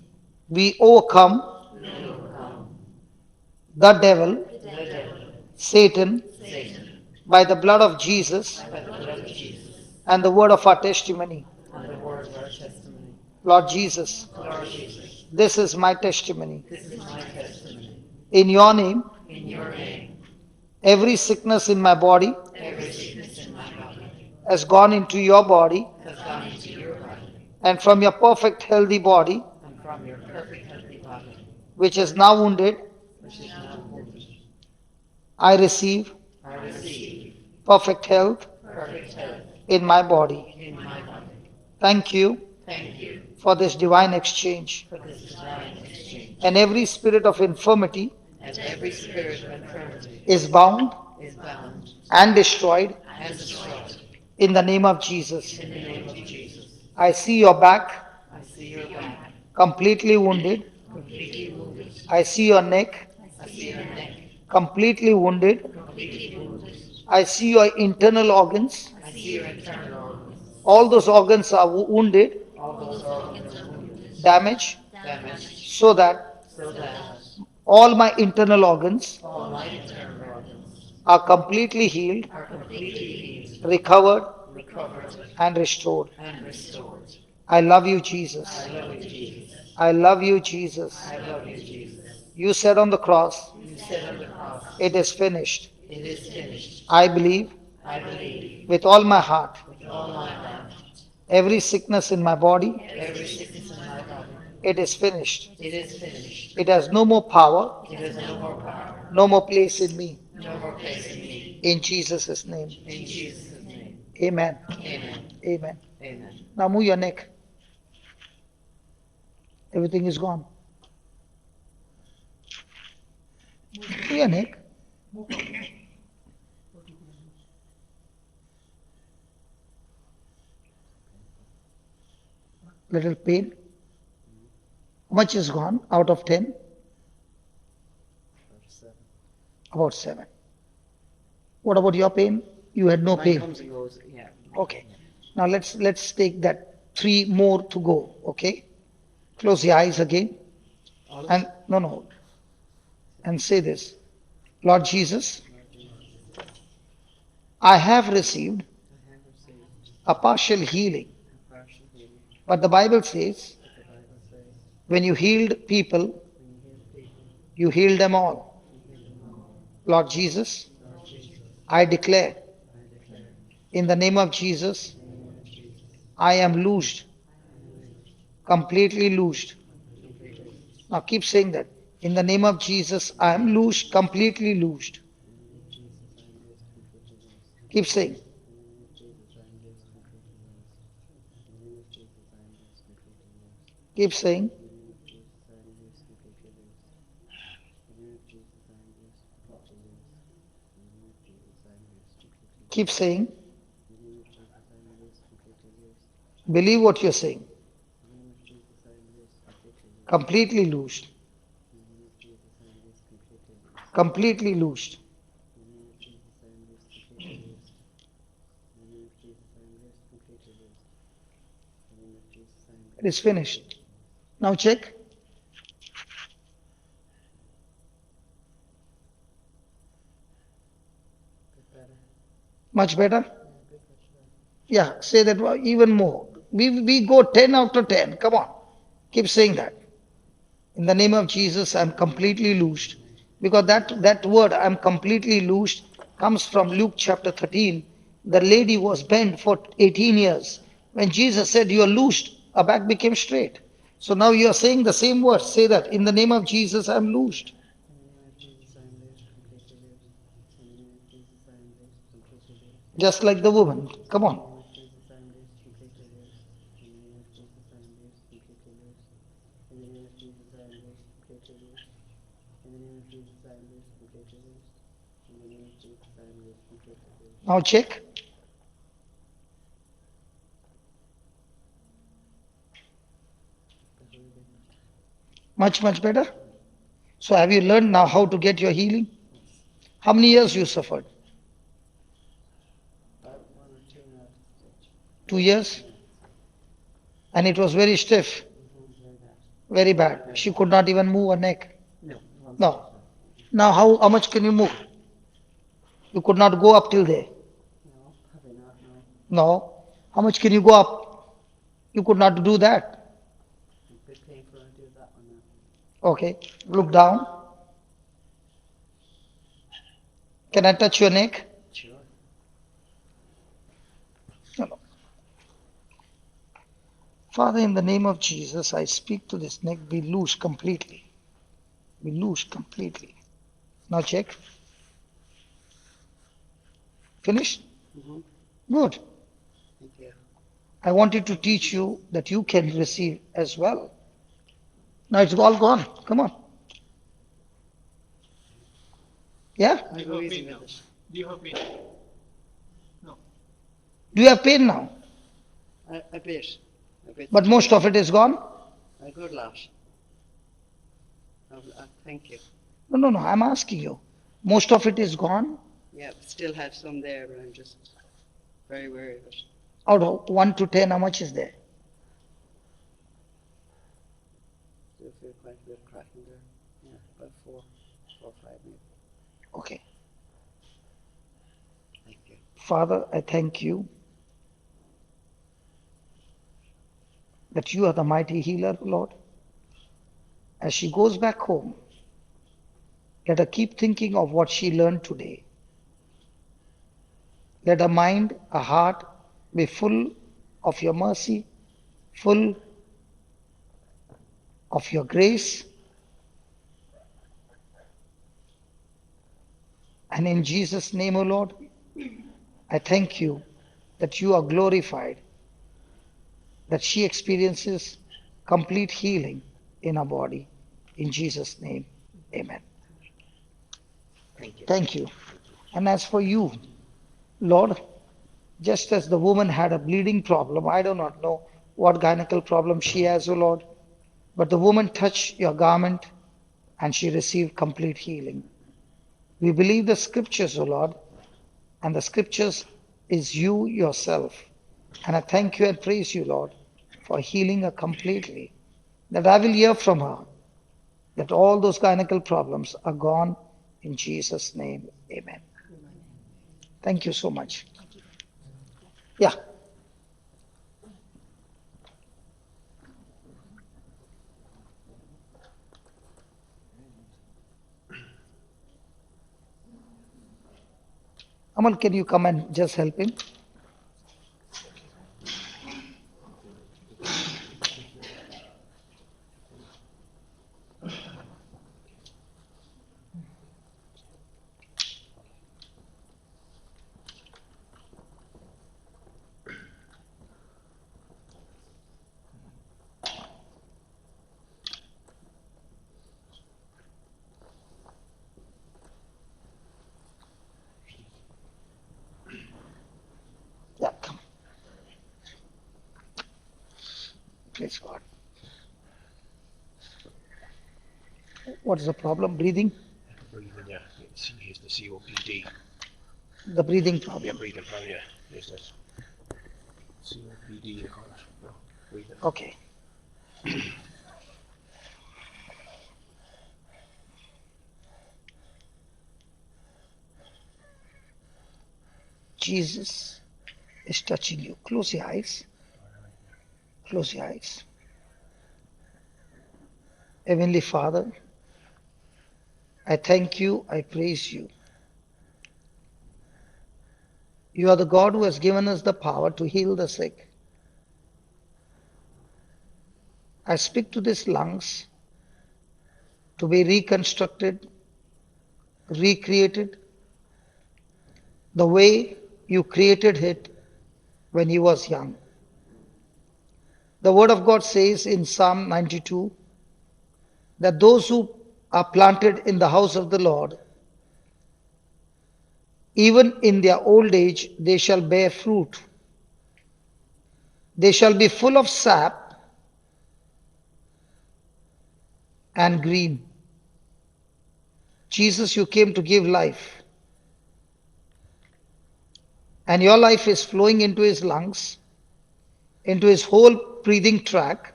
we overcome we overcome the devil, the devil, Satan, Satan, by the blood of Jesus by the blood of Jesus and the word of our testimony. and the word of our testimony. Lord Jesus, Lord Jesus, this is my testimony. this is my testimony. In your name, In your name, every sickness in my body every sickness in my body has gone into your body has gone into your body and from your perfect healthy body, and from your perfect healthy body, which is now wounded, which is now wounded, I receive I receive perfect health perfect health in my body. in my body. Thank you Thank you for this divine exchange. for this divine exchange. And every spirit of infirmity And every spirit of infirmity is bound is bound and destroyed and destroyed in the name of Jesus. in the name of Jesus. I see your back I see your back completely wounded. completely wounded. I see your neck I see your neck completely wounded. completely wounded. I see your internal organs. I see your internal organs. All those organs are wounded, All those organs are wounded, damaged, damaged, so that so that all my internal organs all my internal organs are completely healed, are completely healed, recovered, recovered, and restored. and restored. I love you, Jesus. I love you, Jesus. I love you, Jesus. I love you, Jesus. You said on the cross, You said on the cross, it is finished. it is finished. I believe I believe with all my heart. with all my heart. Every sickness in my body, Every sickness in my body, it is finished. it is finished. It has no more power, It has no more power, no more place in me. no more place in me. In Jesus' name. In Jesus' name. Amen. Amen. Amen. Amen. Now move your neck. Everything is gone. Move your neck. Little pain. How much is gone out of 10? About 7. What about your pain? You had no Mine pain. comes and goes, yeah. Okay. Now let's take that 3 more to go. Okay. Close your eyes again. All of And no. And say this. Lord Jesus, I have received I have received a partial healing. a partial healing. But the Bible says, But the Bible says, when you healed people, when you heal people, you healed them all. you heal them all. Lord Jesus, Lord Jesus, I declare, I declare, in the name of Jesus, in the name of Jesus, I am loosed, completely loosed. completely, Now keep saying that. In the name of Jesus, I am loosed, completely loosed. Keep saying. Keep saying. Keep saying. Believe what you're saying. Completely loosed. Completely loosed. It is finished. Now check. Much better? Yeah, say that even more. We go 10 out of 10. Come on. Keep saying that. In the name of Jesus, I'm completely loosed. Because that word, I'm completely loosed, comes from Luke chapter 13. The lady was bent for 18 years. When Jesus said, you are loosed, her back became straight. So now you are saying the same word. Say that. In the name of Jesus, I'm loosed. Just like the woman. Come on. Now check. Much better. So have you learned now how to get your healing? How many years you suffered? 2 years? And it was very stiff. Very bad. She could not even move her neck. No. Now how much can you move? You could not go up till there. No. How much can you go up? You could not do that. Okay. Look down. Can I touch your neck? No. Father, in the name of Jesus, I speak to this neck, be loose completely. Be loose completely. Now check. Finished? Mhm. Good. Thank you. I wanted to teach you that you can receive as well. Now it's all gone. Come on. Yeah? I'm Do you have easy pain with now? it. Do you have pain? No. Do you have pain now? A bit. A bit But still. most of it is gone? A good lot. Thank you. No. I'm asking you. Most of it is gone? Yeah, still have some there, but I'm just very wary of it. Out of 1 to 10, how much is there? Still feel quite a bit of cracking there. Yeah, about 4 or 5 maybe. Okay. Thank you. Father, I thank you that you are the mighty healer, Lord. As she goes back home, let her keep thinking of what she learned today. Let her mind, her heart be full of your mercy, full of your grace. And in Jesus' name, O Lord, I thank you that you are glorified, that she experiences complete healing in her body. In Jesus' name, amen. Thank you. Thank you. And as for you, Lord, just as the woman had a bleeding problem, I do not know what gynecological problem she has, O Lord, but the woman touched your garment and she received complete healing. We believe the scriptures, O Lord, and the scriptures is you yourself. And I thank you and praise you, Lord, for healing her completely. That I will hear from her that all those gynecological problems are gone in Jesus' name. Amen. Thank you so much. Yeah. Amal, can you come and just help him? Yeah, come. Praise God. What is the problem? Breathing? Breathing, yeah. Here's the COPD. The breathing Yeah, problem. breathing problem, yeah. Here's this. COPD, they call it. No, breathing. Okay. Jesus is touching you. Close your eyes. Close your eyes. Heavenly Father, I thank you, I praise you. You are the God who has given us the power to heal the sick. I speak to these lungs to be reconstructed, recreated, the way you created it when he was young. The word of God says in Psalm 92 that those who are planted in the house of the Lord, even in their old age, they shall bear fruit. They shall be full of sap and green. Jesus, you came to give life. And your life is flowing into his lungs, into his whole breathing tract.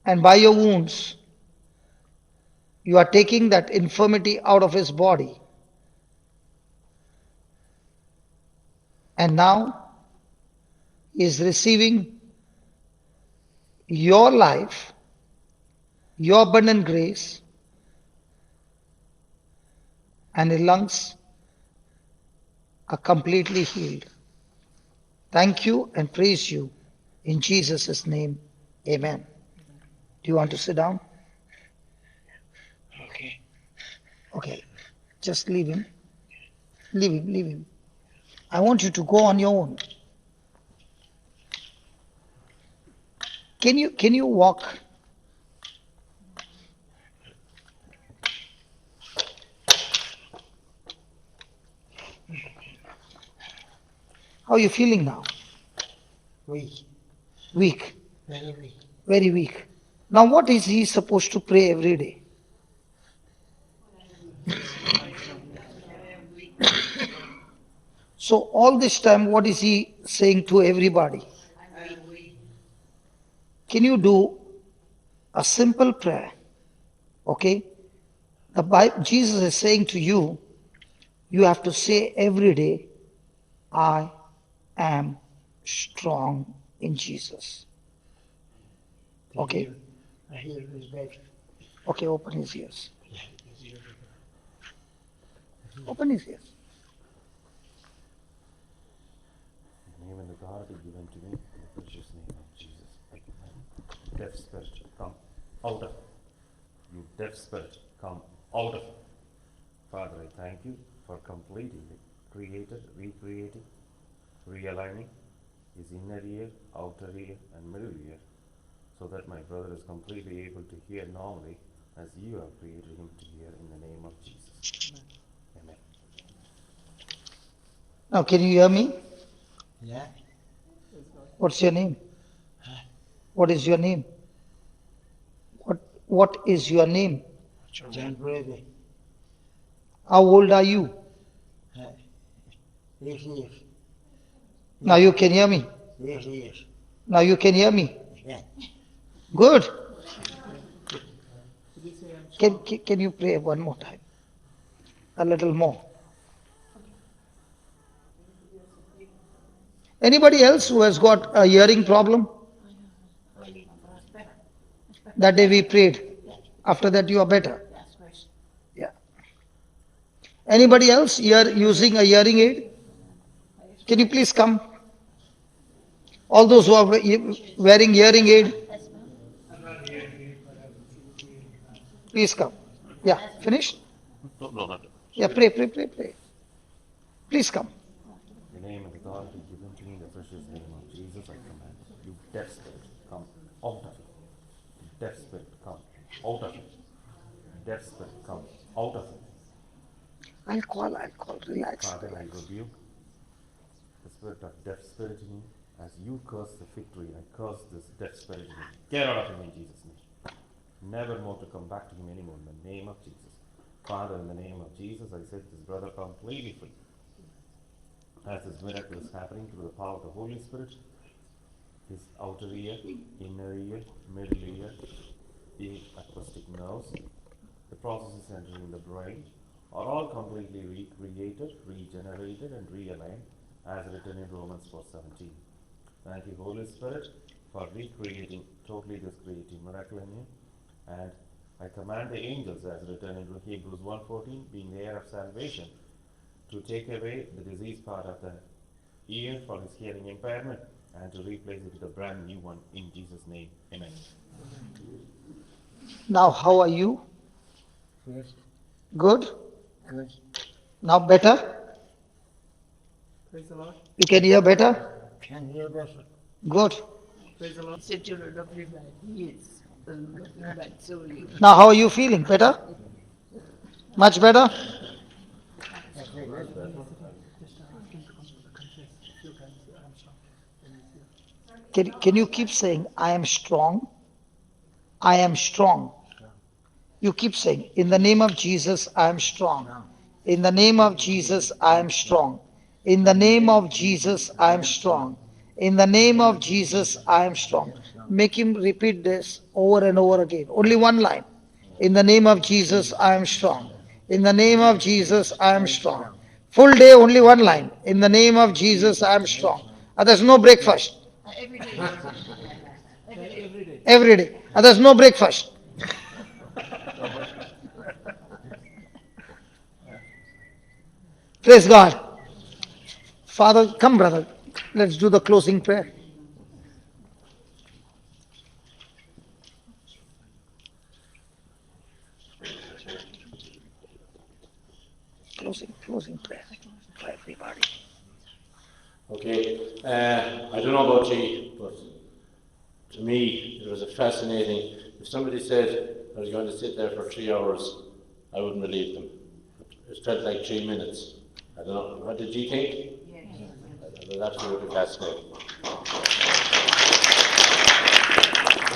And by your wounds, you are taking that infirmity out of his body. And now he is receiving your life, your abundant grace, and his lungs are completely healed. thank you and praise you. In Jesus' name, amen. Do you want to sit down? Okay. Okay, just leave him. Leave him. I want you to go on your own. Can you walk? How are you feeling now? Weak. Weak, Very weak. very weak. Now what is he supposed to pray every day? So all this time, what is he saying to everybody? Can you do a simple prayer? Okay? The Bible, Jesus is saying to you, you have to say every day, I am strong in Jesus. Okay? I hear his bed. Okay, open his ears. Open his ears. The name and authority given to me in the precious name of Jesus. I command deaf spirit, come out of it. You deaf spirit, come out of it. Father, I thank you for completing the created, recreating, realigning his inner ear, outer ear, and middle ear, so that my brother is completely able to hear normally as you have created him to hear in the name of Jesus. Amen. Now, can you hear me? Yeah? What's your name? What is your name? What is your name? John Brady. How old are you? 8 years. Now you can hear me. 8 years. Now you can hear me. Yeah. Good. Did he say I'm strong? Can you pray one more time? A little more. Anybody else who has got a hearing problem? That day we prayed. After that you are better. Yeah. Anybody else here using a hearing aid? Can you please come? All those who are wearing hearing aid, please come. Yeah, finished? No, not. Yeah, pray. Please come. In the name and authority given to me in the precious name of Jesus, I command you deaf spirit, come out of it. Deaf spirit, come out of it. Deaf spirit, come out of it. I'll call, relax. Father, I rebuke the spirit of deaf spirit in you. As you curse the fig tree, I curse this deaf spirit in you. Get out of him in Jesus' name. Never more to come back to him anymore in the name of Jesus. Father, in the name of Jesus, I set this brother completely free. As this miracle is happening through the power of the Holy Spirit, his outer ear, inner ear, middle ear, the acoustic nerves, the processes entering the brain, are all completely recreated, regenerated, and realigned as written in Romans 4:17. Thank you, Holy Spirit, for recreating totally this creative miracle in you. And I command the angels, as written in Hebrews 1:14, being the heir of salvation, to take away the disease part of the ear for his hearing impairment and to replace it with a brand new one in Jesus' name. Amen. Now how are you? Good. Good? Good. Now better? Praise the Lord. You can hear better? Can hear better. Good. Praise the Lord. Such a lovely man. Yes. A lovely man, so you. Now how are you feeling? Better? Much better? That's very good. Just ask him to confess a few times I'm strong. And he's here. Can you keep saying, I am strong? I am strong. You keep saying, in the name of Jesus, I am strong. In the name of Jesus, I am strong. In the name of Jesus, I am strong. In the name of Jesus, I am strong. Make him repeat this over and over again. Only one line. In the name of Jesus, I am strong. In the name of Jesus, I am strong. Full day, only one line. In the name of Jesus, I am strong. There's no breakfast. Every day. Every day. Every day. There's no breakfast. Praise God. Father, come brother. Let's do the closing prayer. Closing prayer for everybody. Okay, I don't know about you, but to me it was a fascinating. If somebody said I was going to sit there for 3 hours, I wouldn't believe them. It felt like 3 minutes. I don't know. What did you think? It was absolutely fascinating.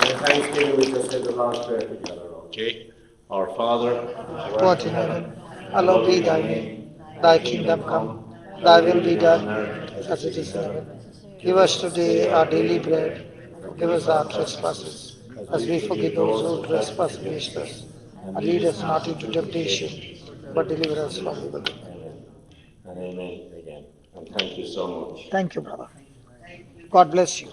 In Thanksgiving, we just said the Lord's Prayer together, okay? Our Father, Who art in heaven, hallowed be thy name. Thy kingdom come, thy will be done, as it is in heaven. Give us today our daily bread. Forgive us our trespasses, as we forgive those who trespass against us. And lead us not into temptation, but deliver us from evil. Amen. And amen again. And thank you so much. Thank you, brother. God bless you.